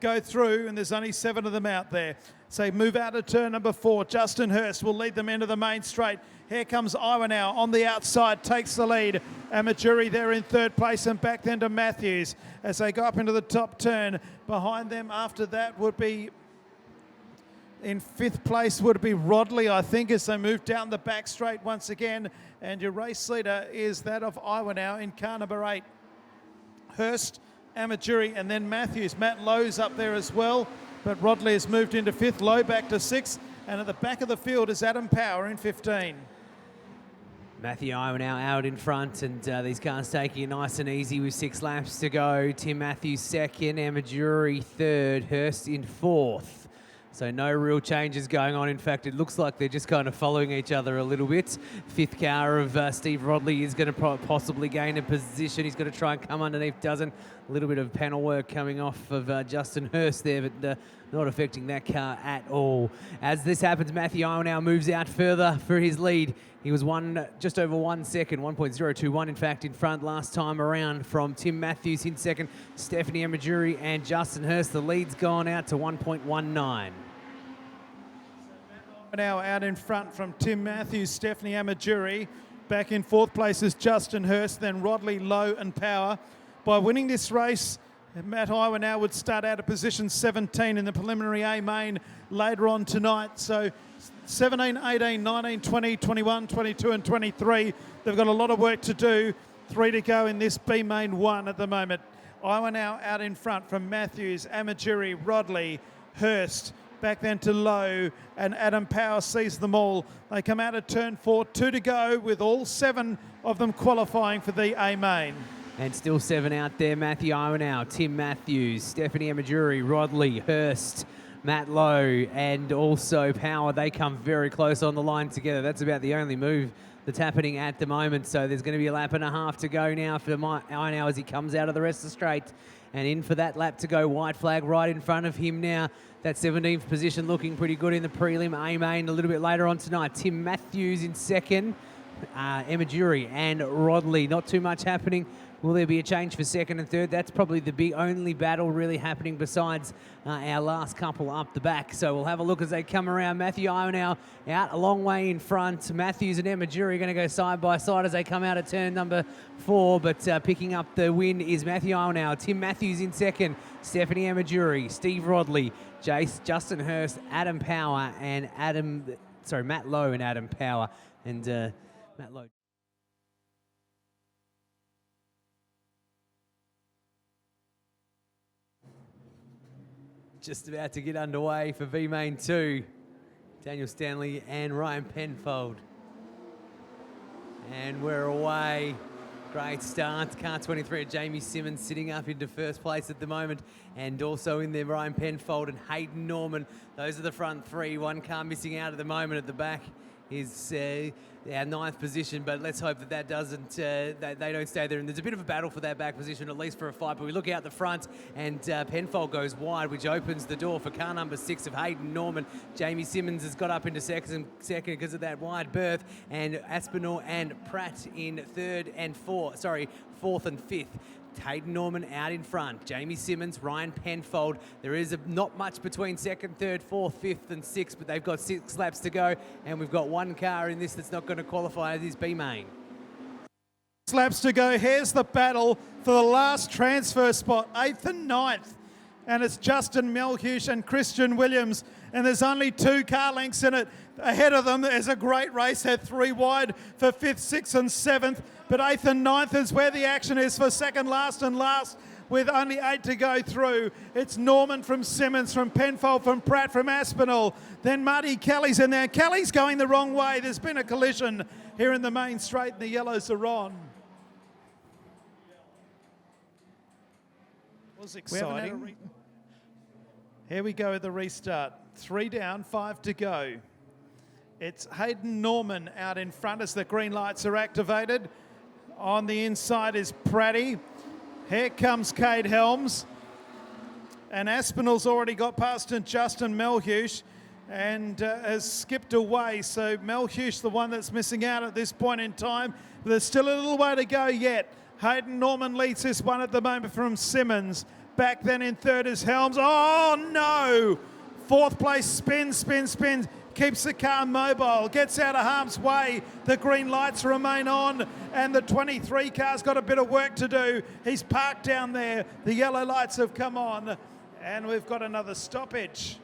go through and there's only 7 of them out there. So move out of turn number 4. Justin Hurst will lead them into the main straight. Here comes Iwanow on the outside, takes the lead. Amajuri there in third place and back then to Matthews as they go up into the top turn. Behind them after that would be, in fifth place would be Rodley, I think, as they move down the back straight once again. And your race leader is that of Iwanow in car number 8. Hurst, Amajuri and then Matthews. Matt Lowe's up there as well, but Rodley has moved into 5th, Lowe back to 6th. And at the back of the field is Adam Power in 15. Matthew Iwanow out in front, and these cars taking it nice and easy with 6 laps to go. Tim Matthews second, Amajuri third, Hurst in 4th. So no real changes going on. In fact, it looks like they're just kind of following each other a little bit. 5th car of Steve Rodley is going to possibly gain a position. He's going to try and come underneath, doesn't. A little bit of panel work coming off of Justin Hurst there, but not affecting that car at all. As this happens, Matthew Iwanow moves out further for his lead. He was just over 1 second, 1.021 in fact, in front last time around from Tim Matthews in second, Stephanie Amajuri and Justin Hurst. The lead's gone out to 1.19. Now out in front from Tim Matthews, Stephanie Amajuri. Back in 4th place is Justin Hurst, then Rodley, Lowe and Power. By winning this race, Matt Iwanow would start out at position 17 in the preliminary A main later on tonight. So 17, 18, 19, 20, 21, 22 and 23. They've got a lot of work to do. 3 to go in this B main 1 at the moment. Iwanow out in front from Matthews, Amajuri, Rodley, Hurst. Back then to Lowe, and Adam Power sees them all. They come out of turn 4, 2 to go with all 7 of them qualifying for the A main. And still 7 out there. Matthew Iwanow, Tim Matthews, Stephanie Amajuri, Rodley, Hurst, Matt Lowe, and also Power. They come very close on the line together. That's about the only move that's happening at the moment. So there's going to be a lap and a half to go now for Iwanow as he comes out of the rest of the straight. And in for that lap to go, white flag right in front of him now. That 17th position looking pretty good in the prelim A main a little bit later on tonight. Tim Matthews in second, Amajuri and Rodley. Not too much happening. Will there be a change for second and third? That's probably the only battle really happening besides our last couple up the back. So we'll have a look as they come around. Matthew Iwanow out a long way in front. Matthews and Amajuri are going to go side by side as they come out of turn number 4. But picking up the win is Matthew Iwanow. Tim Matthews in second. Stephanie Amajuri, Steve Rodley, Justin Hurst, Adam Power, and Matt Lowe and Adam Power. And Matt Lowe. Just about to get underway for V-Main 2. Daniel Stanley and Ryan Penfold. And we're away. Great start. Car 23 at Jamie Simmons sitting up into first place at the moment. And also in there, Ryan Penfold and Hayden Norman. Those are the front 3. 1 car missing out at the moment at the back is our 9th position, but let's hope that doesn't, they don't stay there. And there's a bit of a battle for that back position, at least for a fight. But we look out the front, and Penfold goes wide, which opens the door for car number 6 of Hayden Norman. Jamie Simmons has got up into second because of that wide berth, and Aspinall and Pratt in 4th and 5th. Hayden Norman out in front. Jamie Simmons, Ryan Penfold. There is not much between 2nd, 3rd, 4th, 5th and 6th, but they've got 6 laps to go, and we've got 1 car in this that's not going to qualify as his B-main. 6 laps to go. Here's the battle for the last transfer spot, 8th and 9th. and it's Justin Melhuish and Christian Williams, and there's only 2 car lengths in it. Ahead of them is a great race. They're 3 wide for 5th, 6th and 7th, but 8th and 9th is where the action is for second last and last, with only 8 to go through. It's Norman from Simmons, from Penfold, from Pratt, from Aspinall. Then Marty Kelly's in there. Kelly's going the wrong way. There's been a collision here in the main straight, and the yellows are on. Was exciting. Here we go at the restart. 3 down, 5 to go. It's Hayden Norman out in front as the green lights are activated. On the inside is Pratty. Here comes Cade Helms. And Aspinall's already got past Justin Melhuish and has skipped away. So Melhuish, the one that's missing out at this point in time. But there's still a little way to go yet. Hayden Norman leads this one at the moment from Simmons. Back then in third is Helms. Oh no! 4th place, spins. Keeps the car mobile, gets out of harm's way. The green lights remain on, and the 23 car's got a bit of work to do. He's parked down there. The yellow lights have come on, and we've got another stoppage.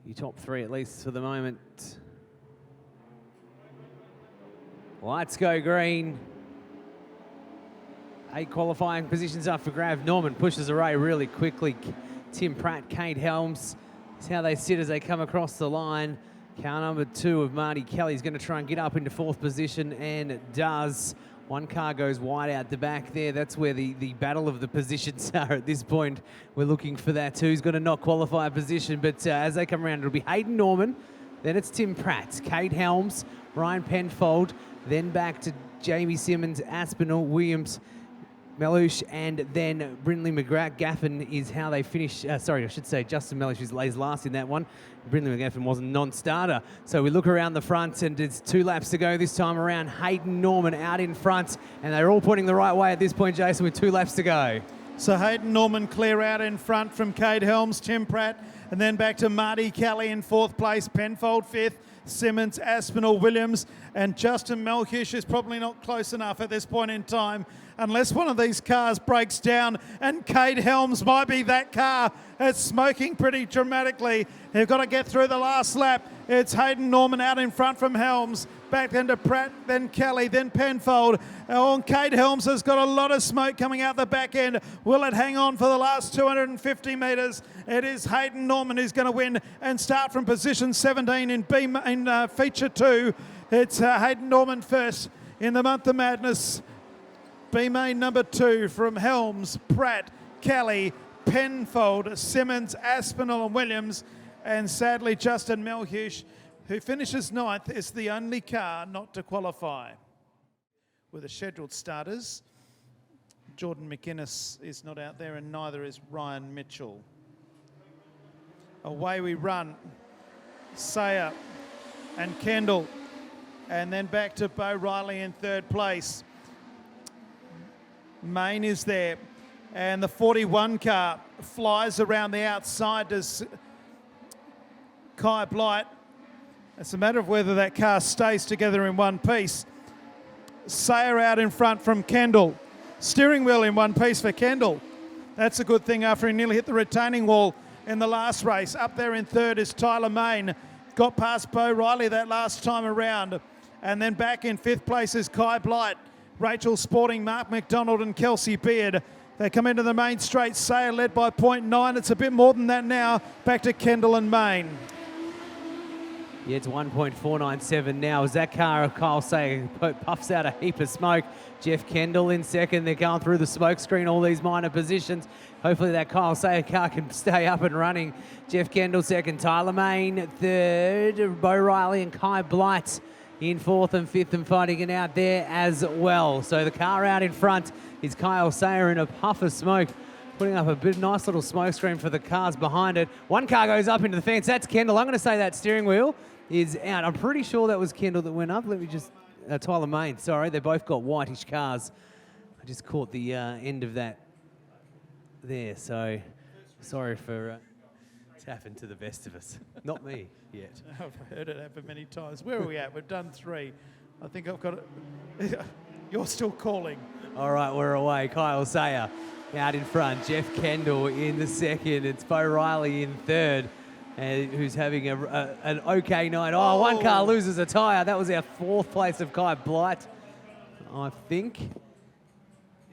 You top 3 at least for the moment. Lights go green. 8 qualifying positions up for grab. Norman pushes away really quickly. Tim Pratt, Cade Helms. That's how they sit as they come across the line. Car number 2 of Marty Kelly is going to try and get up into 4th position, and it does. One car goes wide out the back there. That's where the battle of the positions are at this point. We're looking for that too. He's got to not qualify a position, but as they come around, it'll be Hayden Norman. Then it's Tim Pratt, Cade Helms, Ryan Penfold. Then back to Jamie Simmons, Aspinall, Williams, Melhuish, and then Brindley McGaffin is how they finish. Sorry, I should say Justin Melhuish lays last in that one. Brindley McGaffin was a non-starter. So we look around the front, and it's 2 laps to go this time around. Hayden Norman out in front, and they're all pointing the right way at this point, Jason, with 2 laps to go. So Hayden Norman clear out in front from Cade Helms, Tim Pratt, and then back to Marty Kelly in 4th place, Penfold 5th, Simmons, Aspinall, Williams, and Justin Melhuish is probably not close enough at this point in time unless one of these cars breaks down, and Cade Helms might be that car. It's smoking pretty dramatically. They've got to get through the last lap. It's Hayden Norman out in front from Helms, back then to Pratt, then Kelly, then Penfold. And Cade Helms has got a lot of smoke coming out the back end. Will it hang on for the last 250 metres? It is Hayden Norman who's going to win and start from position 17 in feature 2. It's Hayden Norman first in the Month of Madness. B main number 2 from Helms, Pratt, Kelly, Penfold, Simmons, Aspinall and Williams. And sadly, Justin Melhuish, who finishes 9th, is the only car not to qualify. With the scheduled starters, Jordan McInnes is not out there, and neither is Ryan Mitchell. Away we run. Sayer and Kendall, and then back to Bo Riley in 3rd place. Main is there, and the 41 car flies around the outside to Kai Blight. It's a matter of whether that car stays together in one piece. Sayer out in front from Kendall. Steering wheel in one piece for Kendall. That's a good thing after he nearly hit the retaining wall in the last race. Up there in 3rd is Tyler Main. Got past Bo Riley that last time around. And then back in 5th place is Kai Blight. Rachel Sporting, Mark McDonald and Kelsey Beard. They come into the main straight. Sayer led by 0.9. It's a bit more than that now. Back to Kendall and Main. Yeah, it's 1.497 now as that car of Kyle Sayer puffs out a heap of smoke. Jeff Kendall in 2nd. They're going through the smoke screen, all these minor positions. Hopefully that Kyle Sayer car can stay up and running. Jeff Kendall 2nd. Tyler Main 3rd. Bo Riley and Kai Blight in 4th and 5th and fighting it out there as well. So the car out in front is Kyle Sayer in a puff of smoke, putting up a nice little smoke screen for the cars behind it. One car goes up into the fence. That's Kendall. I'm going to say that steering wheel is out. I'm pretty sure that was Kendall that went up. Let me just... Tyler Main, sorry. They both got whitish cars. I just caught the end of that there. So sorry for... It's happened to the best of us. Not me yet. I've heard it happen many times. Where are we at? We've done 3. I think I've got it. You're still calling. All right, we're away. Kyle Sayer out in front. Jeff Kendall in the second. It's Bo Riley in third, who's having an okay night. Oh, one car loses a tyre. That was our fourth place of Kai Blight, I think.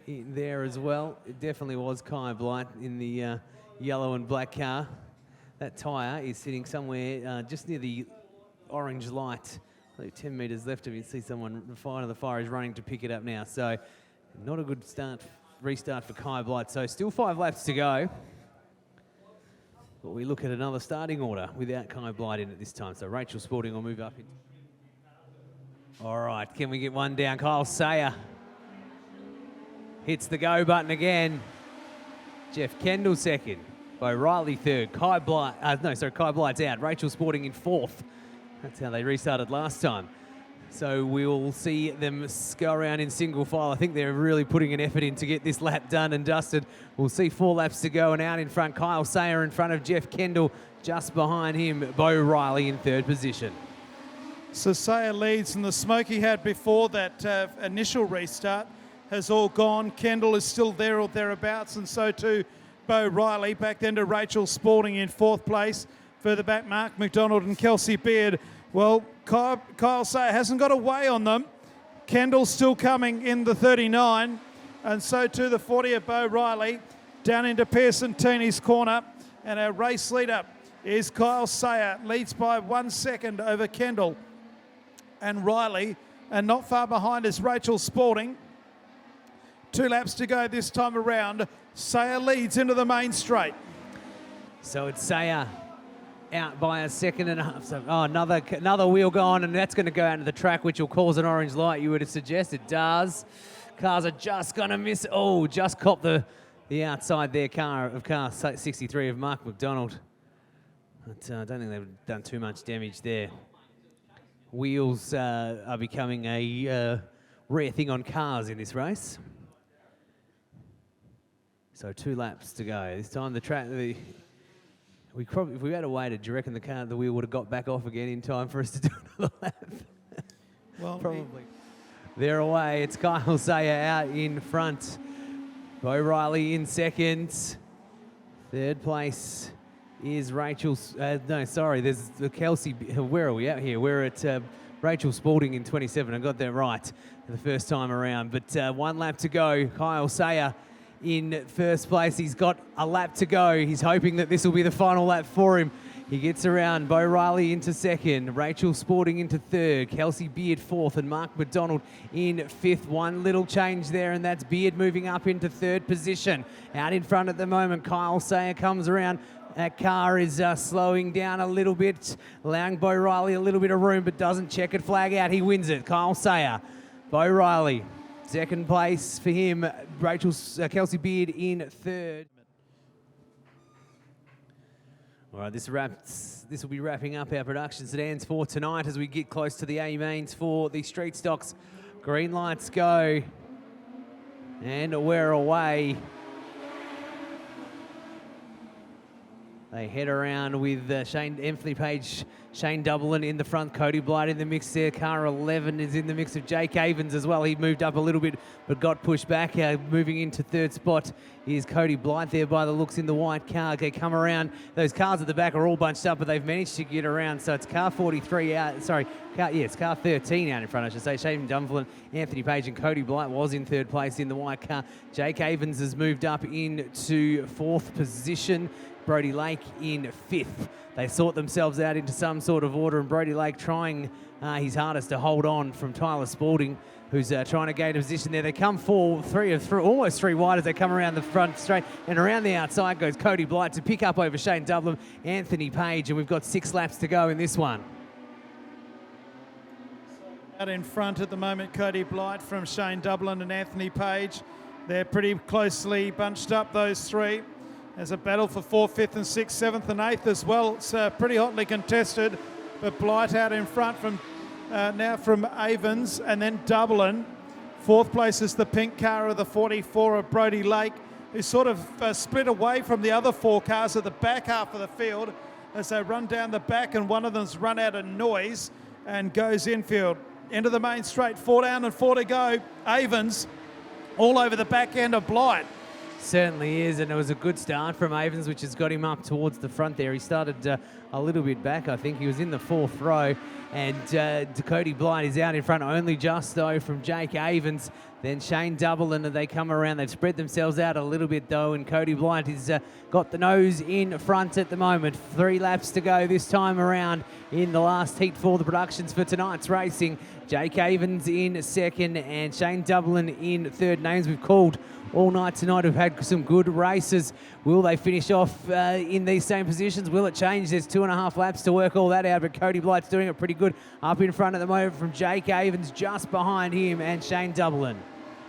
In there as well. It definitely was Kai Blight in the yellow and black car. That tyre is sitting somewhere just near the orange light. 10 metres left of you. See someone fighting the fire is running to pick it up now. So not a good restart for Kai Blight. So still 5 laps to go. But we look at another starting order without Kai Blight in at this time. So Rachel Sporting will move up. All right, can we get one down? Kyle Sayer hits the go button again. Jeff Kendall second. Bo Riley third. Kai Blight's out. Rachel Sporting in fourth. That's how they restarted last time. So we'll see them go around in single file. I think they're really putting an effort in to get this lap done and dusted. We'll see 4 laps to go, and out in front, Kyle Sayer in front of Jeff Kendall. Just behind him, Bo Riley in third position. So Sayer leads, and the smoke he had before that initial restart has all gone. Kendall is still there or thereabouts, and so too Bo Riley. Back then to Rachel Sporting in fourth place. Further back, Mark McDonald and Kelsey Beard. Well, Kyle Sayer hasn't got away on them. Kendall's still coming in the 39, and so too the 40 of Bo Riley. Down into Pearson Teeney's corner, and our race leader is Kyle Sayer. Leads by 1 second over Kendall and Riley, and not far behind is Rachel Sporting. 2 laps to go this time around. Sayer leads into the main straight. So it's Sayer out by a second and a half. So, another wheel gone, and that's going to go out into the track, which will cause an orange light, you would have suggested. It does. Cars are just going to miss. Oh, just cop the outside there car 63 of Mark McDonald. But I don't think they've done too much damage there. Wheels are becoming a rare thing on cars in this race. So 2 laps to go. This time the track, if we had waited, do you reckon the wheel would have got back off again in time for us to do another lap? Well, probably. They're away. It's Kyle Sayer out in front. Bo Riley in second. Third place is Rachel. There's the Kelsey. Where are we at here? We're at Rachel Sporting in 27. I got that right the first time around. But 1 lap to go. Kyle Sayer in first place. He's got a lap to go. He's hoping that this will be the final lap for him. He gets around. Bo Riley into second. Rachel Sporting into third. Kelsey Beard fourth, and Mark McDonald in fifth. One little change there, and that's Beard moving up into third position. Out in front at the moment, Kyle Sayer comes around. That car is slowing down a little bit, allowing Bo Riley a little bit of room, but doesn't checkered flag out. He wins it. Kyle Sayer. Bo Riley, second place for him. Kelsey Beard in third. All right, this will be wrapping up our production sedans for tonight as we get close to the A mains for the street stocks. Green lights go, and we're away. They head around with Anthony Page, Shane Dublin in the front, Cody Blight in the mix there. Car 11 is in the mix of Jake Avens as well. He moved up a little bit but got pushed back. Moving into third spot is Cody Blight there by the looks in the white car. They come around. Those cars at the back are all bunched up, but they've managed to get around. So it's car 43 out. It's car 13 out in front, I should say. Shane Dublin, Anthony Page and Cody Blight was in third place in the white car. Jake Avens has moved up into fourth position. Brody Lake in fifth. They sort themselves out into some sort of order, and Brody Lake trying his hardest to hold on from Tyler Spalding, who's trying to gain a position there. They come almost three wide as they come around the front straight, and around the outside goes Cody Blight to pick up over Shane Dublin, Anthony Page, and we've got 6 laps to go in this one. Out in front at the moment, Cody Blight from Shane Dublin and Anthony Page. They're pretty closely bunched up, those three. There's a battle for 4th, 5th and 6th, 7th and 8th as well. It's pretty hotly contested, but Blight out in front from Avens, and then Dublin. 4th place is the pink car of the 44 of Brody Lake, who sort of split away from the other 4 cars at the back half of the field as they run down the back, and one of them's run out of noise and goes infield. Into the main straight, 4 down and 4 to go. Avens all over the back end of Blight. Certainly is, and it was a good start from Avens, which has got him up towards the front there. He started a little bit back, I think. He was in the fourth row, and Cody Blight is out in front, only just, though, from Jake Avens. Then Shane Dublin, and they come around. They've spread themselves out a little bit, though, and Cody Blight has got the nose in front at the moment. 3 laps to go this time around in the last heat for the productions for tonight's racing. Jake Avens in second and Shane Dublin in third. Names we've called all night tonight have had some good races. Will they finish off in these same positions? Will it change? There's 2.5 laps to work all that out, but Cody Blight's doing it pretty good up in front at the moment from Jake Avens, just behind him and Shane Dublin.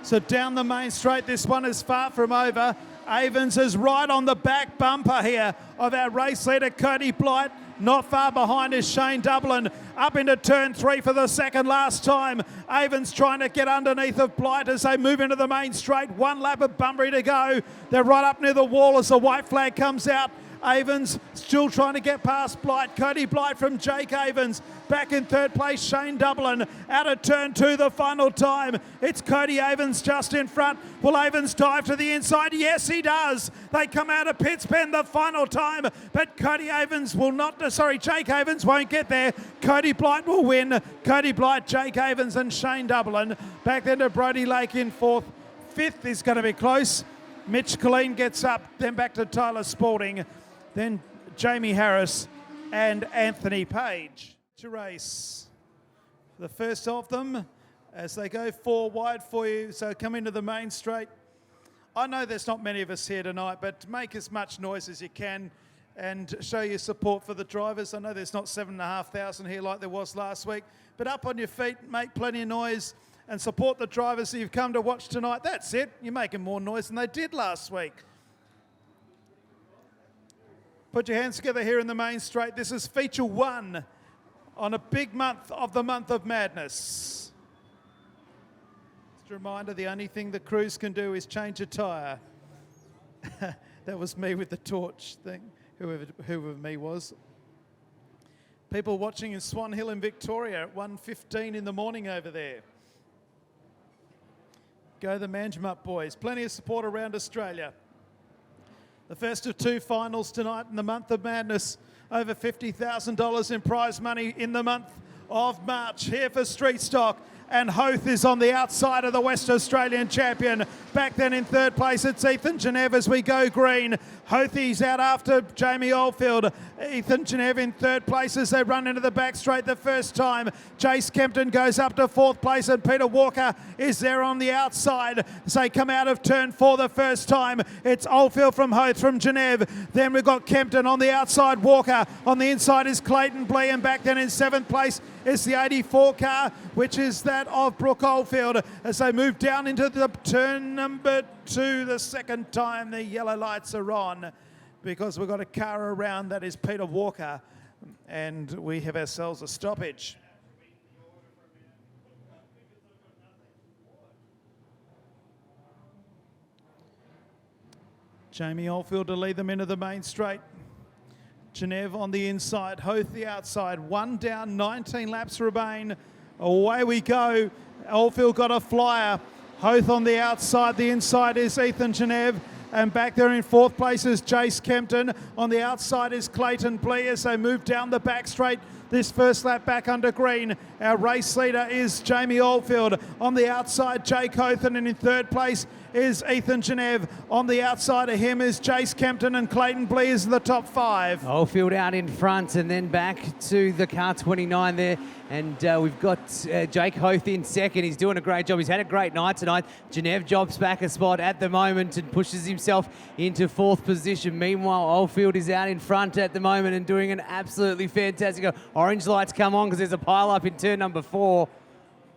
So down the main straight, this one is far from over. Avens is right on the back bumper here of our race leader, Cody Blight. Not far behind is Shane Dublin. Up into turn 3 for the second last time. Avens trying to get underneath of Blight as they move into the main straight. 1 lap of Bunbury to go. They're right up near the wall as the white flag comes out. Avens still trying to get past Blight. Cody Blight from Jake Avens. Back in third place, Shane Dublin. Out of turn 2, the final time. It's Cody Avens just in front. Will Avens dive to the inside? Yes, he does. They come out of pits pen the final time, but Jake Avens won't get there. Cody Blight will win. Cody Blight, Jake Avens and Shane Dublin. Back then to Brody Lake in fourth. Fifth is going to be close. Mitch Colleen gets up, then back to Tyler Spalding. Then Jamie Harris and Anthony Page to race. The first of them as they go 4 wide for you. So come into the main straight. I know there's not many of us here tonight, but make as much noise as you can and show your support for the drivers. I know there's not 7,500 here like there was last week, but up on your feet, make plenty of noise and support the drivers that you've come to watch tonight. That's it. You're making more noise than they did last week. Put your hands together here in the main straight. This is feature 1 on a big month of the Month of Madness. Just a reminder, the only thing the crews can do is change a tyre. That was me with the torch thing, whoever me was. People watching in Swan Hill in Victoria at 1:15 in the morning over there. Go the Manjimup boys. Plenty of support around Australia. The first of 2 finals tonight in the Month of Madness. Over $50,000 in prize money in the month of March. Here for Street Stock. And Hoth is on the outside of the West Australian champion. Back then in third place, it's Ethan Genev as we go green. Hothie's out after Jamie Oldfield. Ethan Genev in third place as they run into the back straight the first time. Jace Kempton goes up to fourth place and Peter Walker is there on the outside as they come out of turn 4 the first time. It's Oldfield from Hoth from Genev. Then we've got Kempton on the outside, Walker. On the inside is Clayton Blee, and back then in 7th place is the 84 car, which is that of Brooke Oldfield as they move down into the turn number 2 the second time the yellow lights are on, because we've got a car around that is Peter Walker and we have ourselves a stoppage. Jamie Oldfield to lead them into the main straight. Genev on the inside, Hoth the outside, 1 down, 19 laps remain. Away we go. Oldfield got a flyer. Hoth on the outside, the inside is Ethan Genev. And back there in 4th place is Jace Kempton. On the outside is Clayton Blee as they move down the back straight. This first lap back under green. Our race leader is Jamie Oldfield. On the outside, Jake Hothen, and in 3rd place is Ethan Genev. On the outside of him is Jace Kempton, and Clayton Blee is in the top 5. Oldfield out in front and then back to the car 29 there. And we've got Jake Hoth in second. He's doing a great job. He's had a great night tonight. Genev jobs back a spot at the moment and pushes himself into 4th position. Meanwhile, Oldfield is out in front at the moment and doing an absolutely fantastic job. Orange lights come on because there's a pile up in turn number 4.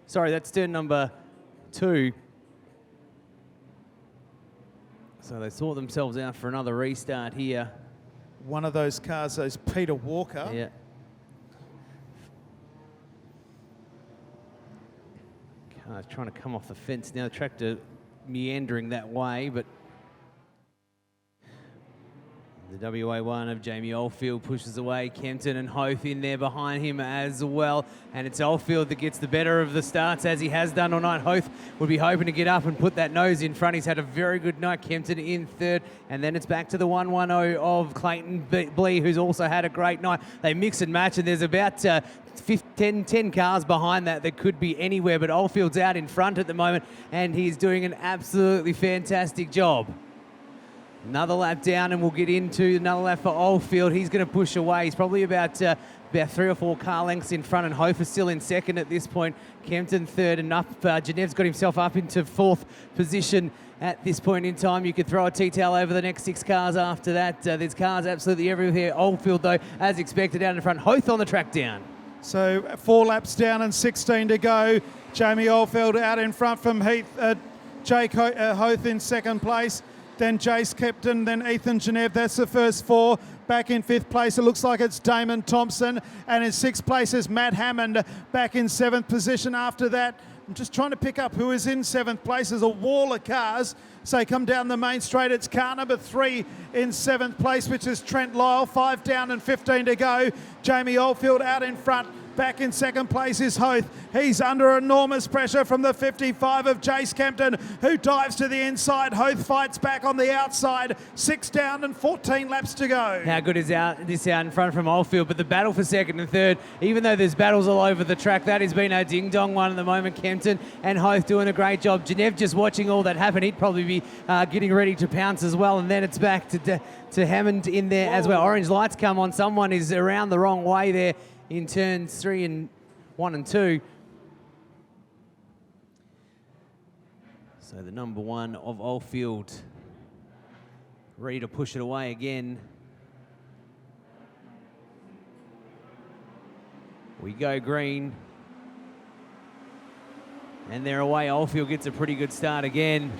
Sorry, that's turn number 2. So they sort themselves out for another restart here. One of those cars is Peter Walker. Yeah. Car's trying to come off the fence now. The tractor meandering that way, but The WA1 of Jamie Oldfield pushes away. Kempton and Hoth in there behind him as well. And it's Oldfield that gets the better of the starts, as he has done all night. Hoth would be hoping to get up and put that nose in front. He's had a very good night. Kempton in third. And then it's back to the 110 of Clayton Blee, who's also had a great night. They mix and match, and there's about 10 cars behind that could be anywhere. But Oldfield's out in front at the moment, and he's doing an absolutely fantastic job. Another lap down, and we'll get into another lap for Oldfield. He's going to push away. He's probably about 3 or 4 car lengths in front, and Hoth is still in second at this point. Kempton third, and up. Genev's got himself up into 4th position at this point in time. You could throw a T-towel over the next 6 cars after that. There's cars absolutely everywhere. Oldfield, though, as expected, out in front. Hoth on the track down. So 4 laps down and 16 to go. Jamie Oldfield out in front from Jake Hoth in second place. Then Jace Kempton, then Ethan Genev. That's the first 4. Back in 5th place, it looks like it's Damon Thompson. And in 6th place is Matt Hammond, back in 7th position after that. I'm just trying to pick up who is in 7th place. There's a wall of cars. So come down the main straight. It's car number 3 in 7th place, which is Trent Lyle. 5 down and 15 to go. Jamie Oldfield out in front. Back in second place is Hoth. He's under enormous pressure from the 55 of Jace Kempton, who dives to the inside. Hoth fights back on the outside. 6 down and 14 laps to go. How good is this out in front from Oldfield? But the battle for second and third, even though there's battles all over the track, that has been a ding-dong one at the moment. Kempton and Hoth doing a great job. Genev just watching all that happen. He'd probably be getting ready to pounce as well. And then it's back to Hammond in there as well. Orange lights come on. Someone is around the wrong way there in turns 1 and 2. So the number 1 of Oldfield ready to push it away again. We go green. And they're away. Oldfield gets a pretty good start again.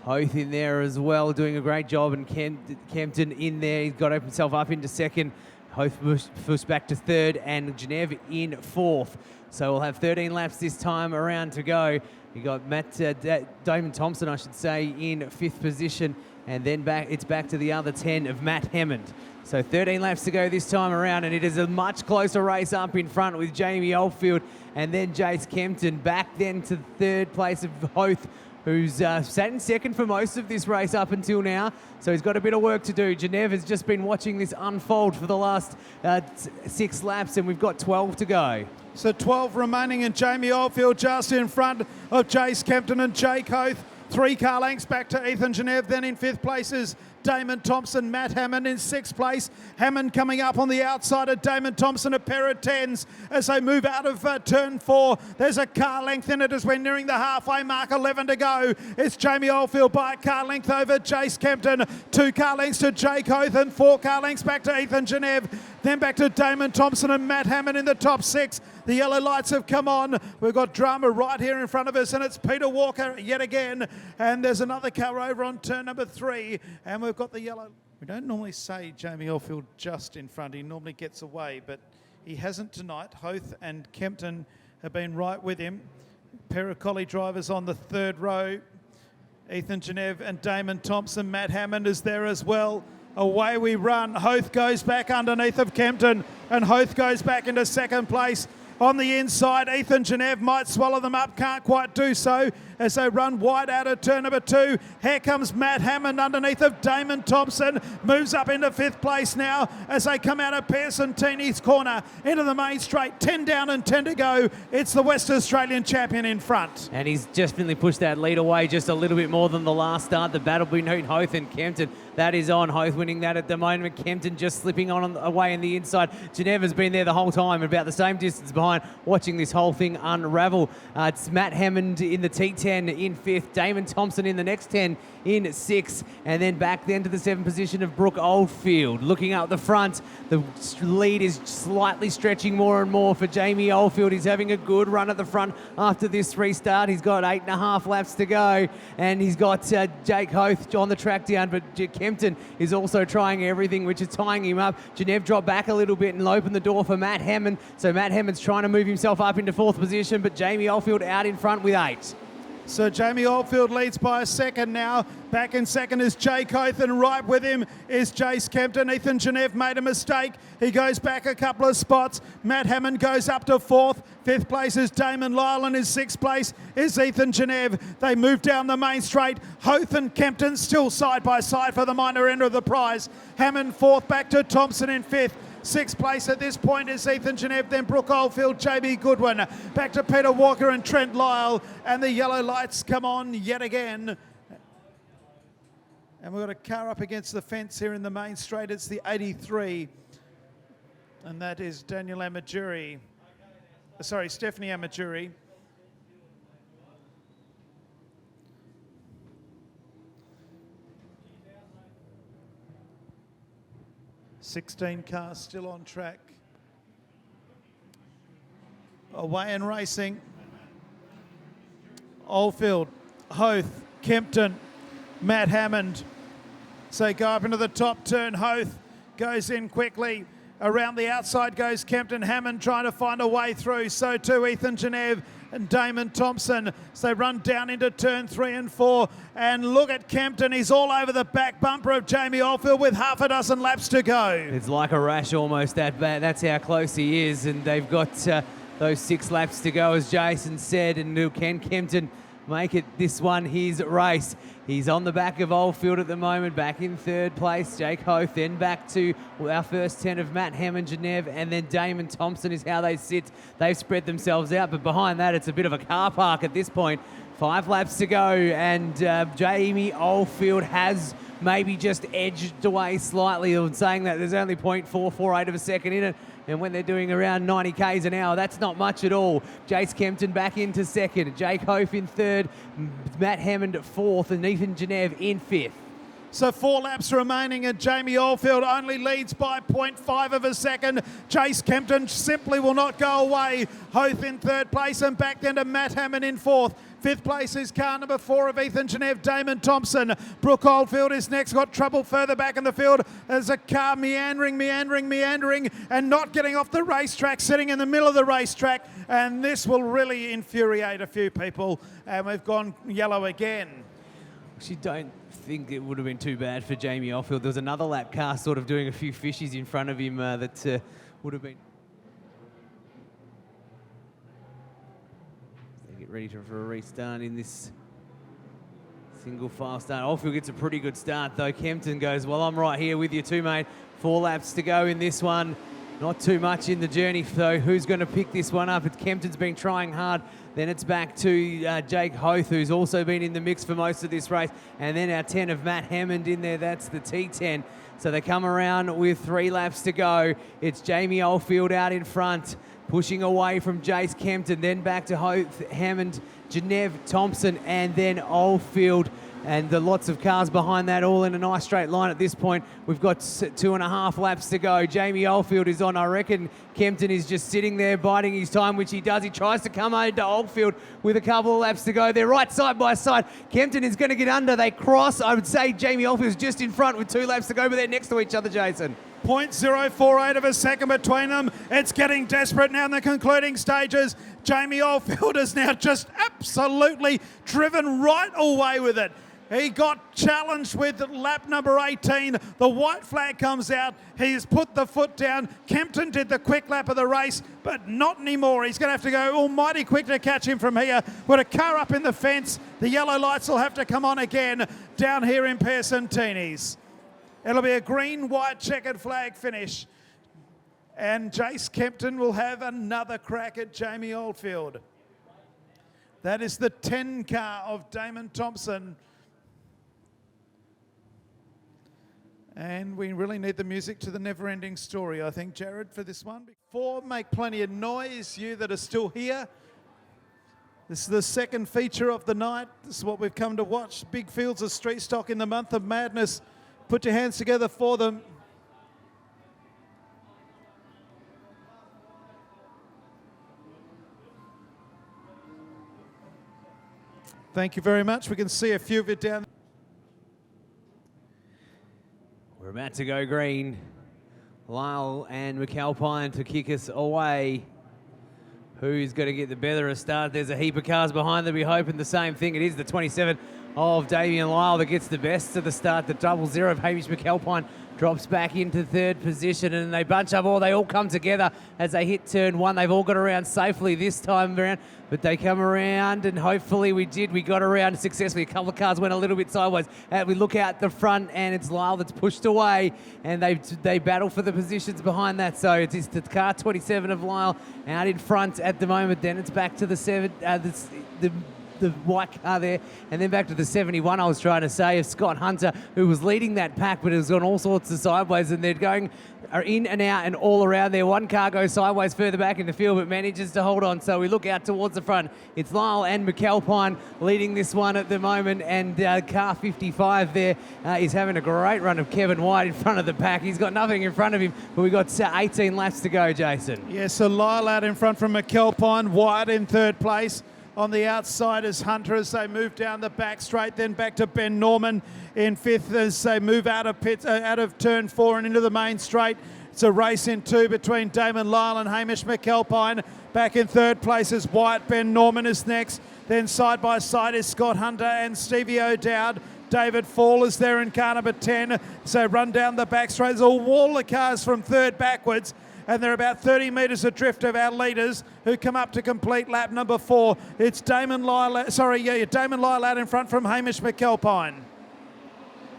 Hoth in there as well, doing a great job. And Kempton in there. He's got himself up into second. Hoth pushed back to third, and Genev in 4th. So we'll have 13 laps this time around to go. You got Damon Thompson, I should say, in 5th position, and then it's back to the other 10 of Matt Hammond. So 13 laps to go this time around, and it is a much closer race up in front with Jamie Oldfield and then Jace Kempton. Back then to 3rd place of Hoth, who's sat in second for most of this race up until now. So he's got a bit of work to do. Genev has just been watching this unfold for the last 6 laps, and we've got 12 to go. So 12 remaining, and Jamie Oldfield just in front of Jace Kempton and Jake Hoth. 3 car lengths back to Ethan Genev. Then in 5th place is Damon Thompson. Matt Hammond in 6th place. Hammond coming up on the outside of Damon Thompson, a pair of 10s as they move out of turn 4. There's a car length in it as we're nearing the halfway mark. 11 to go. It's Jamie Oldfield by a car length over Jace Kempton. 2 car lengths to Jake Hoth and 4 car lengths back to Ethan Genev. Then back to Damon Thompson and Matt Hammond in the top 6. The yellow lights have come on. We've got drama right here in front of us, and it's Peter Walker yet again. And there's another car over on turn number 3, and we've got the yellow. We don't normally say Jamie Oldfield just in front. He normally gets away, but he hasn't tonight. Hoth and Kempton have been right with him. Pair of collie drivers on the 3rd row. Ethan Genev and Damon Thompson. Matt Hammond is there as well. Away we run. Hoth goes back underneath of Kempton, and Hoth goes back into 2nd place. On the inside, Ethan Genev might swallow them up, can't quite do so as they run wide out of turn number 2. Here comes Matt Hammond underneath of Damon Thompson, moves up into 5th place now as they come out of Pearson Teeney's corner into the main straight. 10 down and 10 to go. It's the West Australian champion in front. And he's definitely pushed that lead away just a little bit more than the last start. The battle between Hoth and Kempton, that is on. Hoth winning that at the moment. Kempton just slipping on away in the inside. Genev has been there the whole time, about the same distance behind, watching this whole thing unravel. It's Matt Hammond in the T10 in 5th, Damon Thompson in the next 10 in 6th, and then back then to the 7th position of Brooke Oldfield. Looking out the front, the lead is slightly stretching more and more for Jamie Oldfield. He's having a good run at the front after this restart. He's got 8.5 laps to go, and he's got Jake Hoth on the track down, but Kempton is also trying everything, which is tying him up. Genev dropped back a little bit and opened the door for Matt Hammond, so Matt Hammond's trying to move himself up into 4th position, but Jamie Oldfield out in front with 8. So Jamie Oldfield leads by a second now. Back in second is Jake Hoth, and right with him is Jace Kempton. Ethan Genev made a mistake. He goes back a couple of spots. Matt Hammond goes up to fourth. Fifth place is Damon Lyle, and in sixth place is Ethan Genev. They move down the main straight. Hoth and Kempton still side by side for the minor end of the prize. Hammond fourth, back to Thompson in fifth. Sixth place at this point is Ethan Genev, then Brooke Oldfield, JB Goodwin. Back to Peter Walker and Trent Lyle, and the yellow lights come on yet again. And we've got a car up against the fence here in the main straight. It's the 83, and that is Daniel Amajuri. Sorry, Stephanie Amajuri. .16 cars still on track. Away and racing. Oldfield, Hoth, Kempton, Matt Hammond. So go up into the top turn. Hoth goes in quickly. Around the outside goes Kempton. Hammond trying to find a way through. So too Ethan Genev and Damon Thompson. So they run down into turn 3 and 4. And look at Kempton. He's all over the back bumper of Jamie Oldfield with half a dozen laps to go. It's like a rash almost that bad. That's how close he is. And they've got those 6 laps to go, as Jason said. And can Kempton make it this one his race? He's on the back of Oldfield at the moment, back in third place. Jake Hoth, then back to our first 10 of Matt Hammond, Genev, and then Damon Thompson is how they sit. They've spread themselves out, but behind that, it's a bit of a car park at this point. 5 laps to go, and Jamie Oldfield has maybe just edged away slightly, saying that there's only 0.448 of a second in it. And when they're doing around 90 k's an hour, that's not much at all. Jace Kempton back into second. Jake Hoth in third. Matt Hammond fourth. And Ethan Genev in fifth. So 4 laps remaining, and Jamie Oldfield only leads by 0.5 of a second. Jace Kempton simply will not go away. Hoth in third place, and back then to Matt Hammond in fourth. Fifth place is car number 4 of Ethan Genev, Damon Thompson. Brooke Oldfield is next, got trouble further back in the field. There's a car meandering, and not getting off the racetrack, sitting in the middle of the racetrack. And this will really infuriate a few people. And we've gone yellow again. Actually, don't think it would have been too bad for Jamie Oldfield. There was another lap car sort of doing a few fishies in front of him that would have been... Get ready for a restart in this single file start. Oldfield gets a pretty good start though. Kempton goes, well, I'm right here with you too, mate. 4 laps to go in this one. Not too much in the journey though. Who's going to pick this one up? It's Kempton's been trying hard. Then it's back to Jake Hoth, who's also been in the mix for most of this race. And then our 10 of Matt Hammond in there. That's the T10. So they come around with 3 laps to go. It's Jamie Oldfield out in front, pushing away from Jace Kempton, then back to Hoth, Hammond, Genev, Thompson, and then Oldfield. And the lots of cars behind that, all in a nice straight line at this point. We've got 2.5 laps to go. Jamie Oldfield is on. I reckon Kempton is just sitting there biding his time, which he does. He tries to come over to Oldfield with a couple of laps to go. They're right side by side. Kempton is going to get under. They cross. I would say Jamie Oldfield's just in front with 2 laps to go, but they're next to each other, Jason. 0.048 of a second between them. It's getting desperate now in the concluding stages. Jamie Oldfield is now just absolutely driven right away with it. He got challenged with lap number 18. The white flag comes out. He's put the foot down. Kempton did the quick lap of the race, but not anymore. He's going to have to go almighty quick to catch him from here. With a car up in the fence, the yellow lights will have to come on again down here in Piacentini's. It'll be a green, white, checkered flag finish. And Jace Kempton will have another crack at Jamie Oldfield. That is the 10 car of Damon Thompson. And we really need the music to the never-ending story, I think, Jared, for this one. Before, make plenty of noise, you that are still here. This is the second feature of the night. This is what we've come to watch. Big fields of street stock in the month of madness. Put your hands together for them. Thank you very much. We can see a few of you down. We're about to go green. Lyle and McAlpine to kick us away. Who's going to get the better of start? There's a heap of cars behind them. We're hoping the same thing. It is the 27 of Damien Lyle that gets the best of the start. The 00 of Hamish McAlpine drops back into third position, and they bunch up all. They all come together as they hit turn one. They've all got around safely this time around, but they come around, and hopefully we got around successfully. A couple of cars went a little bit sideways. We look out the front, and it's Lyle that's pushed away, and they battle for the positions behind that. So it's the car 27 of Lyle out in front at the moment. Then it's back to the white car there, and then back to the 71, I was trying to say, of Scott Hunter, who was leading that pack, but it was on all sorts of sideways, and are in and out and all around there. One car goes sideways further back in the field, but manages to hold on. So we look out towards the front. It's Lyle and McAlpine leading this one at the moment, and car 55 there is having a great run of Kevin White in front of the pack. He's got nothing in front of him, but we've got 18 laps to go, Jason. Yeah, so Lyle out in front from McAlpine, White in third place. On the outside is Hunter as they move down the back straight, then back to Ben Norman in fifth as they move out of turn four and into the main straight. It's a race in two between Damon Lyle and Hamish McAlpine. Back in third place is White. Ben Norman is next. Then side by side is Scott Hunter and Stevie O'Dowd. David Fall is there in car number 10. So run down the back straight. There's a wall of cars from third backwards, and they're about 30 metres adrift of our leaders who come up to complete lap number 4. It's Damon Lyle out in front from Hamish McAlpine.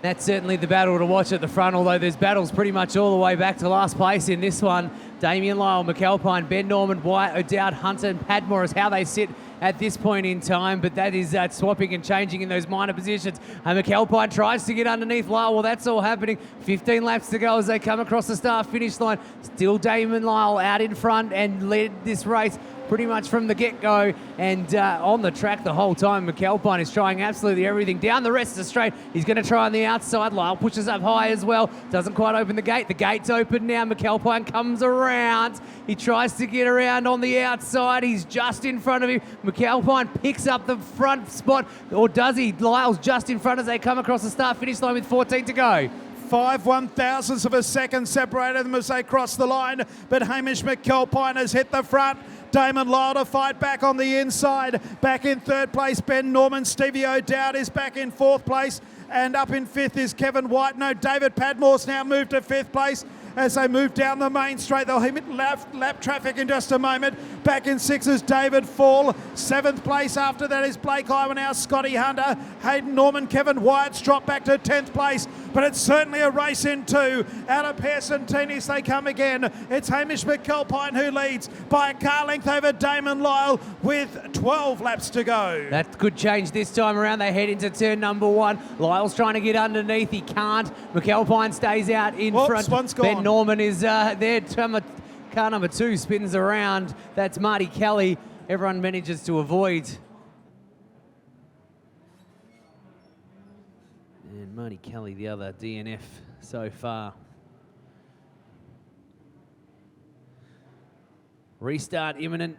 That's certainly the battle to watch at the front, although there's battles pretty much all the way back to last place in this one. Damien Lyle, McAlpine, Ben Norman, White, O'Dowd, Hunter and Padmore is how they sit at this point in time, but that is swapping and changing in those minor positions. McAlpine tries to get underneath Lyle. Well, that's all happening. 15 laps to go as they come across the start-finish line. Still Damon Lyle out in front and led this race pretty much from the get-go, and on the track the whole time. McAlpine is trying absolutely everything. Down the rest of the straight, he's going to try on the outside. Lyle pushes up high as well. Doesn't quite open the gate. The gate's open now. McAlpine comes around. He tries to get around on the outside. He's just in front of him. McAlpine picks up the front spot, or does he? Lyle's just in front as they come across the start-finish line with 14 to go. 5 1,000ths of a second separated them as they cross the line, but Hamish McAlpine has hit the front. Damon Lyle to fight back on the inside. Back in third place, Ben Norman. Stevie O'Dowd is back in fourth place. And up in fifth is Kevin White. No, David Padmore's now moved to fifth place as they move down the main straight. They'll hit lap traffic in just a moment. Back in sixth is David Fall. Seventh place after that is Blake Iwanhoe, Scotty Hunter, Hayden Norman, Kevin White's dropped back to 10th place. But it's certainly a race in two. Out of Pearson Tinis they come again. It's Hamish McAlpine who leads by a car length over Damon Lyle with 12 laps to go. That could change this time around. They head into turn number 1. Lyle's trying to get underneath. He can't. McAlpine stays out in front. One's gone. Ben Norman is there. Car number 2 spins around. That's Marty Kelly. Everyone manages to avoid. And Marty Kelly, the other DNF so far. Restart imminent.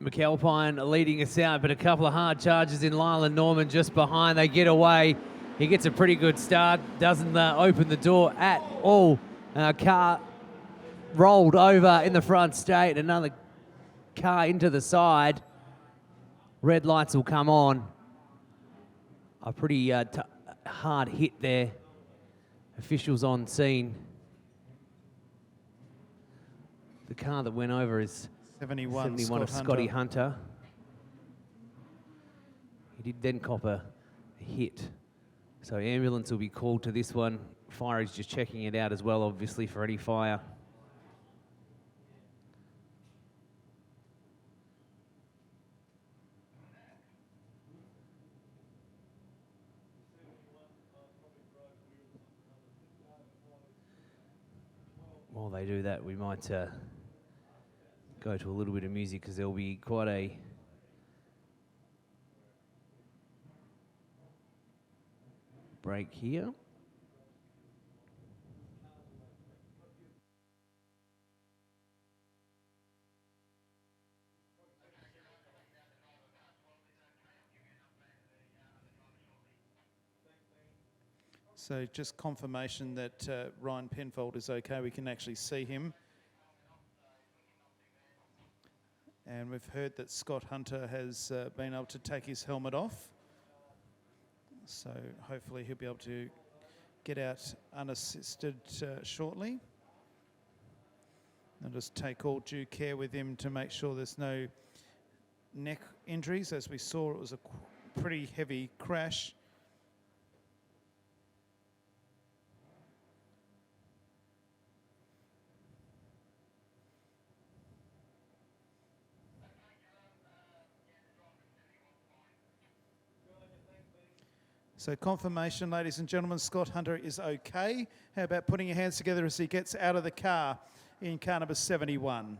McAlpine leading us out, but a couple of hard charges in Lyle and Norman just behind. They get away. He gets a pretty good start. Doesn't open the door at all. Car rolled over in the front straight. Another car into the side. Red lights will come on. A pretty hard hit there. Officials on scene. The car that went over is 71 of Scotty Hunter. He did then cop a hit. So ambulance will be called to this one. Fire is just checking it out as well, obviously, for any fire. While they do that, we might go to a little bit of music because there'll be quite a break here. So just confirmation that Ryan Penfold is okay. We can actually see him. And we've heard that Scott Hunter has been able to take his helmet off. So hopefully he'll be able to get out unassisted shortly. I'll just take all due care with him to make sure there's no neck injuries. As we saw, it was a pretty heavy crash. So confirmation, ladies and gentlemen, Scott Hunter is okay. How about putting your hands together as he gets out of the car in car number 71?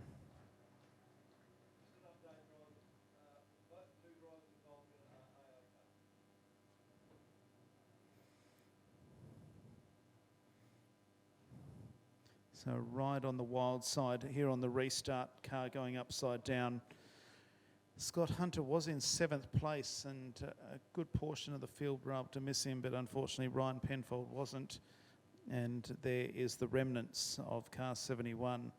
So right on the wild side here on the restart, car going upside down. Scott Hunter was in 7th place, and a good portion of the field were able to miss him, but unfortunately Ryan Penfold wasn't. And there is the remnants of car 71.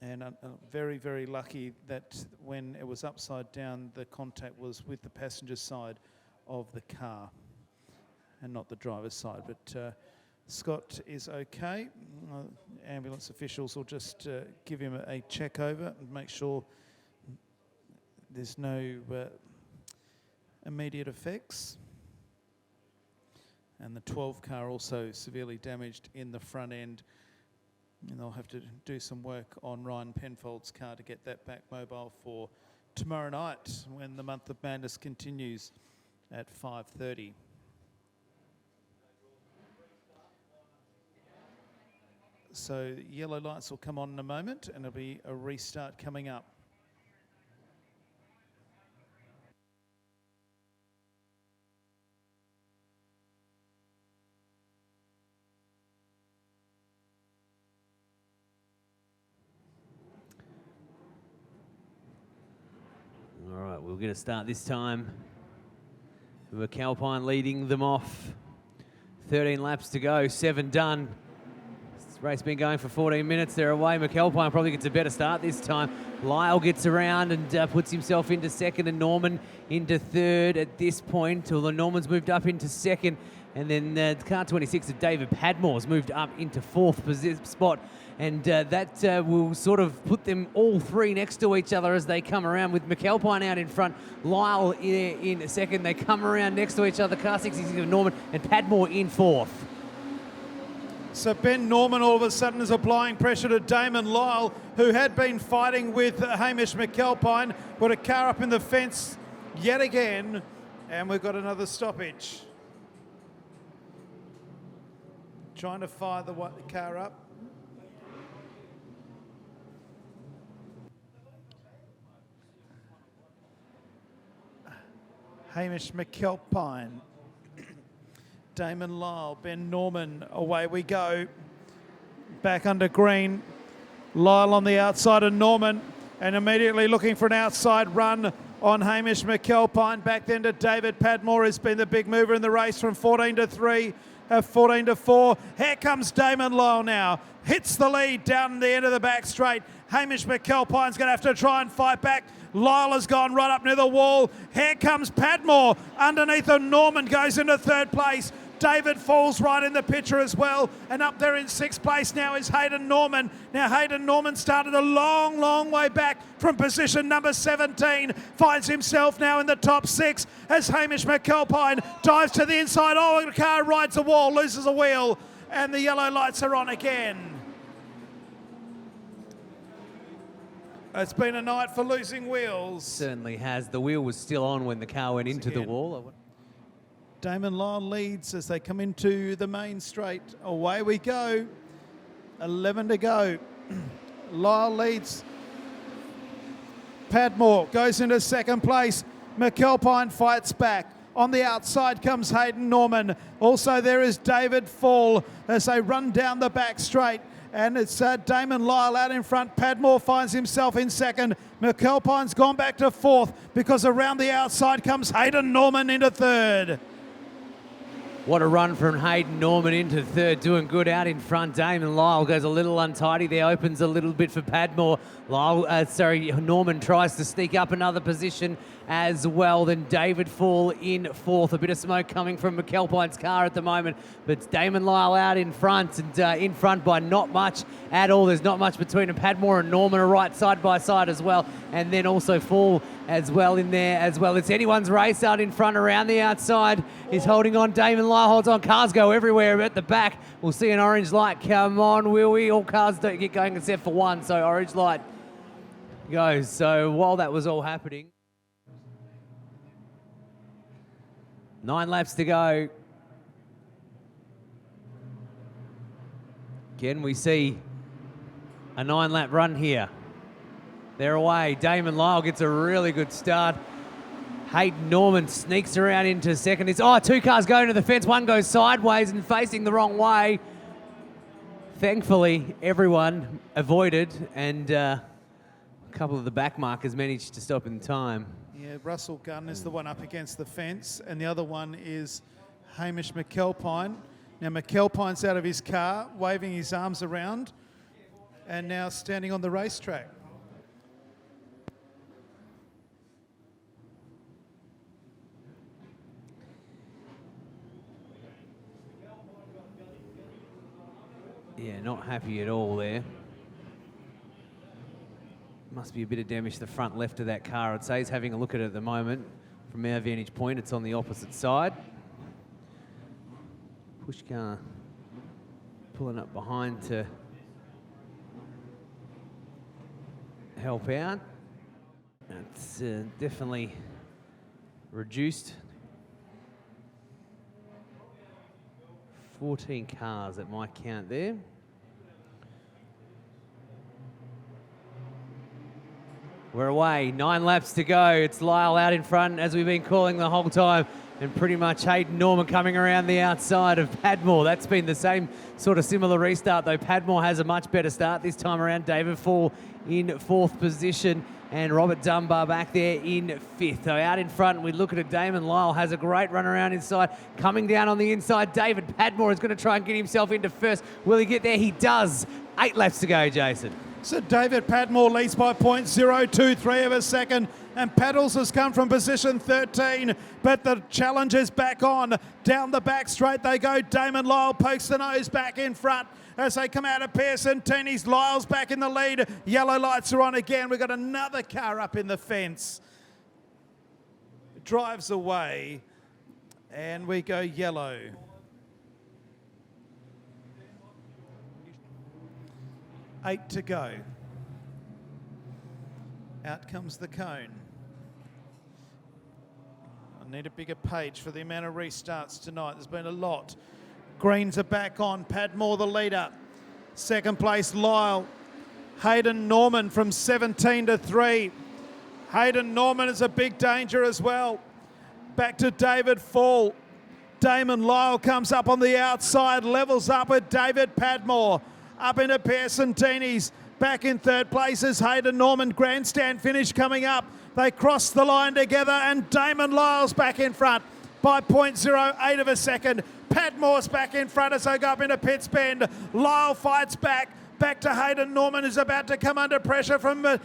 And very, very lucky that when it was upside down, the contact was with the passenger side of the car and not the driver's side. But Scott is okay. Ambulance officials will just give him a check over and make sure there's no immediate effects. And the 12 car also severely damaged in the front end. And they'll have to do some work on Ryan Penfold's car to get that back mobile for tomorrow night when the Month of Madness continues at 5:30. So yellow lights will come on in a moment, and there'll be a restart coming up. All right, we're going to start this time. McAlpine leading them off. 13 laps to go, 7 done. This race been going for 14 minutes. They're away. McAlpine probably gets a better start this time. Lyle gets around and puts himself into second, and Norman into third at this point. Although Norman's moved up into second, and then car 26 of David Padmore's moved up into 4th spot. And that will sort of put them all three next to each other as they come around, with McAlpine out in front, Lyle in second. They come around next to each other, car 66 of Norman, and Padmore in 4th. So Ben Norman all of a sudden is applying pressure to Damon Lyle, who had been fighting with Hamish McAlpine. Put a car up in the fence yet again, and we've got another stoppage. Trying to fire the car up. Hamish McAlpine, Damon Lyle, Ben Norman, away we go. Back under green, Lyle on the outside of Norman, and immediately looking for an outside run on Hamish McAlpine. Back then to David Padmore, has been the big mover in the race from 14 to 3. 14 to 4. Here comes Damon Lyle now. Hits the lead down the end of the back straight. Hamish McAlpine's going to have to try and fight back. Lyle has gone right up near the wall. Here comes Padmore. Underneath him, Norman goes into 3rd place. David falls right in the picture as well. And up there in 6th place now is Hayden Norman. Now Hayden Norman started a long, long way back from position number 17. Finds himself now in the top 6 as Hamish McAlpine dives to the inside. Oh, the car rides the wall, loses a wheel, and the yellow lights are on again. It's been a night for losing wheels. Certainly has. The wheel was still on when the car went into the wall. Damon Lyle leads as they come into the main straight. Away we go. 11 to go. Lyle leads. Padmore goes into 2nd place. McAlpine fights back. On the outside comes Hayden Norman. Also there is David Fall as they run down the back straight. And it's Damon Lyle out in front. Padmore finds himself in 2nd. McAlpine's gone back to 4th because around the outside comes Hayden Norman into 3rd. What a run from Hayden Norman into third, doing good out in front. Damon Lyle goes a little untidy there, opens a little bit for Padmore. Norman tries to sneak up another position as well. Then David Fall in fourth. A bit of smoke coming from McAlpine's car at the moment, but it's Damon Lyle out in front, and in front by not much at all. There's not much between them. Padmore and Norman are right side by side as well, and then also Fall as well in there as well. It's anyone's race out in front around the outside. He's holding on. Damon Lyle holds on. Cars go everywhere at the back. We'll see an orange light come on, will we? All cars don't get going except for one, so orange light goes. So while that was all happening, 9 laps to go. Again, we see a 9-lap run here. They're away. Damon Lyle gets a really good start. Hayden Norman sneaks around into second. It's 2 cars going to the fence. One goes sideways and facing the wrong way. Thankfully, everyone avoided, and a couple of the back markers managed to stop in time. Yeah, Russell Gunn is the one up against the fence, and the other one is Hamish McAlpine. Now McAlpine's out of his car, waving his arms around, and now standing on the racetrack. Yeah, not happy at all there. Must be a bit of damage to the front left of that car, I'd say. He's having a look at it at the moment. From our vantage point, it's on the opposite side. Push car pulling up behind to help out. It's definitely reduced. 14 cars at my count there. We're away, 9 laps to go. It's Lyle out in front, as we've been calling the whole time, and pretty much Hayden Norman coming around the outside of Padmore. That's been the same sort of similar restart, though Padmore has a much better start this time around. David Fall in 4th position, and Robert Dunbar back there in 5th. So out in front, we look at it. Damon Lyle has a great run around inside. Coming down on the inside, David Padmore is going to try and get himself into first. Will he get there? He does. 8 laps to go, Jason. So David Padmore leads by 0.023 of a second, and Paddles has come from position 13, but the challenge is back on. Down the back straight they go. Damon Lyle pokes the nose back in front as they come out of Pearson Teenies. Lyle's back in the lead. Yellow lights are on again. We've got another car up in the fence. Drives away, and we go yellow. Eight to go. Out comes the cone. I need a bigger page for the amount of restarts tonight. There's been a lot. Greens are back on. Padmore the leader. Second place, Lyle. Hayden Norman from 17 to 3. Hayden Norman is a big danger as well. Back to David Fall. Damon Lyle comes up on the outside, levels up with David Padmore. Up into Pearson Teenies. Back in 3rd place is Hayden Norman. Grandstand finish coming up. They cross the line together, and Damon Lyle's back in front by 0.08 of a second. Padmore's back in front as they go up into Pitts Bend. Lyle fights back. Back to Hayden Norman, who's about to come under pressure from the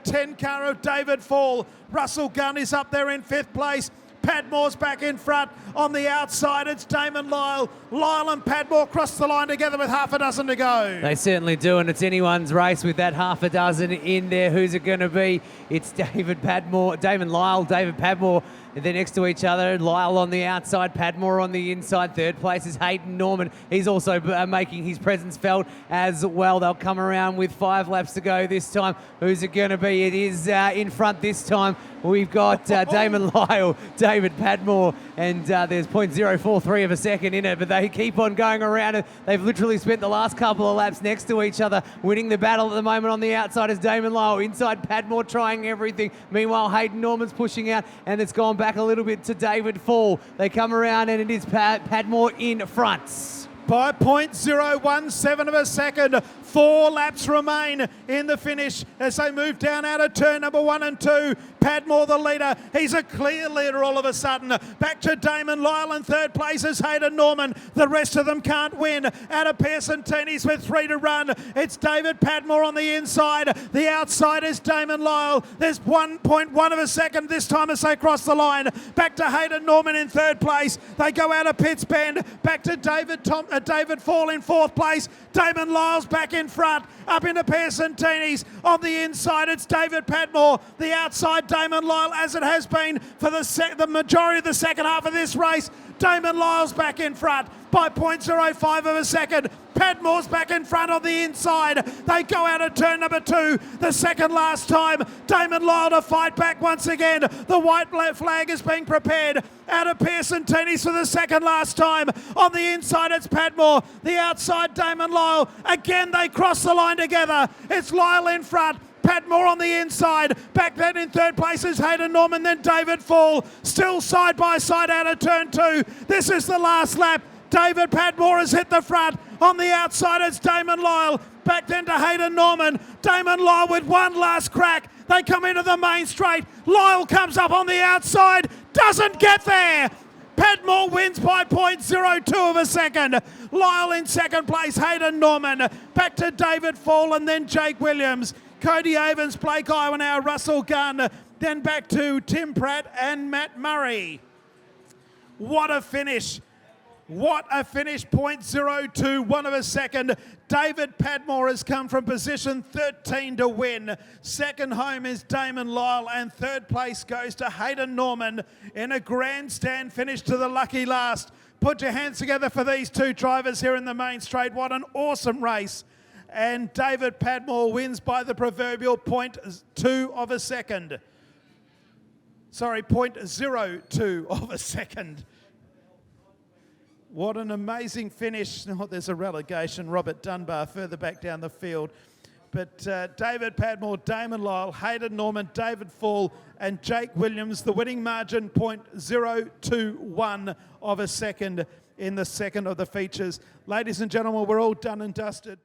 10 car of David Fall. Russell Gunn is up there in 5th place. Padmore's back in front. On the outside, it's Damon Lyle. Lyle and Padmore cross the line together with half a dozen to go. They certainly do, and it's anyone's race with that half a dozen in there. Who's it going to be? It's Damon Lyle, David Padmore. They're next to each other. Lyle on the outside, Padmore on the inside. 3rd place is Hayden Norman. He's also making his presence felt as well. They'll come around with 5 laps to go this time. Who's it going to be? It is in front this time. We've got Damon Lyle, David Padmore, and there's 0.043 of a second in it, but they keep on going around it. They've literally spent the last couple of laps next to each other, winning the battle at the moment. On the outside is Damon Lyle. Inside, Padmore trying everything. Meanwhile, Hayden Norman's pushing out, and it's gone back a little bit to David Fall. They come around, and it is Padmore in front. By 0.017 of a second. 4 laps remain in the finish as they move down out of turn number 1 and 2. Padmore the leader. He's a clear leader all of a sudden. Back to Damon Lyle in third place is Hayden Norman. The rest of them can't win. Out of Pearson Teenies with 3 to run. It's David Padmore on the inside. The outside is Damon Lyle. There's 1.1 of a second this time as they cross the line. Back to Hayden Norman in third place. They go out of Pitts Bend. Back to David Fall in fourth place. Damon Lyle's back in front. Up into Pearson Teenies. On the inside, it's David Padmore. The outside, Damon Lyle, as it has been for the majority of the second half of this race. Damon Lyle's back in front by 0.05 of a second. Padmore's back in front on the inside. They go out of turn number 2, the second last time. Damon Lyle to fight back once again. The white flag is being prepared. Out of Pearson Teenies for the second last time. On the inside, it's Padmore. The outside, Damon Lyle. Again, they cross the line together. It's Lyle in front. Padmore on the inside. Back then in third place is Hayden Norman, then David Fall. Still side by side out of turn 2. This is the last lap. David Padmore has hit the front. On the outside, it's Damon Lyle. Back then to Hayden Norman. Damon Lyle with one last crack. They come into the main straight. Lyle comes up on the outside. Doesn't get there. Padmore wins by 0.02 of a second. Lyle in second place. Hayden Norman. Back to David Fall and then Jake Williams. Cody Evans, Blake Iwanow, Russell Gunn. Then back to Tim Pratt and Matt Murray. What a finish. What a finish, 0.021 of a second. David Padmore has come from position 13 to win. Second home is Damon Lyle and third place goes to Hayden Norman in a grandstand finish to the lucky last. Put your hands together for these two drivers here in the main straight. What an awesome race. And David Padmore wins by the proverbial 0.2 of a second. Sorry, 0.02 of a second. What an amazing finish. Oh, there's a relegation. Robert Dunbar further back down the field. But David Padmore, Damon Lyle, Hayden Norman, David Fall and Jake Williams, the winning margin 0.021 of a second in the second of the features. Ladies and gentlemen, we're all done and dusted.